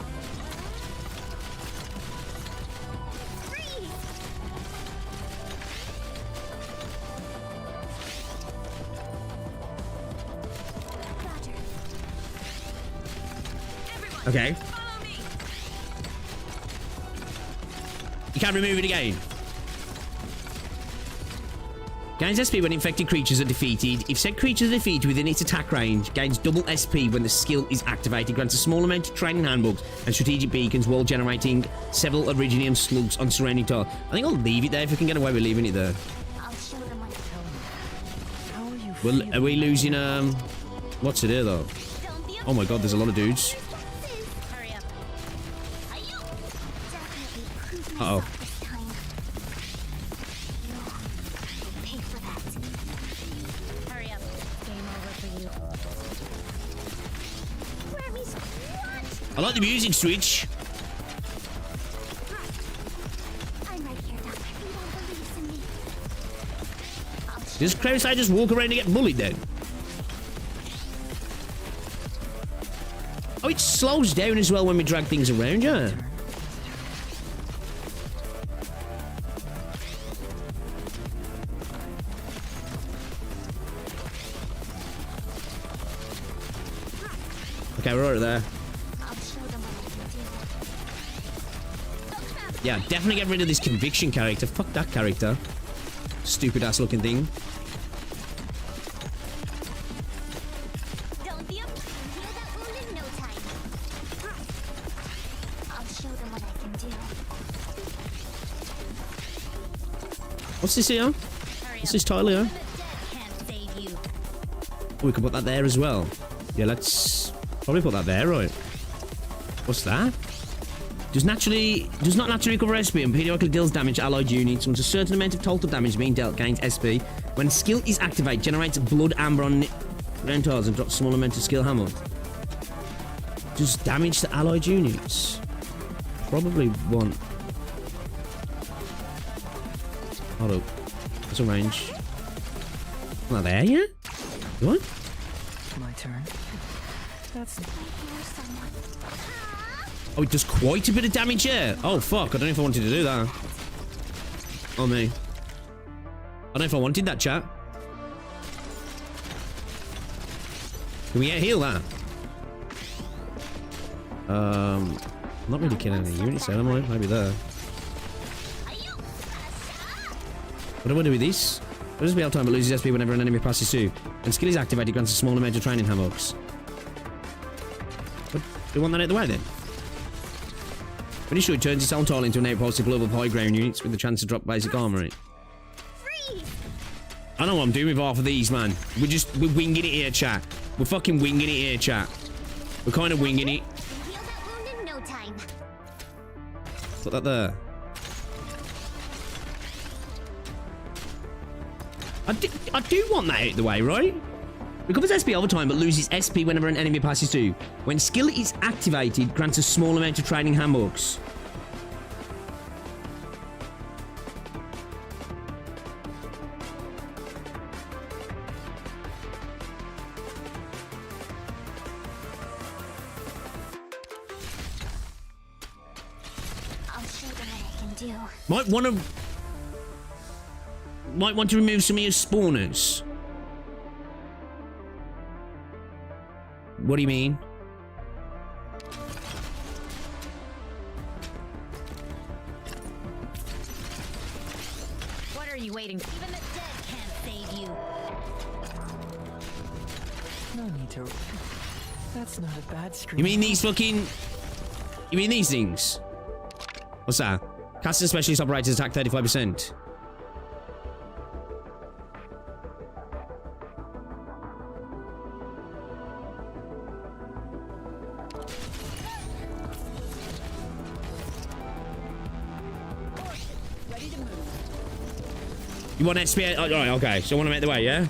Freeze. Roger. Okay. You can't remove it again. Gains SP when infected creatures are defeated. If said creatures are defeated within its attack range, gains double SP when the skill is activated. Grants a small amount of training handbooks and strategic beacons while generating several Originium slugs on surrounding tiles. I think I'll leave it there if we can get away with leaving it there. I'll show them what to How are you Well, feeling? are we losing, what's it here, though? Don't be Oh my god, there's a lot of dudes. Hurry up. Definitely prove Uh-oh. myself this time. You'll pay for that. Hurry up. Game over for you. Grammys, what? I like the music switch. I'm right here, Doc. You won't believe in me. I'll show Does Kraus just walk around and get bullied then? Oh, it slows down as well when we drag things around, yeah. Okay, we're right there. I'll show them what I can do. Yeah, definitely get rid of this conviction character. Fuck that character. Stupid ass looking thing. Don't be a heal that wound in no time. I'll show them what I can do. What's this here? What's this tile here? Can't save you. Oh, we can put that there as well. Yeah, let's probably put that there, right? What's that? Does not naturally recover SP and periodically deals damage to allied units. Once a certain amount of total damage being dealt gains SP. When skill is activated, generates blood amber on round tiles and drops a small amount of skill hammer. Does damage to allied units? Probably one. Hold up. That's a range. Not there yet? What? My turn. That's I hear someone. Oh, it does quite a bit of damage here. Oh, fuck. I don't know if I wanted to do that. Oh, me. I don't know if I wanted that, chat. Can we heal that? Not really killing any units there, am I? Maybe there. What do I do with this? Does be out time but loses SP whenever an enemy passes through. When skill is activated, grants a small amount of training hammocks. Do you want that out the way then? When you shoot, it turns its own tile into an outpost of global high ground units with the chance to drop basic armor in it. Freeze! I know what I'm doing with half of these, man. We're winging it here, chat. We're fucking winging it here, chat. We're kind of winging it. Heal that wound in no time. Put that there. I do want that out the way, right? Recovers SP over time, but loses SP whenever an enemy passes through. When skill is activated, grants a small amount of training handbooks. do. Might want to remove some of your spawners. What do you mean? What are you waiting for? Even the dead can't save you. No need to. That's not a bad screen. You mean these fucking... You mean these things? What's that? Caster specialist operators attack 35%. You want SPA? Oh, right, okay. So I want to make the way, yeah? I'm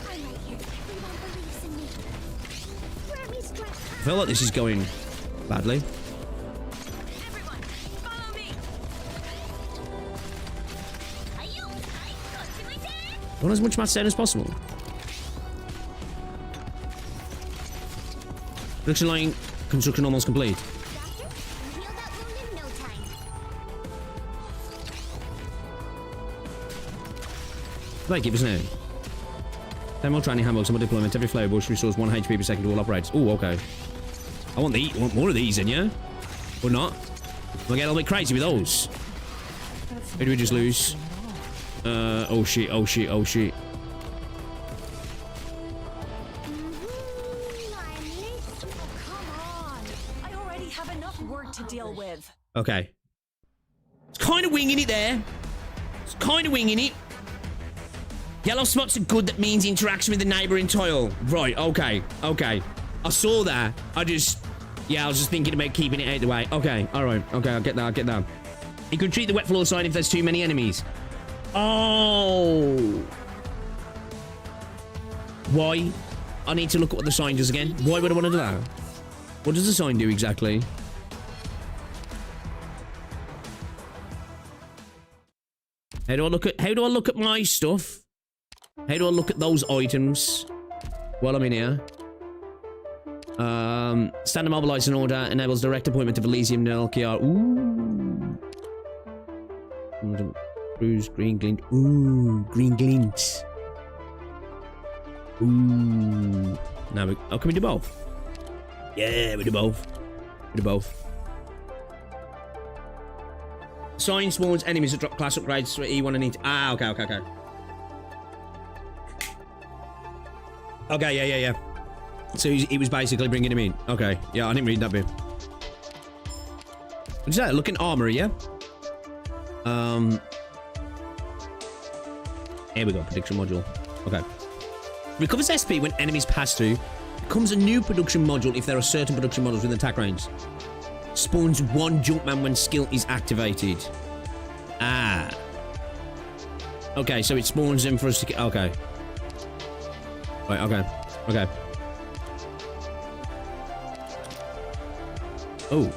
right here. You won't believe in me. Grab me straight. I feel like this is going badly. Everyone, follow me. I want as much math as possible. Production line construction almost complete. Doctor, heal that wound in no time. Thank you, isn't it? 10 more training handbooks on my deployment. Every flower bush restores 1 HP per second to all operators. Oh, okay. I want more of these, then, yeah? Or not? I'll get a little bit crazy with those. Who do we just lose? Oh shit, oh shit, oh shit. I already have enough work to deal with. Okay. It's kind of winging it there. It's kind of winging it. Yellow spots are good. That means interaction with the neighbouring tile. Right, okay, okay. I saw that. Yeah, I was just thinking about keeping it out of the way. Okay, alright. Okay, I'll get that, I'll get that. You can treat the wet floor sign if there's too many enemies. Oh. Why? I need to look at what the sign does again. Why would I want to do that? What does the sign do exactly? How do I look at my stuff? How do I look at those items while I'm in here? Standard mobilizing order enables direct appointment of Elysium LKR. Ooh. Bruise, green glint. Ooh, green glint. Ooh. Now we... Oh, can we do both? Yeah, we do both. We do both. Sign spawns enemies that drop class upgrades to E1 and E2. Ah, okay, okay, okay. Okay, yeah. So he was basically bringing him in. Okay, yeah, I didn't read that bit. What's that? Looking armory, yeah? Here we go, prediction module. Okay. Recovers SP when enemies pass through. Becomes a new production module if there are certain production models within attack range. Spawns 1 Jumpman when skill is activated. Ah. Okay, so it spawns them for us to get... Okay. Right, okay. Okay. Oh.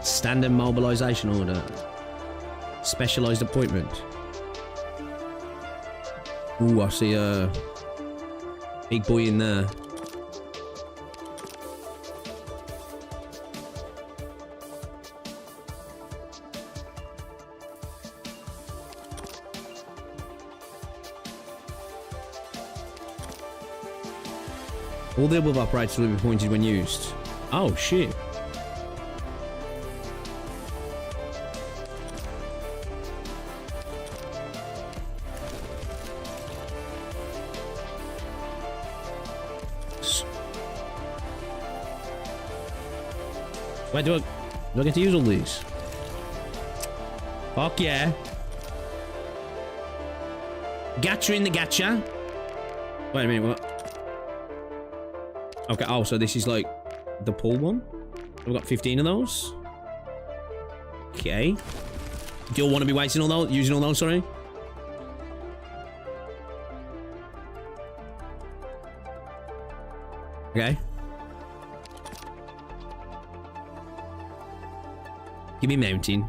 Standard mobilization order. Specialized appointment. Ooh, I see a big boy in there. All the above operators will be pointed when used. Oh, shit. Wait, do I get to use all these? Fuck yeah. Gacha in the gacha. Wait a minute, what? Okay, oh, so this is like the pull one? We've got 15 of those. Okay. Do you all want to be wasting all those? Using all those, sorry? Okay. Give me mountain.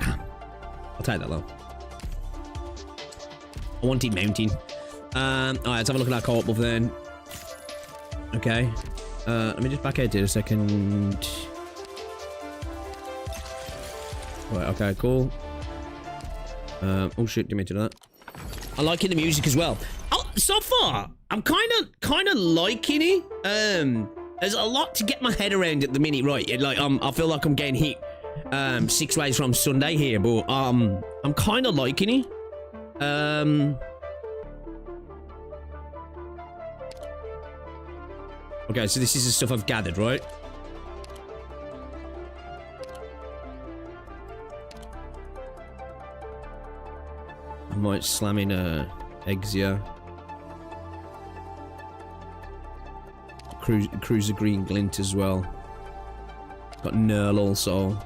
I'll take that though. I wanted mountain. Alright, let's have a look at that co-op buff then. Okay. Let me just back out here a second. Right, okay, cool. Oh shit, didn't mean to do that. I like the music as well. Oh, so far, I'm kind of liking it. There's a lot to get my head around at the minute, right? I feel like I'm getting hit 6 ways from Sunday here, but I'm kind of liking it. Okay, so this is the stuff I've gathered, right? I might slam in eggs here. Cruiser Green Glint as well. Got Nerl also.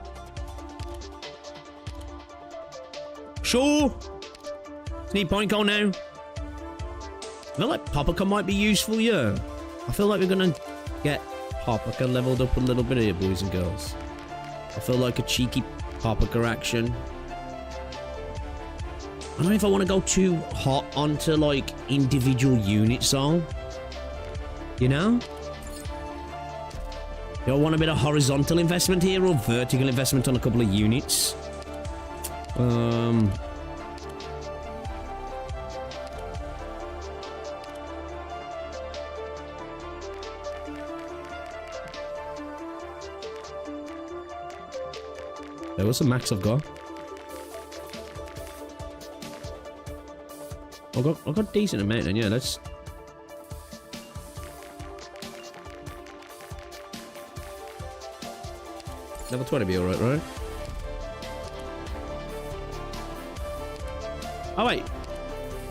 Sure! Need point goal now. I feel like Paprika might be useful, yeah. I feel like we're gonna get Paprika leveled up a little bit here, boys and girls. I feel like a cheeky Paprika action. I don't know if I want to go too hot onto, like, individual units, though. You know? Do I want a bit of horizontal investment here or vertical investment on a couple of units? There was some max I've got. I've got decent amount, and yeah, let's. Level 20 be alright, right? Oh, wait.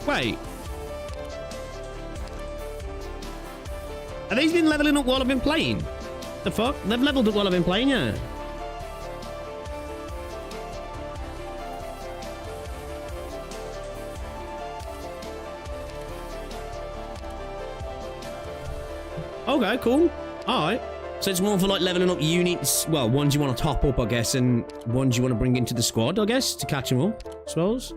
Wait. Have these been leveling up while I've been playing? The fuck? They've leveled up while I've been playing, yeah. Okay, cool. Alright. So it's more for like leveling up units. Well, ones you want to top up, I guess, and ones you want to bring into the squad, I guess, to catch them up, I suppose.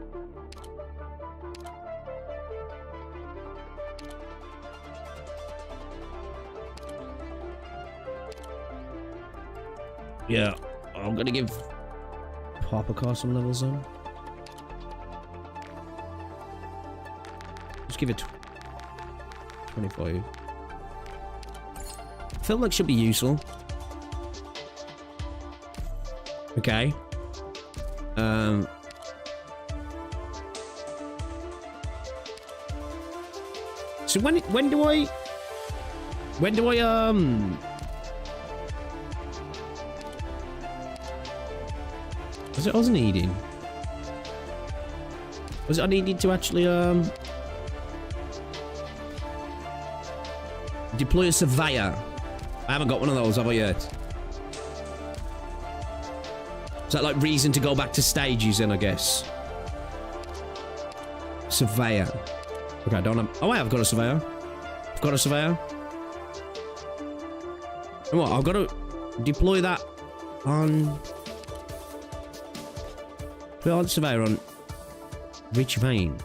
Yeah, I'm gonna give Paprika some levels on. Just give it 25. I feel like should be useful. Okay. So when do I was it I was needing? Was it I needed to actually deploy a surveyor? I haven't got one of those, have I yet? Is that like reason to go back to stages then, I guess? Surveyor. Okay, I don't have... Oh, wait, I've got a surveyor. I've got a surveyor. And what? I've got to deploy that on... Put on surveyor on... Rich Vein.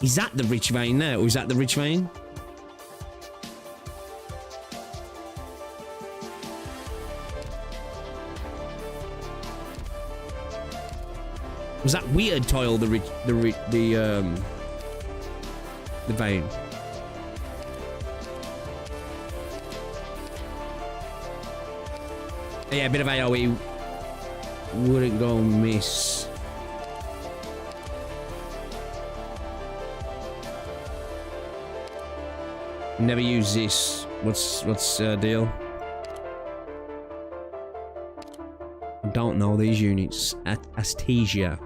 Is that the Rich Vein there? Or is that the Rich Vein? Was that weird tile the vein? Yeah, a bit of AoE wouldn't go miss. Never use this. What's deal? I don't know these units. Astasia.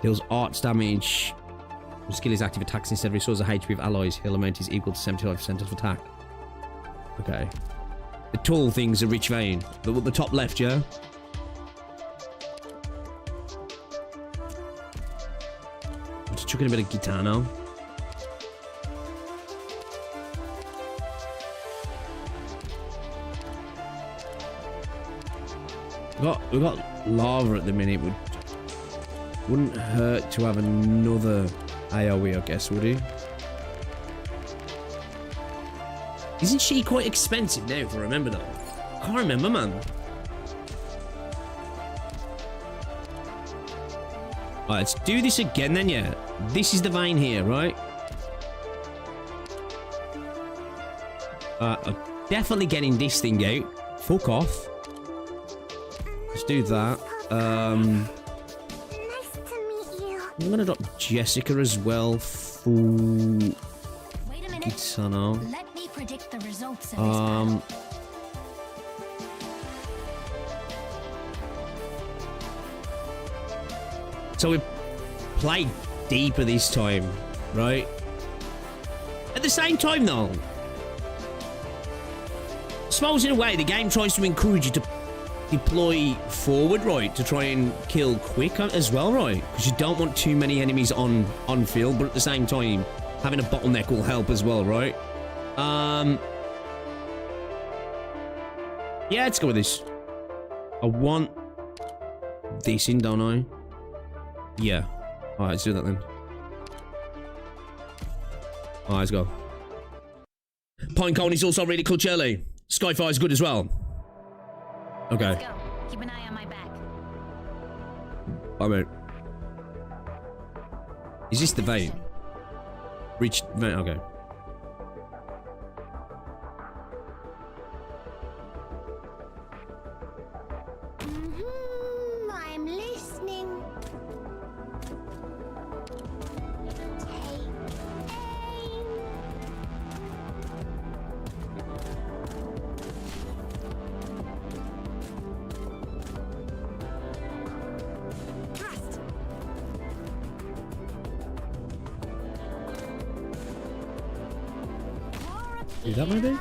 Deals arts damage. The skill is active attacks instead of restores the HP of allies. Heal amount is equal to 75% of attack. Okay. The tall thing's a Rich Vein. The top left, yeah? I'm just chucking a bit of guitar now. We got lava at the minute. Wouldn't hurt to have another AoE, I guess, would it? Isn't she quite expensive now, if I remember that? I can't remember, man. Alright, let's do this again then, yeah. This is the vein here, right? I'm definitely getting this thing out. Fuck off. Let's do that. Nice to meet you. I'm gonna drop Jessica as well for Wait a minute. Kitano. Let me predict the results of this battle. So we played deeper this time, right? At the same time, though, I suppose in a way the game tries to encourage you to deploy forward, right? To try and kill quick as well, right? Because you don't want too many enemies on field, but at the same time, having a bottleneck will help as well, right? Yeah, let's go with this. I want this in, don't I? Yeah. Alright, let's do that then. Alright, let's go. Pinecone is also really cool, Charlie. Skyfire is good as well. Okay. Let's go. Keep an eye on my back. I'm out. Is this the vein? Reach vein, okay. I'm listening. Trust. Is that maybe?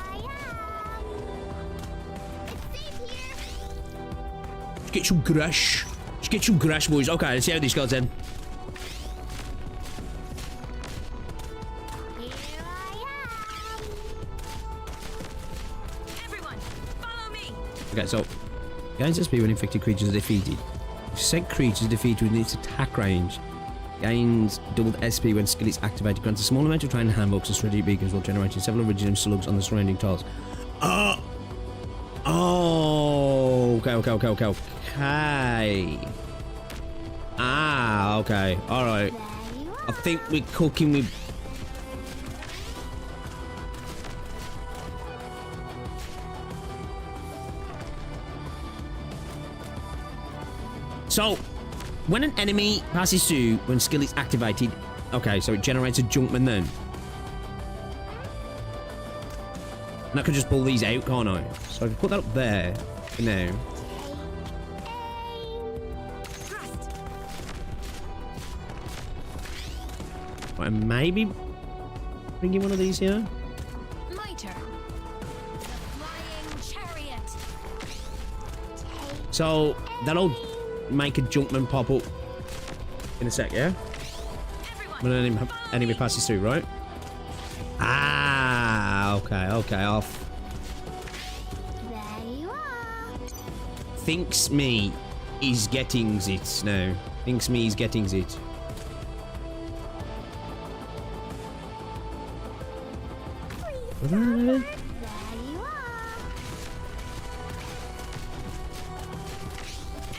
Get some grass. Let's get some grass, boys. Okay, let's see how this goes then. Here I am. Everyone, follow me. Okay, so gains SP when infected creatures are defeated. If said creatures defeated within its attack range, gains doubled SP when skill is activated. Grants a small amount of training handbooks and strategic beacons while generating several original slugs on the surrounding tiles. Oh, okay. Ah, okay. All right. There you I are. think we're cooking with. So, when an enemy passes through, when skill is activated, okay, so it generates a Junkman then. And I could just pull these out, can't I? So I can put that up there for now. Trust. Right, maybe bringing one of these here. My turn. The flying chariot. So that'll make a Junkman pop up in a sec, yeah? When an enemy passes through, right? Ah, okay, off. There you are. Thinks me is getting it now. Thinks me is getting it. There you are.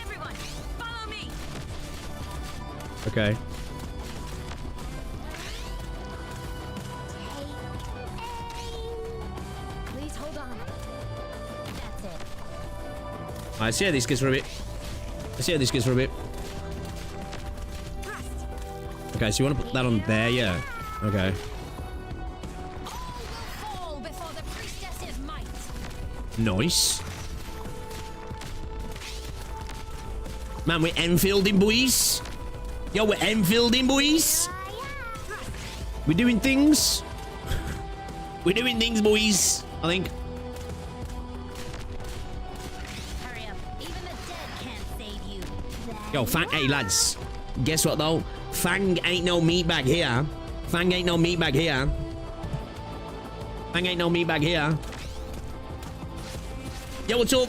Everyone, follow me. Okay. Please hold on. That's it. Alright, see how this goes for a bit. Trust. Okay, so you want to put that on there, yeah? Okay. All will fall before the priestess's might. Nice. Man, we're Enfielding, boys. Yo, we're Enfielding, boys. We're doing things. We're doing things, boys. I think. Hurry up. Even the dead can't save you. Yo, Fang, hey, lads. Guess what, though? Fang ain't no meat bag here. Fang ain't no meat bag here. Fang ain't no meat bag here. Yo, what's up?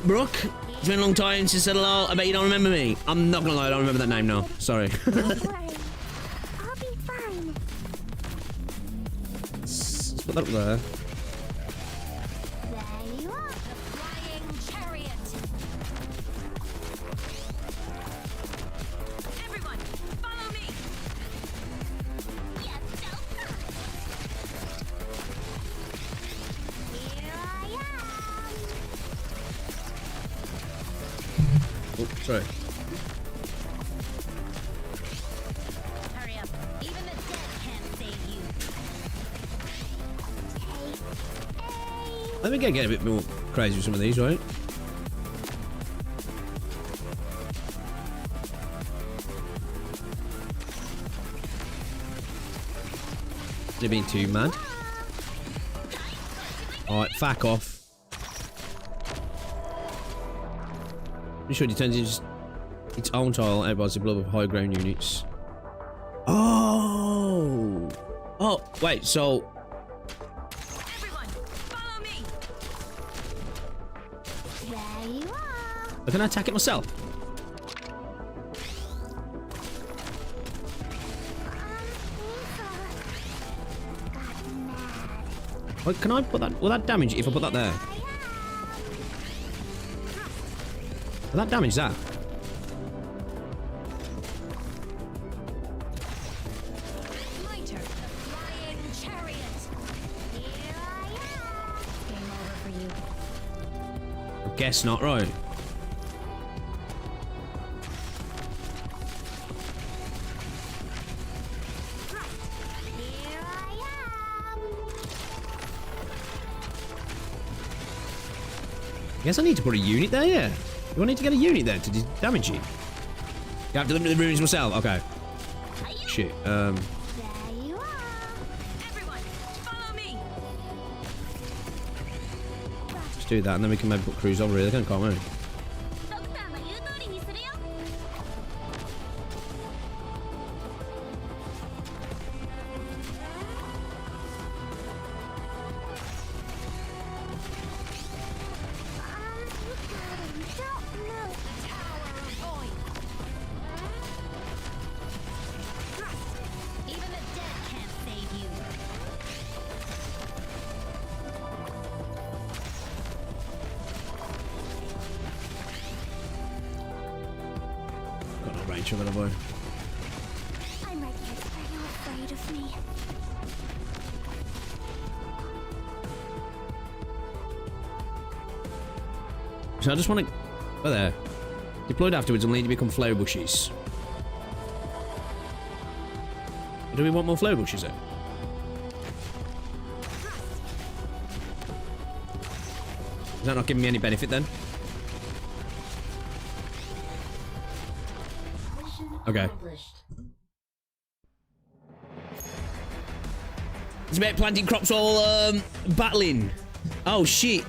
Brooke, it's been a long time since I said hello. I bet you don't remember me. I'm not gonna lie, I don't remember that name now. Sorry. Don't worry. I'll be fine. Let's put that up there. There you are. The flying chariot. Everyone, follow me. Yes, Delta. Here I am. Oh, sorry. Hurry up. Even the dead can't save you. I think I get a bit more crazy with some of these, right? They're being too mad. Alright, fuck off. Pretty sure it turns into its own tile out by the blood of high ground units. Oh! Oh, wait, so... Everyone, follow me. There you are. Can I attack it myself? Got mad. Wait, can I put that... Will that damage it if I put that there? Will that damage that? Lighter, the flying chariot. Here I am. Game over for you. I guess not, right? Here I am. I guess I need to put a unit there, yeah. Do I need to get a unit there to damage it? You have to limit the ruins myself? Okay. Shit, There you are. Everyone, follow me. let's do that and then we can maybe put crews over here. They can't we? Even the dead can't save you. Got no range of it, boy. I'm right here. Are you afraid of me? So I just want to... Oh, there. Deployed afterwards will need to become flower bushes. Do we want more flower bushes then? Is that not giving me any benefit then? Okay. It's about planting crops while battling. Oh shit.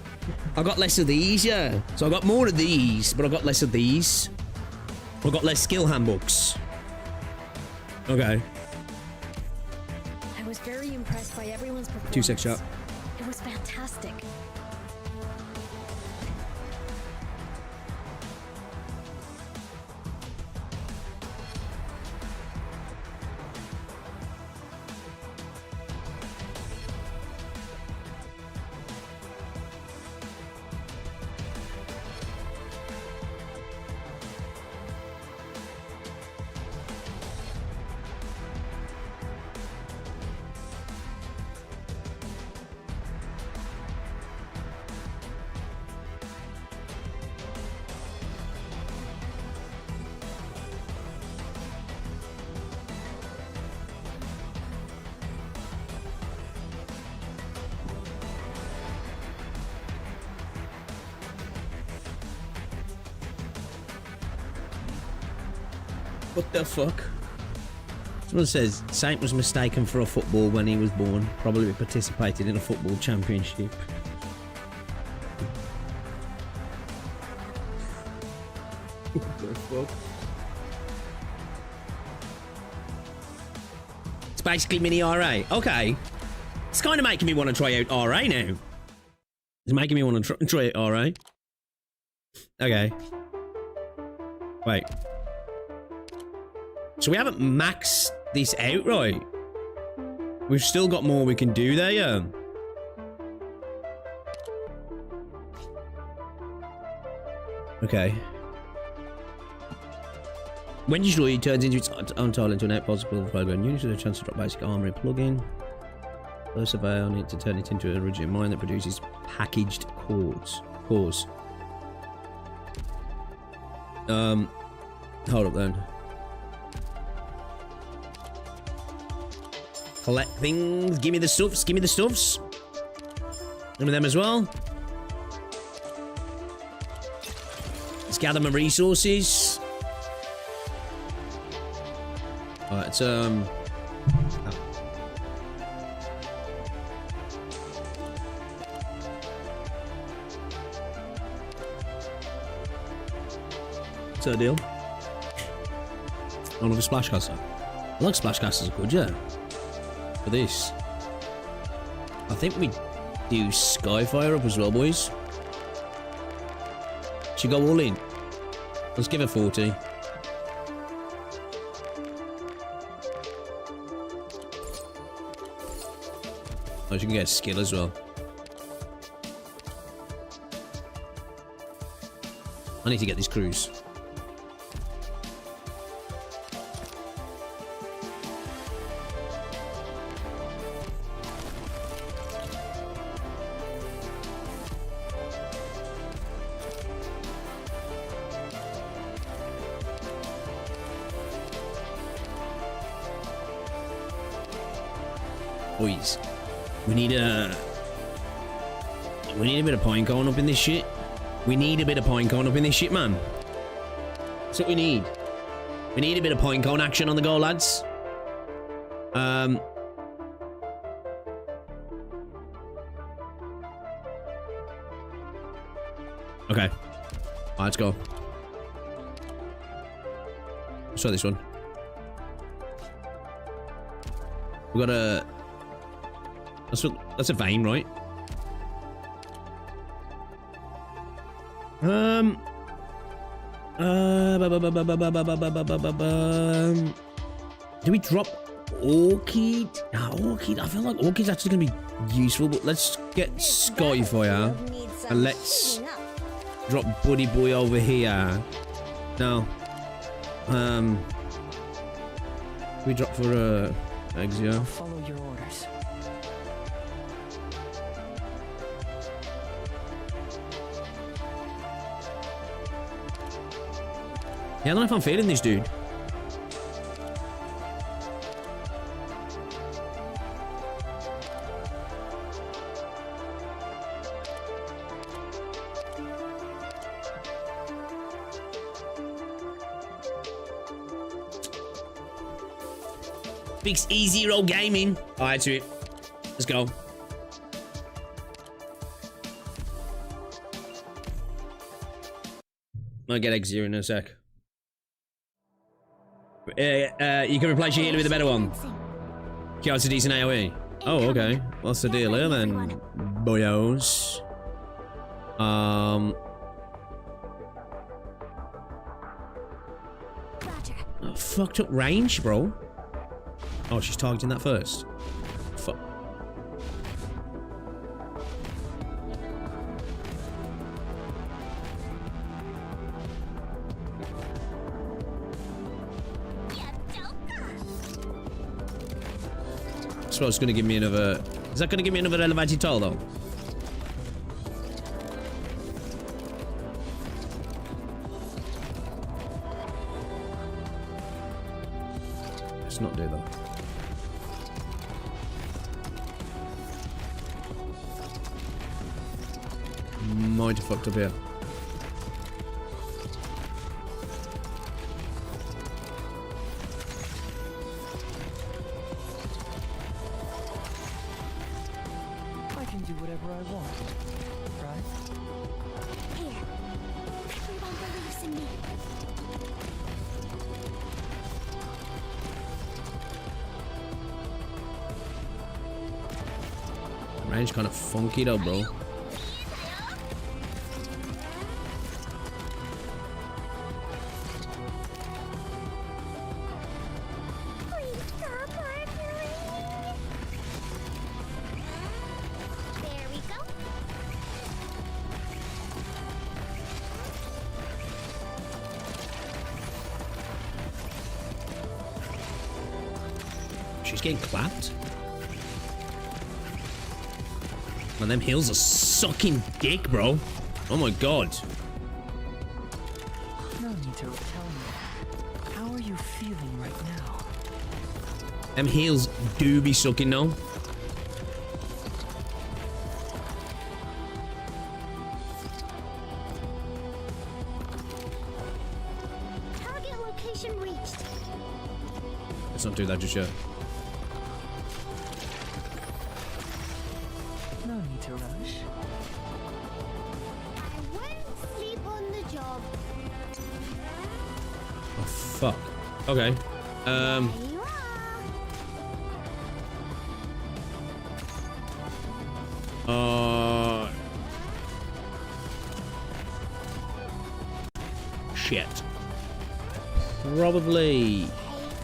I got less of these, yeah. So I got more of these, but I got less of these. I got less skill handbooks. Okay. I was very impressed by everyone's performance. 2-sec shot. It was fantastic. What the fuck? Someone says Saint was mistaken for a football when he was born. Probably participated in a football championship. What the fuck? It's basically mini RA. Okay. It's kind of making me want to try out RA now. It's making me want to try out RA. Okay. Wait. So we haven't maxed this out, right? We've still got more we can do there, yeah. Okay. When destroyed, it turns into its own tile into an out possible program. Units with a chance to drop basic armor and plug-in. First survey on it to turn it into an original mine that produces packaged cores. Hold up then. Collect things. Give me the stuffs. Give me the stuffs. Give me them as well. Let's gather my resources. Alright, it's what's the deal? Another splash caster. I like splash casters are good, yeah. For this. I think we do Skyfire up as well, boys. Should go all in. Let's give it 40. Oh, you can get skill as well. I need to get this cruise. Boys, we need a bit of pine cone up in this shit. We need a bit of pine cone up in this shit, man. That's what we need. We need a bit of pine cone action on the go, lads. Okay. Alright, let's go. Let's try this one. We got a... That's a vein, right? Do we drop Orchid? Nah, Orchid. I feel like Orchid's actually gonna be useful, but let's get Skyfire and let's drop Buddy Boy over here. No. We drop for Exia. Follow your orders. Yeah, I don't know if I'm feeling this dude. Fix E0 Gaming. Alright, sweet. Let's go. I'll get X0 in a sec. You can replace your healer with a better one. Yeah, it's a decent AoE. Oh, okay. What's the deal here then, boyos? Fucked up range, bro. Oh, she's targeting that first. Fuck. I suppose it's going to give me another... Is that going to give me another elevated tile, though? Let's not do that. Might have fucked up here. I can do whatever I want, right? Here. Everyone believes in me. Range kind of funky though, bro. Just getting clapped. Man, them heals are sucking dick, bro. Oh my god. No need to tell me. How are you feeling right now? Them heals do be sucking now. Target location reached. Let's not do that just yet. No need to rush. I won't sleep on the job. Oh, fuck. Okay. There you are. Shit. Probably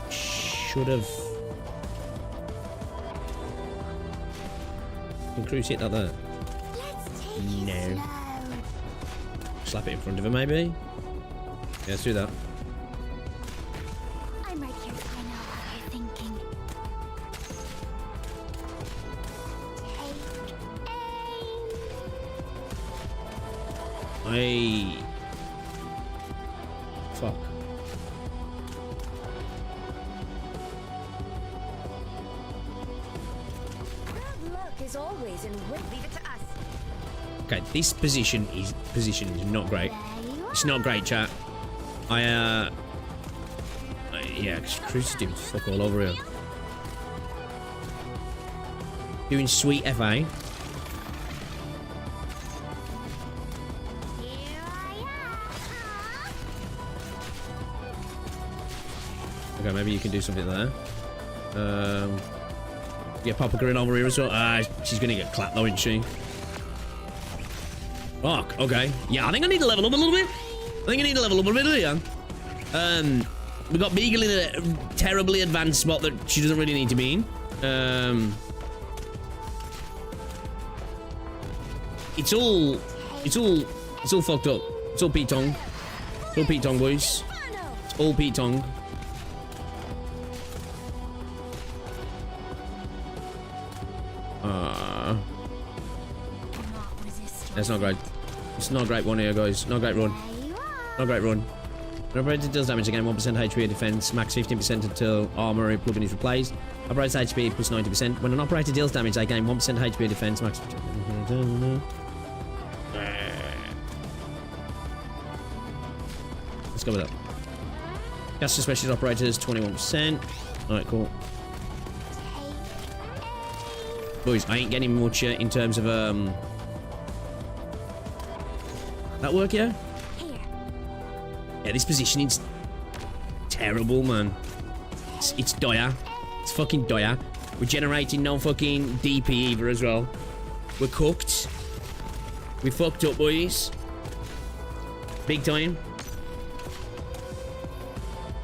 should have. Can Cruise hit that there? Let's take No. it slow. Slap it in front of her, maybe? Yeah, let's do that. I'm right here. I know what you're thinking. Take aim. Hey. Fuck. Good luck is always in wait. Leave it to us. Okay, this position is not great. There you are. It's not great, chat. Yeah, Cruise is doing fuck all over here. Doing sweet FA. Here I am. Okay, maybe you can do something there. Yeah, Papa Grin over here as well. She's gonna get clapped though, isn't she? Fuck, okay. Yeah, I think I need to level up a little bit. Here. We got Beagle in a terribly advanced spot that she doesn't really need to be in. It's all fucked up. It's all Pete Tong. It's all Pete Tong, boys. It's all Pete Tong. Not resist. That's not great. It's not a great one here, guys. Not a great run. There you are. Not a great run. When operator deals damage again, 1% HP defense, max 15% until armor plugin is replaced. Operator's HP plus 90%. When an operator deals damage, they gain 1% HP defense, max. Let's go with that. Caster specialist operators, 21%. Alright, cool. Boys, I ain't getting much in terms of that work, yeah? Here. Yeah, this positioning's terrible, man. It's dire. It's fucking dire. We're generating no fucking DP either as well. We're cooked. We fucked up, boys. Big time.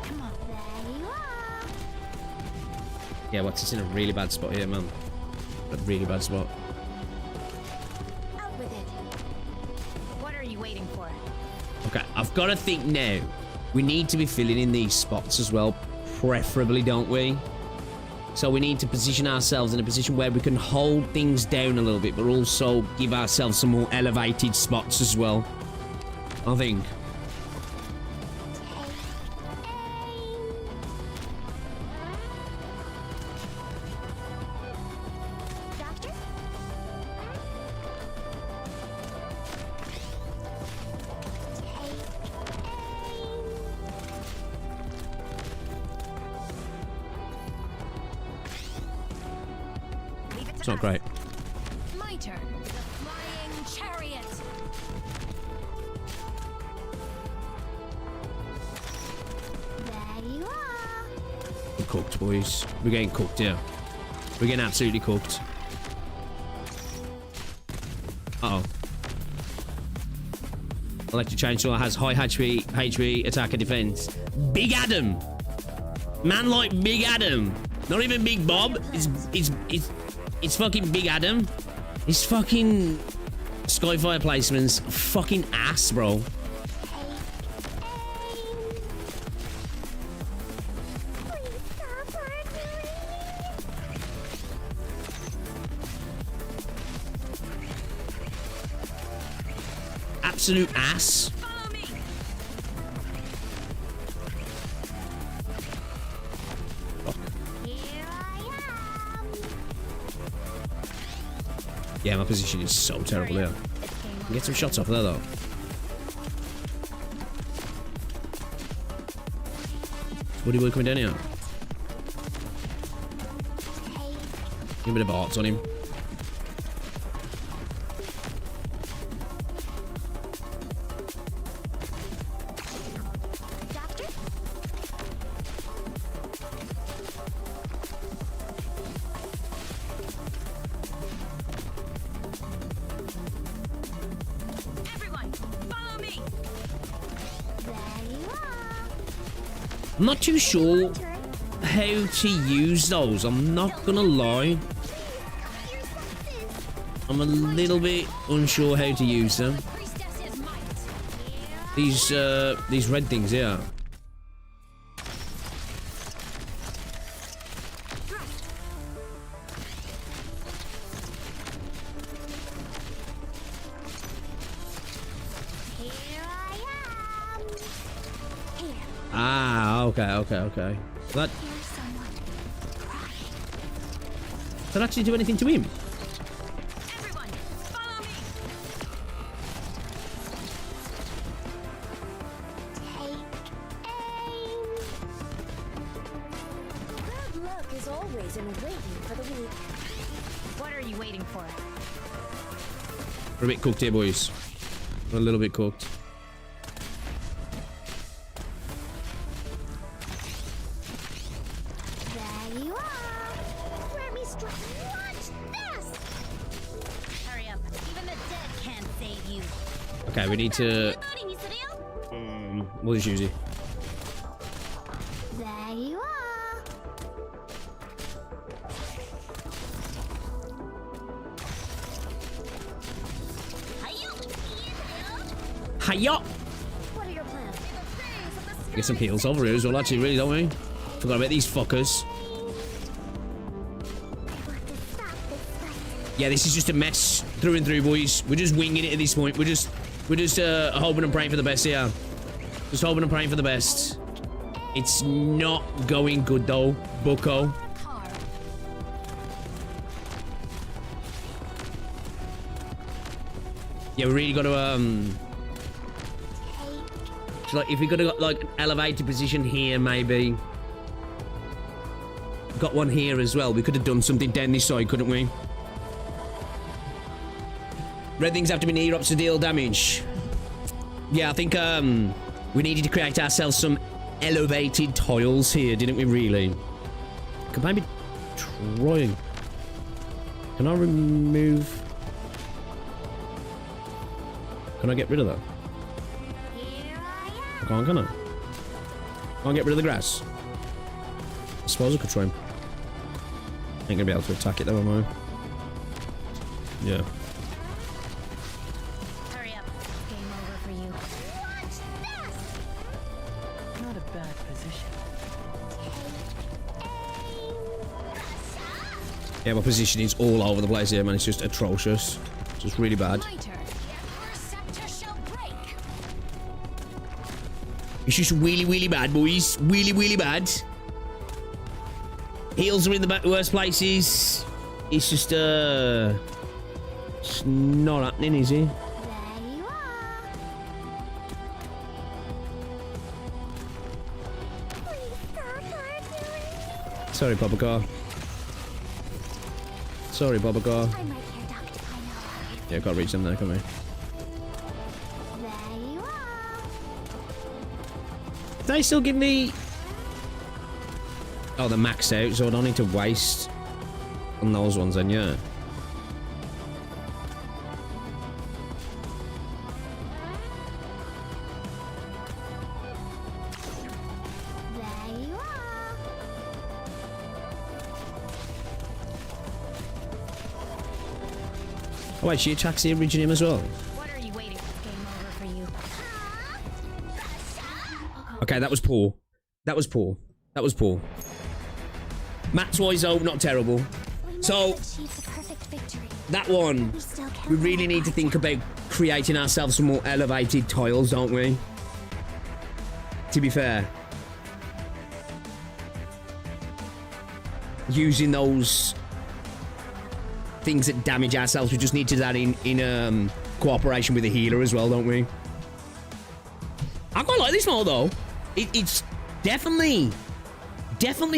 Come on. There you are. Yeah, what's this in a really bad spot here, man? A really bad spot. Out with it. What are you waiting for? Okay, I've got to think now. We need to be filling in these spots as well, preferably, don't we? So we need to position ourselves in a position where we can hold things down a little bit, but also give ourselves some more elevated spots as well. I think. Doctor? Leave it to It's not us. great. My turn. The flying chariot. There you are. We're cooked, boys. We're getting cooked here. We're getting absolutely cooked. Uh-oh. Electric Chainsaw has high HP, attack and defense. Big Adam! Man like Big Adam. Not even Big Bob. It's fucking Big Adam. His fucking Skyfire placements fucking ass, bro. Please stop hurting me. absolute ass. Here I am. Yeah, my position is so terrible here. Get some shots off there though. Woody boy coming down here. Give a bit of arts on him. Doctor? Everyone, follow me. There you are. I'm not too sure how to use those. I'm not gonna lie. I'm a little bit unsure how to use them. These red things here. Here I am. Here, Ah, okay. That here's someone crying. does that actually do anything to him? Everyone, follow me. Take aim. Good luck is always in waiting for the weak. What are you waiting for? We're a bit cooked here, boys. We're a little bit cooked. There you are. Let me strike. Watch this. Hurry up. Even the dead can't save you. Okay, we need to. We'll just use it. There you are. Hiya! What are your plans? Get some heals over here as well, actually, really, don't we? Forgot about these fuckers. Yeah, this is just a mess through and through, boys. We're just winging it at this point. We're just hoping and praying for the best here. Just hoping and praying for the best. It's not going good though, bucko. Yeah, we really got to so, like, if we got to like an elevated position here, maybe. Got one here as well. We could have done something down this side, couldn't we? Red things have to be near ups to deal damage. Yeah, I think we needed to create ourselves some elevated tiles here, didn't we? Really? Could maybe try. Can I remove? Can I get rid of that? I can't, can I? Can't get rid of the grass. I suppose I could try. Ain't gonna be able to attack it though, am I? Yeah. Hurry up. Game over for you. Watch this. Not a bad position. Yeah, my position is all over the place here, man. It's just atrocious. Just really bad. My turn. Your scepter shall break. It's just really, really bad, boys. Really, really bad. Heals are in the worst places. It's just, it's not happening, is it? There you are. Please stop arguing. Sorry, Papa Car. Sorry, Papa Car. I'm right here, Doctor. I know. Yeah, can't reach them there, can we? There you are. They still give me... Oh, they're maxed out, so I don't need to waste on those ones then, yeah. There you are. Oh, wait, she attacks the Originium as well. What are you waiting for? Game over for you. Okay, that was poor. That was poor. That was poor. Match-wise, though, not terrible. So, Achieve the perfect victory. that one, We still can't we really need to think about creating ourselves some more elevated tiles, don't we? To be fair. Using those things that damage ourselves, we just need to do that in cooperation with the healer as well, don't we? I quite like this mod though. It's definitely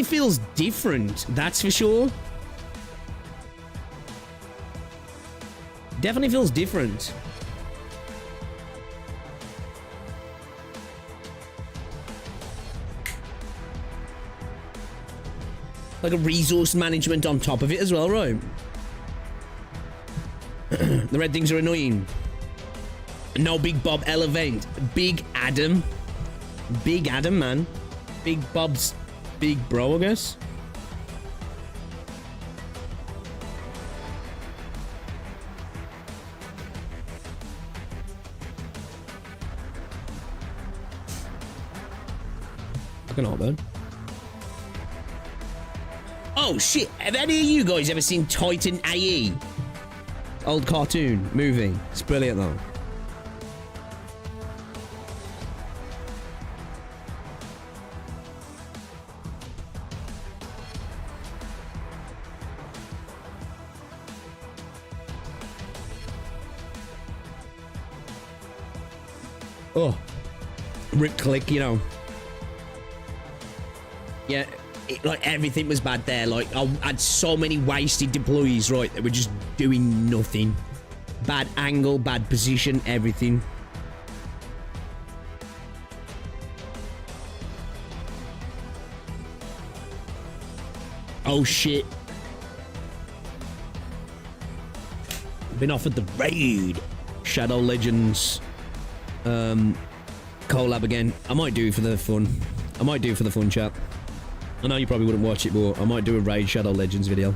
feels different, that's for sure. Definitely feels different. Like a resource management on top of it as well, right? The red things are annoying. No Big Bob L event. Big Adam. Big Adam, man. Big Bob's big bro, I guess. Fucking hell, man. Oh shit, have any of you guys ever seen Titan AE? Old cartoon movie. It's brilliant though. Oh, rip click, you know. Yeah, like everything was bad there. Like I had so many wasted deploys, right? That were just doing nothing. Bad angle, bad position, everything. Oh shit. Been offered the raid. Shadow Legends collab again. I might do it for the fun. I might do it for the fun, chat. I know you probably wouldn't watch it, but I might do a raid Shadow Legends video.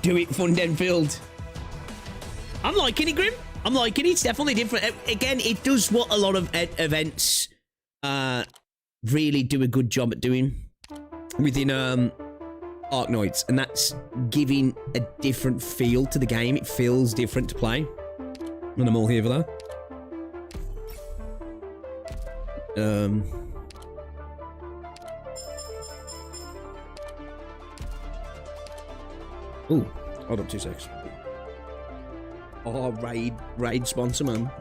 Do it, fun Enfield. I'm liking it, Grim. I'm liking it. It's definitely different. Again, it does what a lot of events really do a good job at doing within Arknights, and that's giving a different feel to the game. It feels different to play. And I'm all here for that. Ooh, hold up 2 seconds. Oh, raid sponsor, man.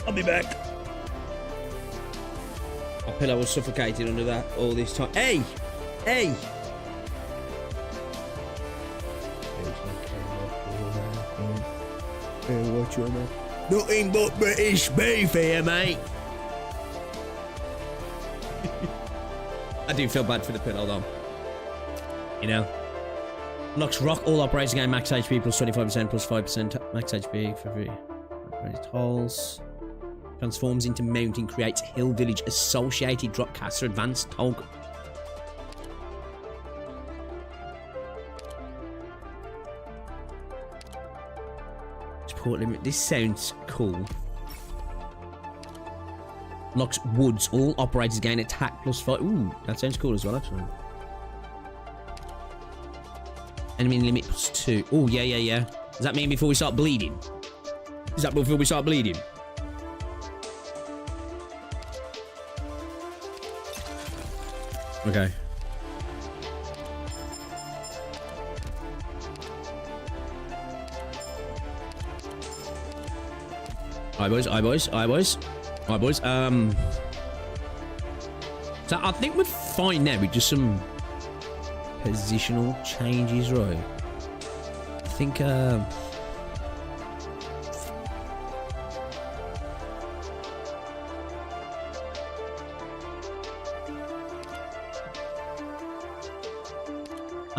I'll be back. My pillow was suffocated under that all this time. Hey! Hey! What you man? Nothing but British beef here, mate. I do feel bad for the pillow, though. You know? Locks rock all operates again. Max HP plus 25% plus 5% max HP for every holes. Transforms into mountain. Creates hill village associated drop caster advanced tog. Support limit. This sounds cool. Locks woods. All operators gain attack plus 5. Ooh, that sounds cool as well, actually. Enemy limit plus 2. Oh, yeah. Does that mean before we start bleeding? Is that before we start bleeding? Okay. Alright, boys. So I think we're fine now with just some positional changes, right? I think,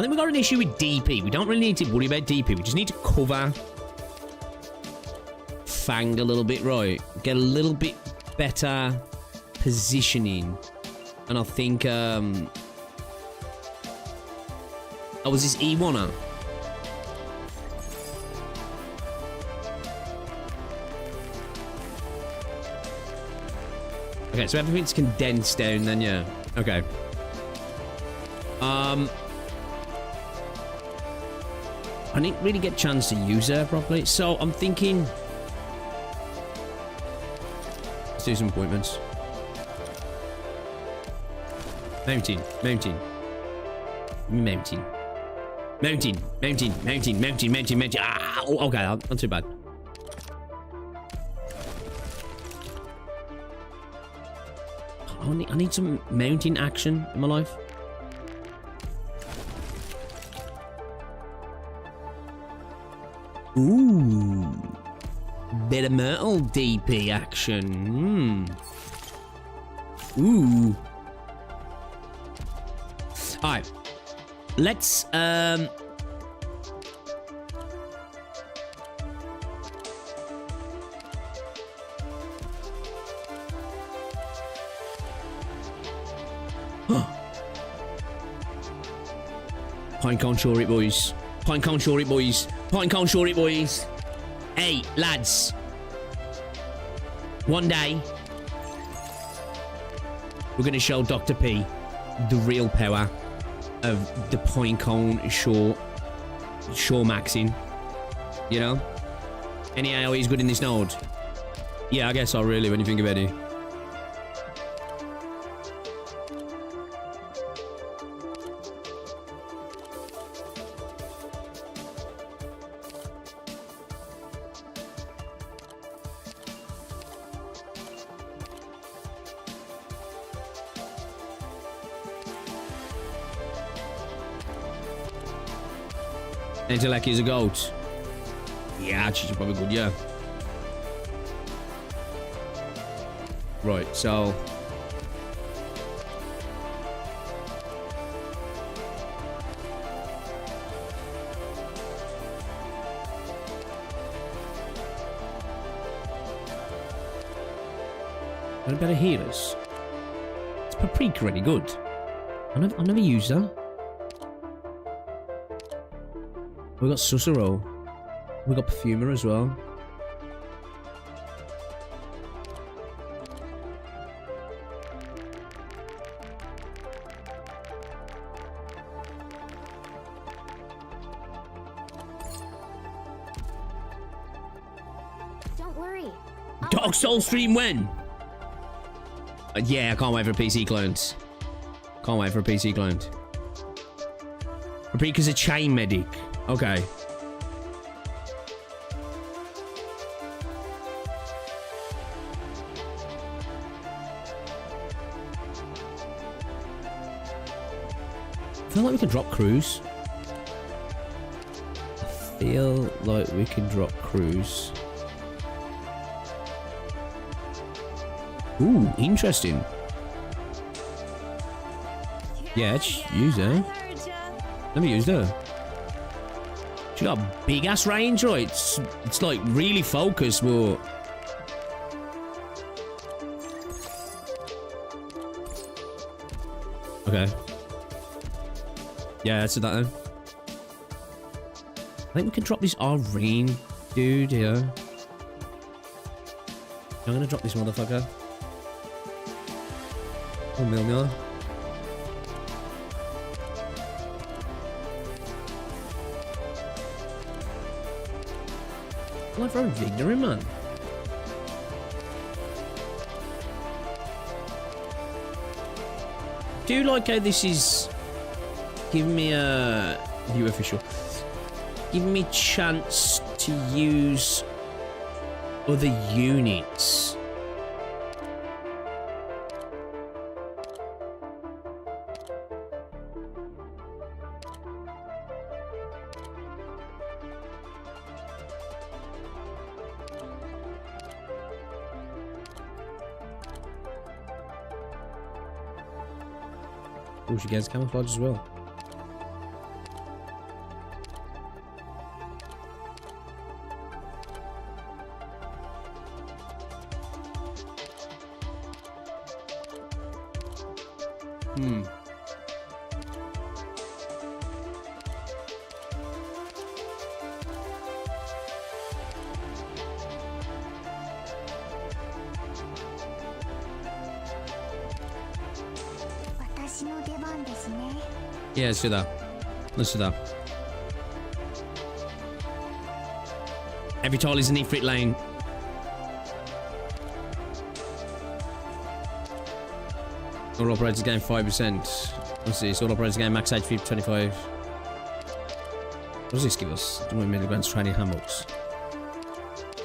we got an issue with DP. We don't really need to worry about DP. We just need to cover Fang a little bit, right? Get a little bit better positioning. And I think, oh, was this E1er? Okay, so everything's condensed down then, yeah. Okay. I didn't really get a chance to use her properly, so I'm thinking... Let's do some appointments. Mountain. Ah, okay, not too bad. I need some mountain action in my life. Ooh. Bit of metal DP action. Ooh. Alright. Let's Pinecone shore it, boys. Pinecone shore it, boys. Pinecone shore it, boys. Hey, lads. One day, we're going to show Dr. P the real power of the Pinecone shore maxing. You know? Anyhow, he's good in this node. Yeah, I guess so, really, when you think about it. Intellect is a goat. Yeah, she's probably good, yeah. Right, so... What about healers? It's paprika really good. I've never used that. We got Susuro. We got Perfumer as well. Don't worry. Dark Soul stream when? Yeah, I can't wait for a PC client. Can't wait for a PC client. Paprika's a chain medic. Okay. feel like we can drop crews. I feel like we can drop crews. Ooh, interesting. Yeah, use her. Never used her. She got a big ass range, right? It's like really focused, but okay. Yeah, let's do that then. I think we can drop this Arene dude here. I'm gonna drop this motherfucker. Oh, Milner. I'm like throwing Vigor in, man. Do you like how this is giving me a new official? Giving me chance to use other units. Oh, she gets camouflage as well. Yeah, let's do that. Let's do that. Every tile is an Ifrit lane. All operators gain 5%. What's this? All operators gain max HP 25. What does this give us? 20 milligrams training handbooks.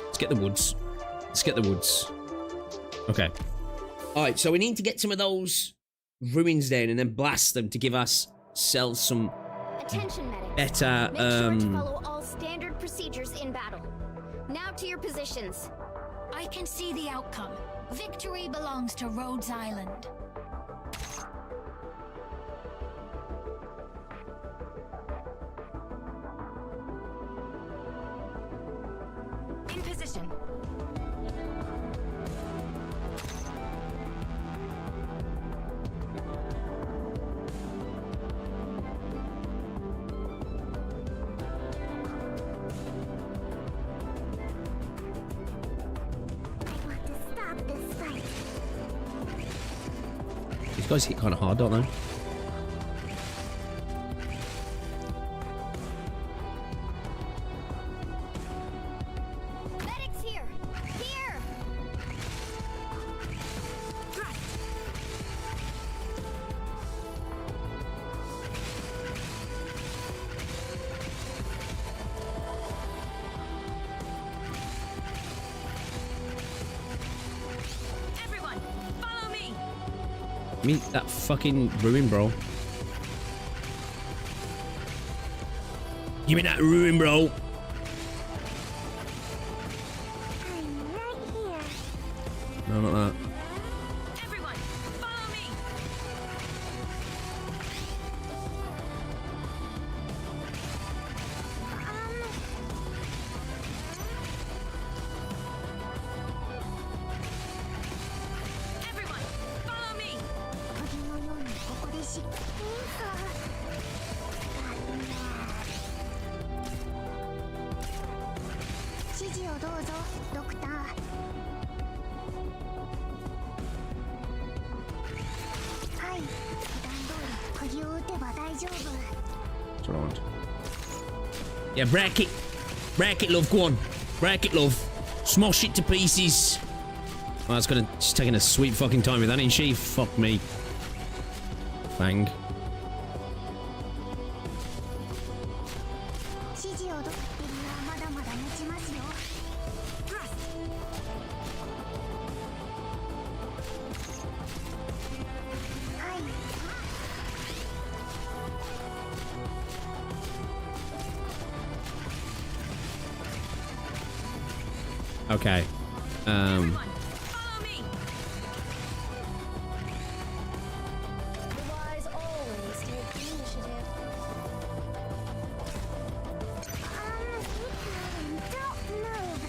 Let's get the woods. Let's get the woods. Okay. Alright, so we need to get some of those ruins down and then blast them to give us some Attention, medics. better Make sure to follow all standard procedures in battle. Now to your positions. I can see the outcome. Victory belongs to Rhodes Island. In position. These guys hit kind of hard, don't they? Medics here! Here! Everyone, follow me! Meet that fucking ruin, bro. Give me that ruin, bro. I'm right here. No, not that. Everyone, follow me! Everyone, follow me! 鳥のようにここでしっ指示をどうぞ、ドクター。はい、普段通り釘を打てば大丈夫。 That's what I want. Yeah, break it. Break it, love. Go on. Break it, love. Smash it to pieces. Oh, that's gonna. She's taking a sweet fucking time with that, ain't she? Fuck me. Fang. 指示をどってるはまだまだ持ちますよ。はい。Okay. Everyone, follow me. The wise always take the initiative. Don't move.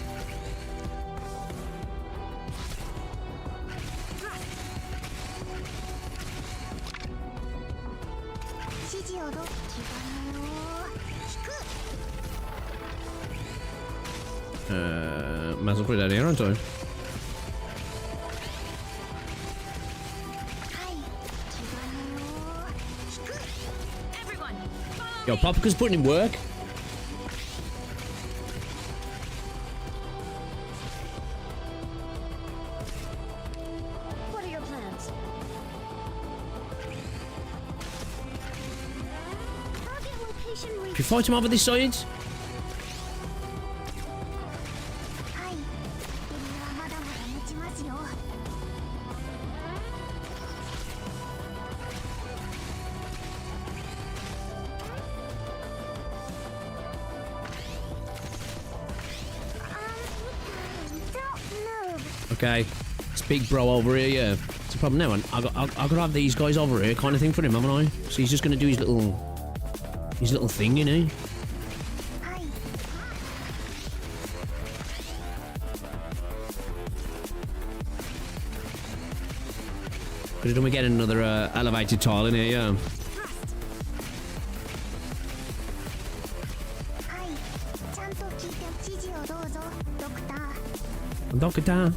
指示をどっちがねを引く。 Might as well put it down here, aren't I? はい、気兼ねを引く。 Everyone, follow Yo, me. Paprika's putting in work. What are your plans? Target location If you reached. fight him over this side, はい、エリはまだまだ持ちますよ。 Don't move. okay. It's big bro over here, yeah. It's a problem now. I got to have these guys over here, kind of thing for him, haven't I? So he's just gonna do his little thing, you know. はい。 Could have done with getting another elevated tile in here, yeah. はい、ちゃんと聞いて指示をどうぞ、ドクター。 Doctor. Don't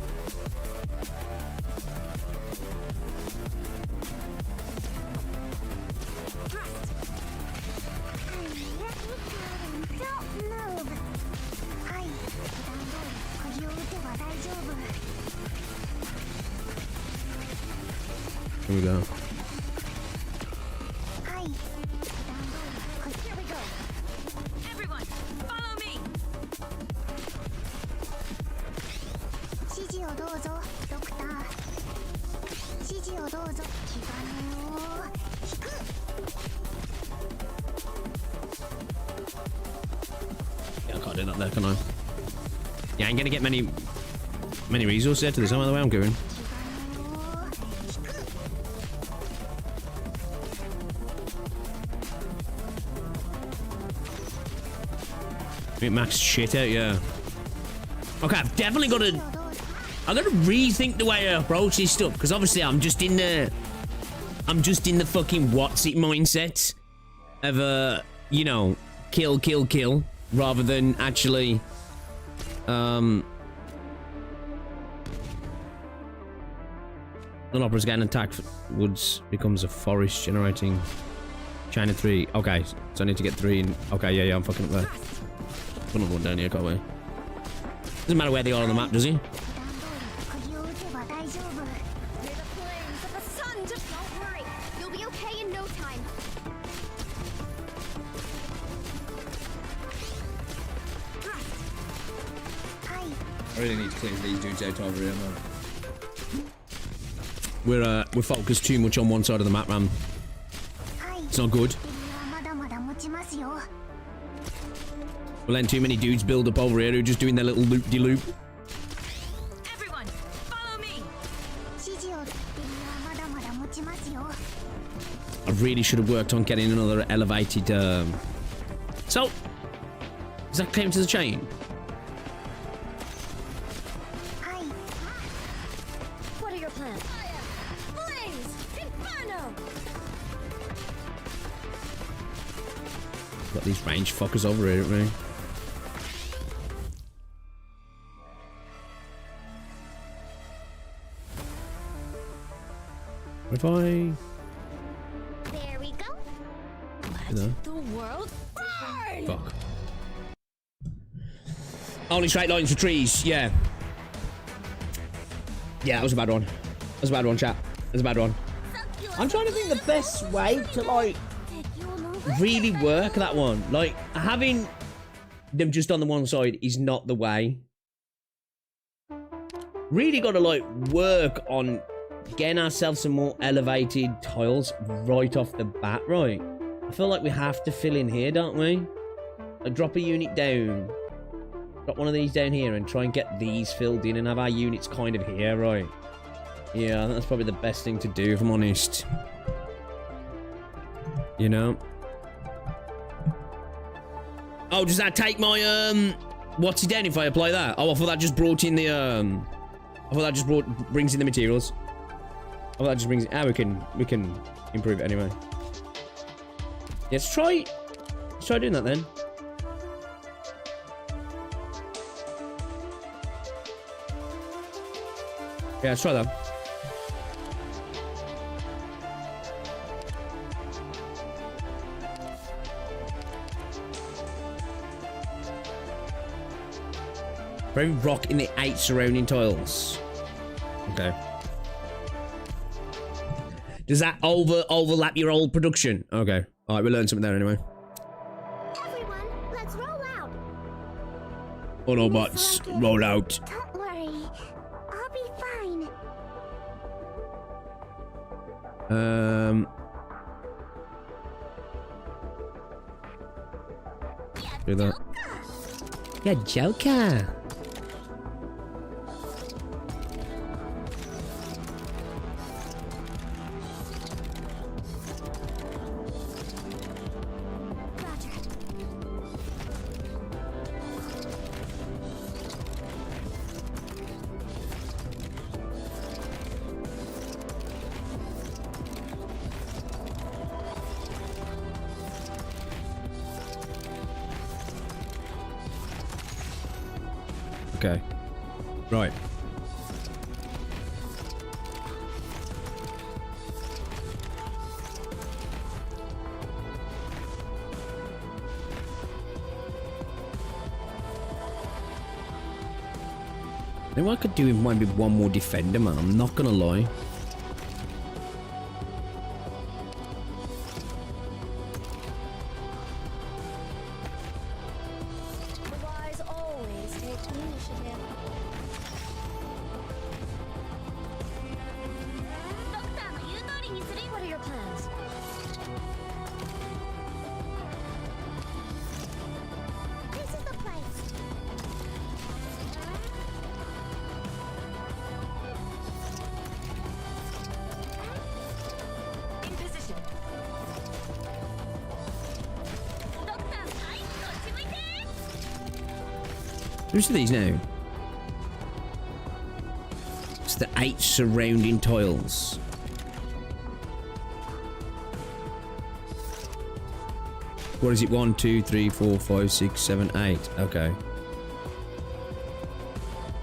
move. はい、普段通り鍵を打てば大丈夫。 Here we go. はい、普段通り鍵。Here we go. Everyone, follow me. 指示をどうぞ、ドクター。指示をどうぞ、気兼ねを引く。 Yeah, I can't do that there, can I? Yeah, I ain't gonna get many resources there to this. I don't know the way I'm going. 気兼ねを引く。 It maxed shit out, yeah. Okay, I've definitely got to. 指示をどうぞ。 I gotta rethink the way I approach this stuff because obviously I'm just in the fucking what's it mindset of you know, kill rather than actually an opera's getting attacked. Woods becomes a forest generating China 3. Okay, so I need to get 3 in. Okay, yeah, I'm fucking up there. Put another one down here, can't we? Doesn't matter where they are on the map, does he? 普段通り鍵を打てば大丈夫。You're the flames of the sun. Just don't worry. You'll be okay in no time. Hi. I really need to clean these dudes out over here, man. We're focused too much on one side of the map, man. Hi. It's not good. エリはまだまだ持ちますよ。 We're letting too many dudes build up over here who are just doing their little loop-de-loop. Everyone, follow me. 指示を。エリはまだまだ持ちますよ。 I really should have worked on getting another elevated, So, is that claim to the chain? Hi. What are your plans? Blaze! Inferno! Got these range fuckers over here, haven't we? If I... There we go. No. The world burn! Fuck. Only straight lines for trees, yeah. Yeah, that was a bad one. That was a bad one, chat. That was a bad one. I'm trying to think the best way to, like, really work that one. Like, having them just on the one side is not the way. Really got to, like, work on getting ourselves some more elevated tiles right off the bat, right? I feel like we have to fill in here, don't we? Like, drop a unit down. Drop one of these down here and try and get these filled in and have our units kind of here, right? Yeah, I think that's probably the best thing to do, if I'm honest. You know? Oh, does that take my, what's it down if I apply that? Oh, I thought that just brought in the, I thought that just brings in the materials. I thought that just brings it, we can improve it anyway. Yeah, let's try doing that then. Yeah, let's try that. Very rock in the 8 surrounding tiles. Okay. Does that overlap your old production? Okay. Alright, we learned something there anyway. Everyone, let's roll out. Autobots, roll out. Don't worry. I'll be fine. Do that. Yeah, Joker. Roger. Okay. Right. Then what I could do with maybe one more defender, man. I'm not gonna lie. The wise always take initiative. What are your plans? This is the place. In position. Who's these now? It's the 8 surrounding tiles. What is it? 1, 2, 3, 4, 5, 6, 7, 8. Okay.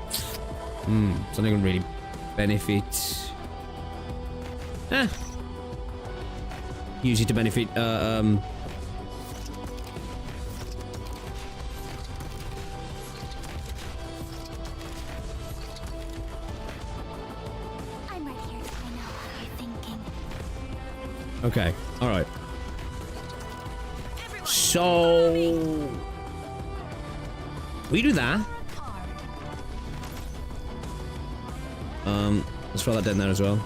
It's not gonna really benefit. Use it to benefit. I'm right here. I know what you're thinking. Okay. All right. So we do that. Let's throw that down there as well.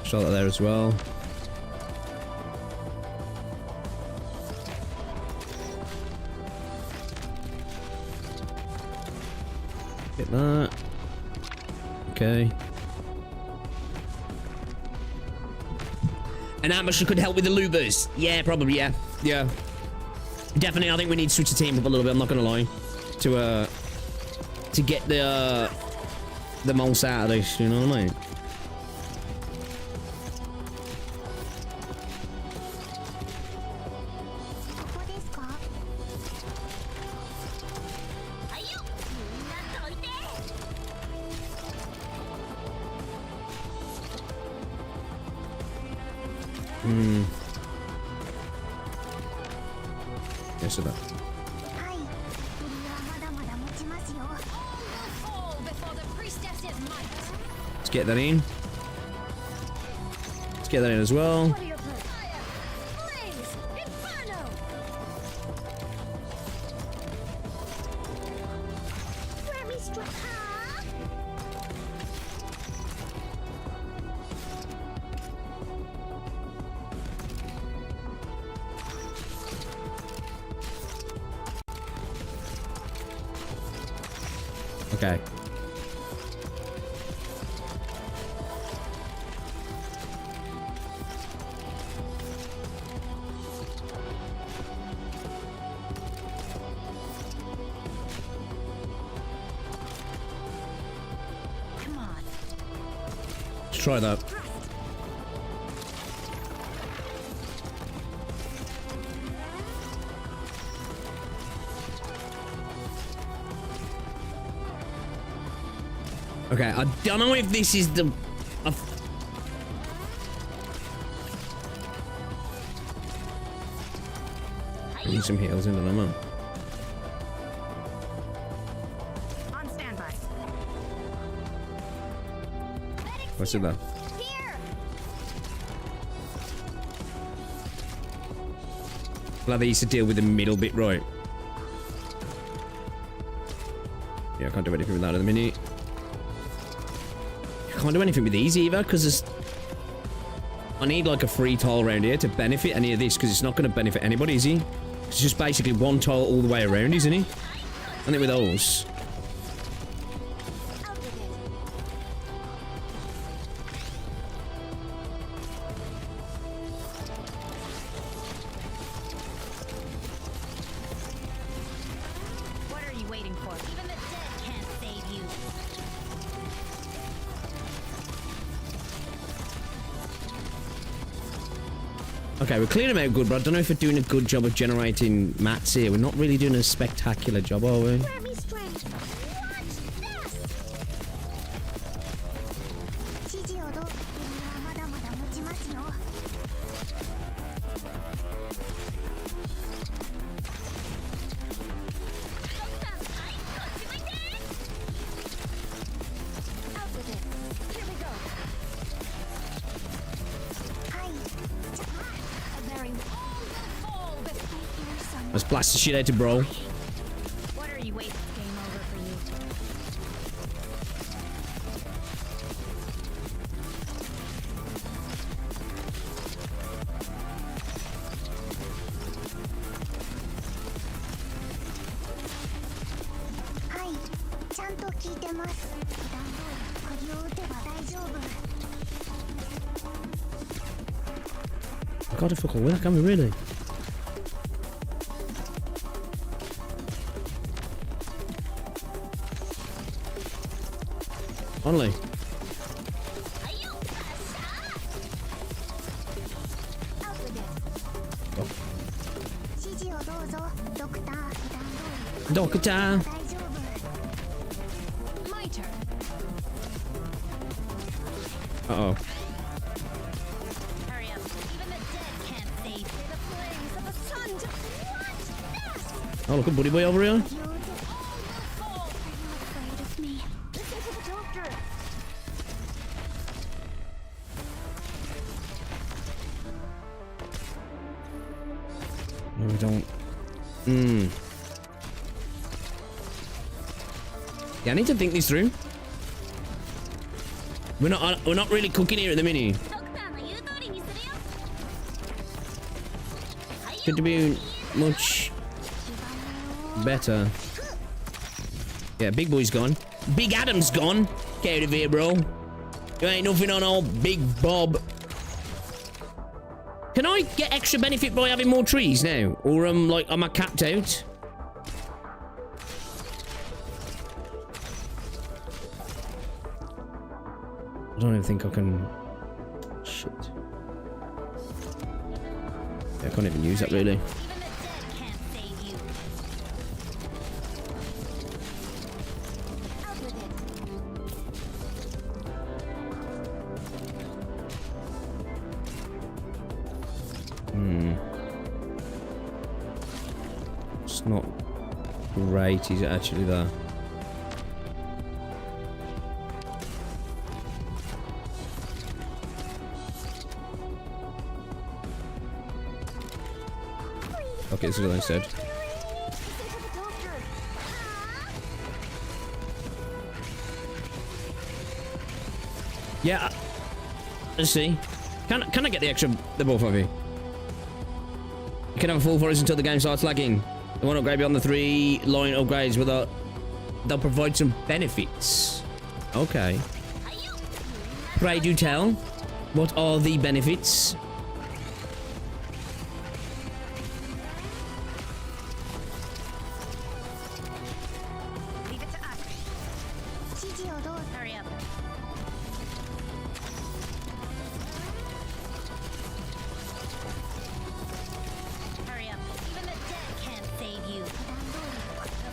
Throw that there as well. Get that. Okay. An ambush could help with the loopers. Yeah, probably, yeah. Yeah. Definitely, I think we need to switch the team up a little bit, I'm not gonna lie. To get the most out of this, you know what I mean? Yes, that. Let's get that in. Let's get that in as well. What are your plans? Blaze! Inferno! Where me strike? Huh? Okay. Come on. Let's try that. Okay, I don't know if this is the... I need some heals in the moment. On standby. What's it there? Here. Glad they used to deal with the middle bit, right? Yeah, I can't do anything with that at the minute. Can't do anything with these either, because there's... I need like a free tile around here to benefit any of this, because it's not going to benefit anybody, is he? It's just basically one tile all the way around, isn't he? I think with those... What are you waiting for? Even the dead can't save you. Okay, we're clearing them out good, but I don't know if we're doing a good job of generating mats here. We're not really doing a spectacular job, are we? Grab me strength. Watch this. 指示をどう？まだまだ持ちますよ。Out with it. Here we go. Hi. A very fall before sun. Let's blast the shit out of bro. What are you waiting? Game over for you. Hi. ちゃんと聞いてます。段ボール、釘を打てば大丈夫。I gotta fucking work, can we really? Only. Out with it. 指示をどうぞ、ドクター。段ボール、 Doctor! 大丈夫。 My turn. Uh-oh. Hurry up. Even the dead can't save. The flames of the sun to watch this. Oh, look at Buddy Boy over here. You did all the fall. Are you afraid of me? Listen to the doctor. No, we don't. Yeah, I need to think this through. We're not really cooking here at the minute. Could be much better. Yeah, Big Boy's gone. Big Adam's gone. Get out of here, bro. You ain't nothing on old Big Bob. Can I get extra benefit by having more trees now? Or like, am I capped out? I don't even think I can... Shit. Yeah, I can't even use that, really. Even the dead can't save you. Out with it. It's not great, is it actually there? Okay, this is what I said. Listen to the doctor. Yeah, let's see. Can I get the both of you? You can have a full forest until the game starts lagging. The one upgrade beyond the 3 line upgrades without they'll provide some benefits. Okay. Pray do tell. What are the benefits? Leave it to us. Hurry up. Hurry up. Even the dead can't save you. The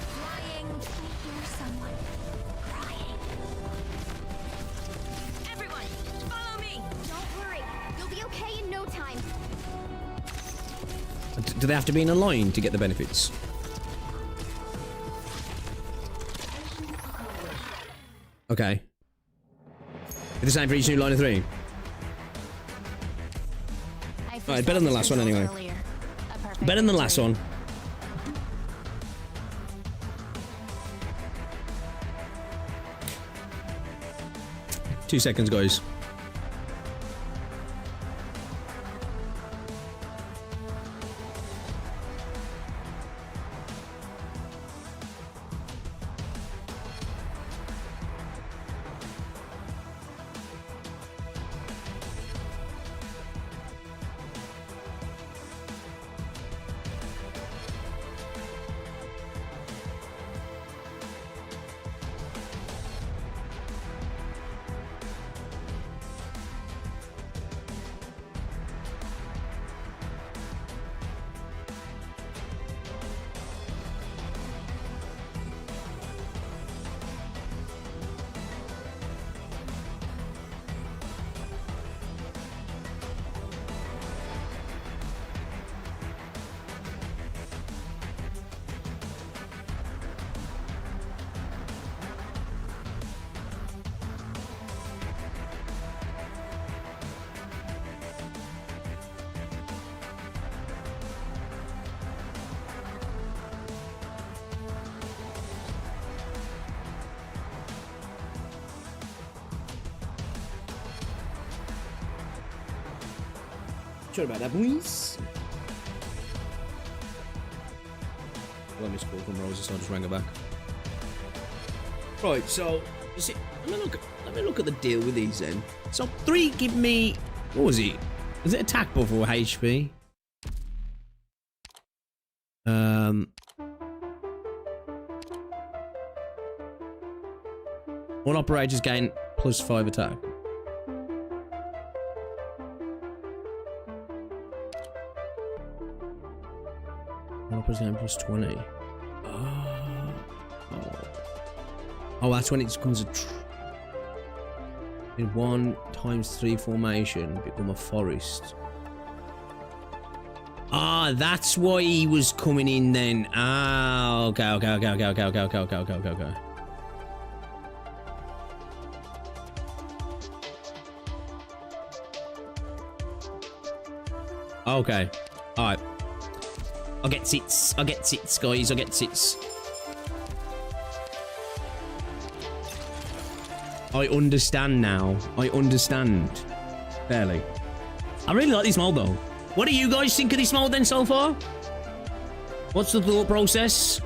flying. I hear someone crying. Everyone, follow me. Don't worry. You'll be okay in no time. Do they have to be in a line to get the benefits? Okay. It's the same for each new line of 3. Alright, better than the last one anyway. Better than the last one. Two seconds, guys. Sorry about that, boys. Well, I missed a call from Rosa, so I just rang her back. Right, so you see, let me look at the deal with these then. So 3 give me, what was it? Was it attack buff or HP? All operators gain +5 attack. Gain +20. Oh, that's when it becomes a in 1 × 3 formation, become a forest. Ah, that's why he was coming in then. Ah, okay. Okay, all right. I get sits, guys. I get sits. I understand now. I understand. Barely. I really like this mold though. What do you guys think of this mold then so far? What's the thought process?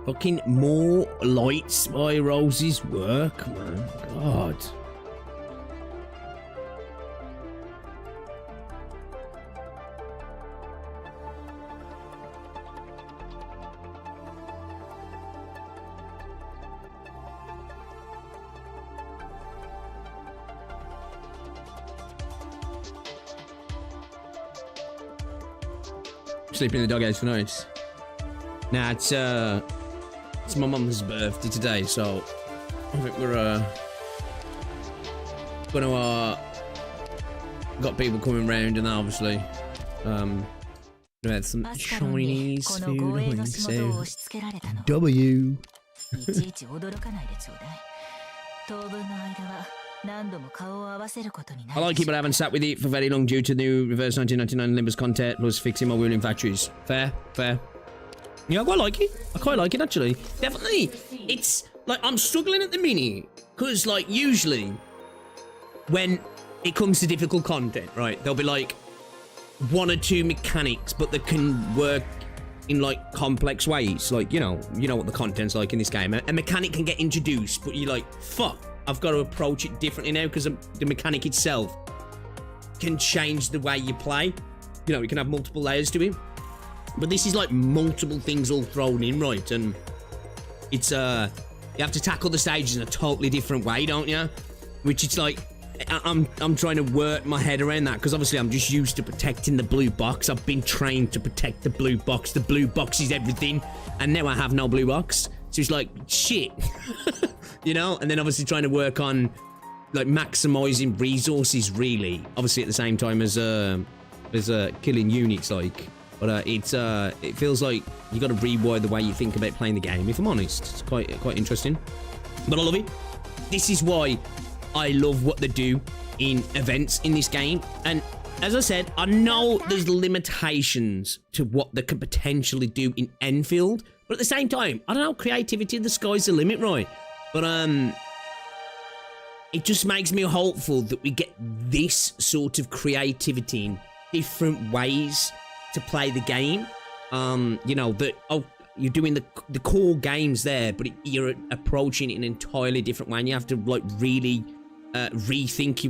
Fucking more lights by Rose's work, man. God. Sleeping in the doghouse for nights. Nah, it's my mum's birthday today, so I think we're gonna got people coming round, and obviously we had some Chinese food. So W. I like it, but I haven't sat with it for very long due to the new reverse 1999 Limbus content plus fixing my wheeling factories. Fair. Yeah, I quite like it. I quite like it, actually. Definitely. It's like I'm struggling at the minute because, like, usually when it comes to difficult content, right, there'll be like 1 or 2 mechanics, but they can work in like complex ways. Like, you know what the content's like in this game. A mechanic can get introduced, but you're like, fuck, I've got to approach it differently now because the mechanic itself can change the way you play. You know, you can have multiple layers to it. But this is like multiple things all thrown in, right? And it's you have to tackle the stages in a totally different way, don't you? Which it's like I'm trying to work my head around that because obviously I'm just used to protecting the blue box. I've been trained to protect the blue box. The blue box is everything, and now I have no blue box. So it's like shit, you know. And then obviously trying to work on like maximizing resources, really. Obviously at the same time as killing units, like. But it feels like you got to rewire the way you think about playing the game. If I'm honest, it's quite interesting. But I love it. This is why I love what they do in events in this game. And as I said, I know there's limitations to what they could potentially do in Enfield. But at the same time, I don't know, creativity, the sky's the limit, right? But it just makes me hopeful that we get this sort of creativity in different ways to play the game. You know, that you're doing the core games there, but you're approaching it in an entirely different way, and you have to like really rethink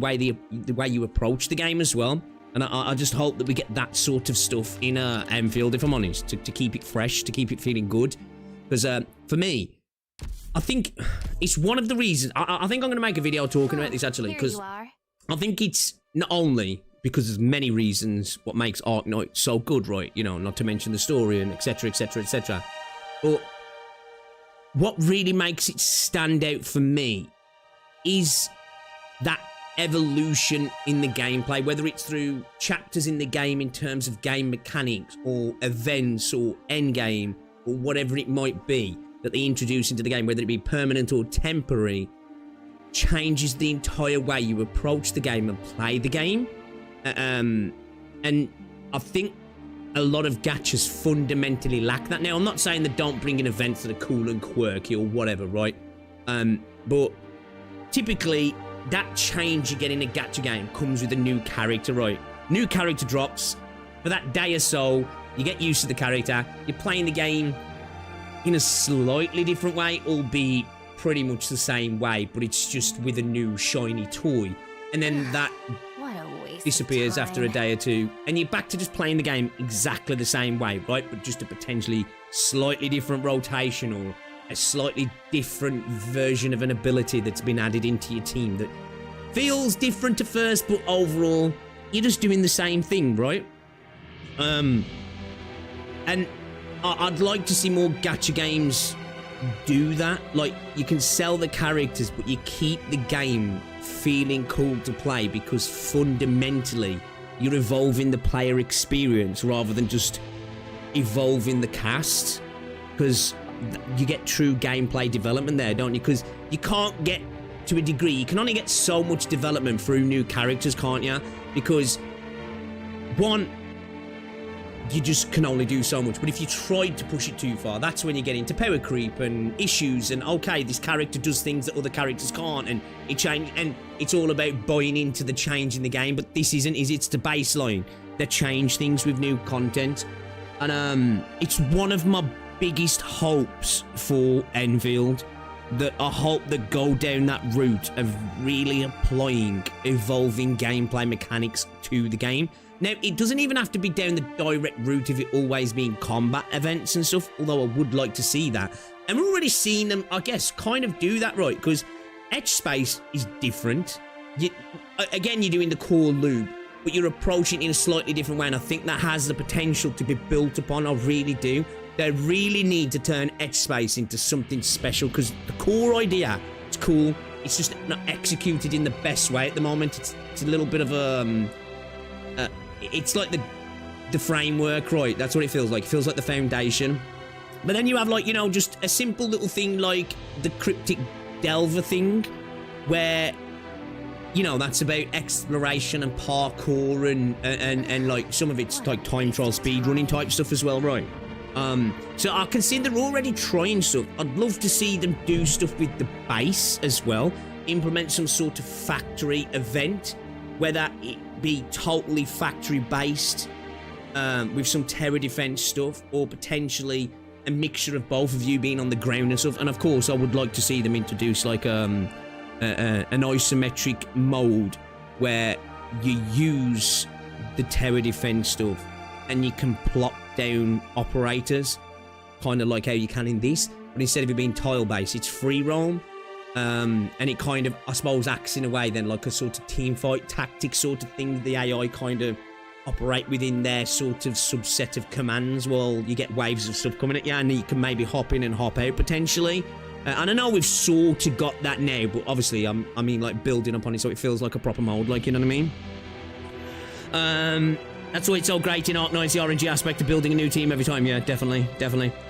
the way you approach the game as well. And I just hope that we get that sort of stuff in Enfield, if I'm honest, to keep it fresh, to keep it feeling good. Because for me, I think it's one of the reasons. I think I'm going to make a video talking about this actually, because I think it's not only because there's many reasons what makes Arknights so good, right? You know, not to mention the story and etc, etc, etc. But what really makes it stand out for me is that evolution in the gameplay, whether it's through chapters in the game in terms of game mechanics or events or endgame or whatever it might be that they introduce into the game, whether it be permanent or temporary, changes the entire way you approach the game and play the game. And I think a lot of gachas fundamentally lack that. Now, I'm not saying that don't bring in events that are cool and quirky or whatever, right? But typically, that change you get in a gacha game comes with a new character, right? New character drops. For that day or so, you get used to the character. You're playing the game in a slightly different way, albeit pretty much the same way, but it's just with a new shiny toy. And then that disappears after a day or two, and you're back to just playing the game exactly the same way, right? But just a potentially slightly different rotation or a slightly different version of an ability that's been added into your team that feels different at first, but overall, you're just doing the same thing, right? And I'd like to see more gacha games do that. Like, you can sell the characters, but you keep the game feeling cool to play because fundamentally you're evolving the player experience rather than just evolving the cast, because you get true gameplay development there, don't you? Because you can't get to a degree, you can only get so much development through new characters, can't you? Because one, you just can only do so much, but if you tried to push it too far, that's when you get into power creep and issues, and okay, this character does things that other characters can't, and it's all about buying into the change in the game. But this isn't, it's the baseline. They change things with new content, and it's one of my biggest hopes for Enfield, that I hope they go down that route of really applying evolving gameplay mechanics to the game. Now, it doesn't even have to be down the direct route of it always being combat events and stuff, although I would like to see that. And we're already seeing them, I guess, kind of do that, right? Because Etch Space is different. Again, you're doing the core loop, but you're approaching it in a slightly different way, and I think that has the potential to be built upon. I really do. They really need to turn Etch Space into something special, because the core idea, it's cool. It's just not executed in the best way at the moment. It's a little bit of a... it's like the framework, right? That's what it feels like. It feels like the foundation. But then you have, like, you know, just a simple little thing like the Cryptic Delver thing, where, you know, that's about exploration and parkour and like some of it's like time trial speedrunning type stuff as well, right? So I can see they're already trying stuff. I'd love to see them do stuff with the base as well, implement some sort of factory event, whether it be totally factory based with some terror defense stuff, or potentially a mixture of both of you being on the ground and stuff. And of course I would like to see them introduce like an isometric mode where you use the terror defense stuff and you can plot down operators, kind of like how you can in this, but instead of it being tile based, it's free roam, and it kind of, I suppose, acts in a way then like a sort of team fight tactic sort of thing. The AI kind of operate within their sort of subset of commands while you get waves of stuff coming at you, and you can maybe hop in and hop out potentially. And I know we've sort of got that now, but obviously I mean like building up on it so it feels like a proper mode, like, you know what I mean? That's why it's so great in Arknights, the RNG aspect of building a new team every time. Yeah, definitely.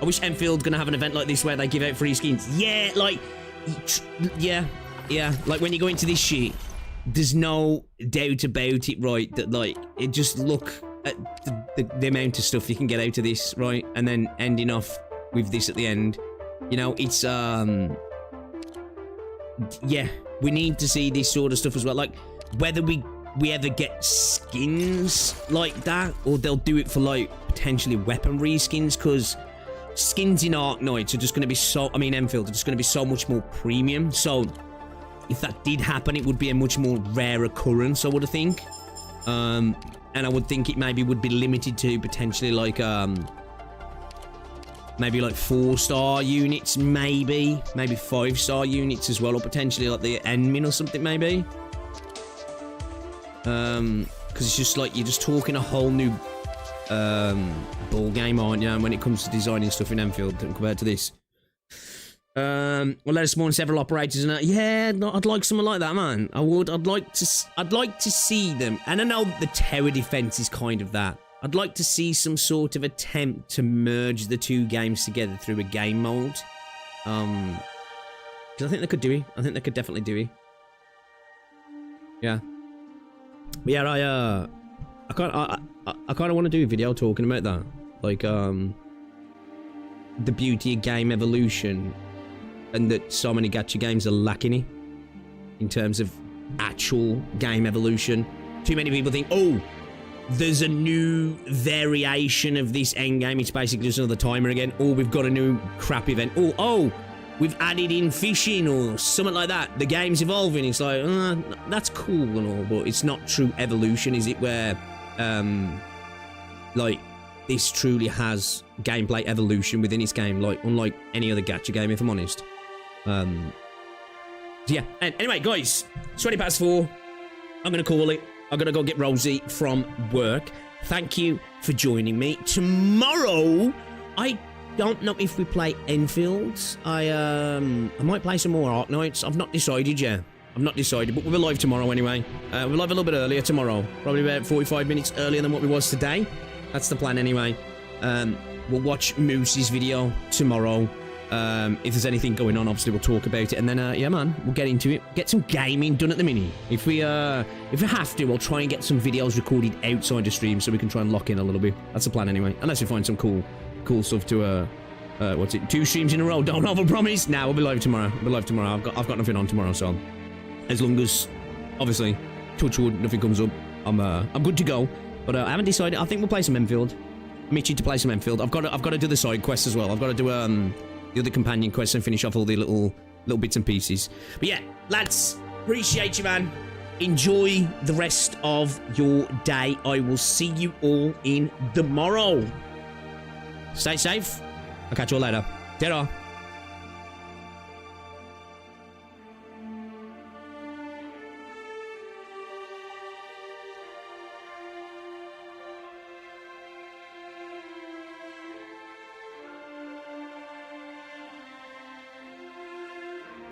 I wish Enfield gonna have an event like this where they give out free skins. Yeah, like, yeah. Like when you go into this shit, there's no doubt about it, right? That like, it just look at the amount of stuff you can get out of this, right? And then ending off with this at the end. You know, it's yeah, we need to see this sort of stuff as well. Like whether we ever get skins like that, or they'll do it for like potentially weaponry skins, because skins in Arknights are just going to be so, I mean Enfield are just going to be so much more premium. So if that did happen, it would be a much more rare occurrence, I would think. And I would think it maybe would be limited to potentially like maybe like 4-star units, maybe 5-star units as well, or potentially like the Enmin or something maybe. Because it's just like you're just talking a whole new ball game, aren't you? And when it comes to designing stuff in Enfield compared to this, well, let us spawn several operators and yeah, I'd like something like that, man. I would. I'd like to see them. And I know the terror defense is kind of that. I'd like to see some sort of attempt to merge the two games together through a game mode. Because I think they could do it. I think they could definitely do it. Yeah. But yeah, I kind of want to do a video talking about that, like the beauty of game evolution, and that so many gacha games are lacking it in terms of actual game evolution. Too many people think, oh, there's a new variation of this endgame. It's basically just another timer again. Or we've got a new crap event. Oh, we've added in fishing or something like that. The game's evolving. It's like, that's cool and all, but it's not true evolution, is it? Where, like, this truly has gameplay evolution within its game, like, unlike any other gacha game, if I'm honest. So yeah. And anyway, guys, 4:20. I'm gonna call it. I'm gonna go get Rosie from work. Thank you for joining me. Tomorrow, I don't know if we play Enfield. I might play some more Arknights. I've not decided yet. I've not decided, but we'll be live tomorrow anyway. We're live a little bit earlier tomorrow. Probably about 45 minutes earlier than what we was today. That's the plan anyway. We'll watch Moose's video tomorrow. If there's anything going on, obviously we'll talk about it. And then, yeah, man, we'll get into it. Get some gaming done at the mini. If we have to, we'll try and get some videos recorded outside the stream so we can try and lock in a little bit. That's the plan anyway. Unless we find some cool stuff to, what's it? 2 streams in a row. Don't overpromise. Nah, we'll be live tomorrow. We'll be live tomorrow. I've got nothing on tomorrow, so as long as, obviously, touch wood, nothing comes up, I'm good to go. But I haven't decided. I think we'll play some Enfield. I'm itchy to play some Enfield. I've got to do the side quests as well. I've got to do the other companion quests and finish off all the little bits and pieces. But yeah, lads, appreciate you, man. Enjoy the rest of your day. I will see you all in tomorrow. Stay safe. I'll catch you all later. Ta-ra.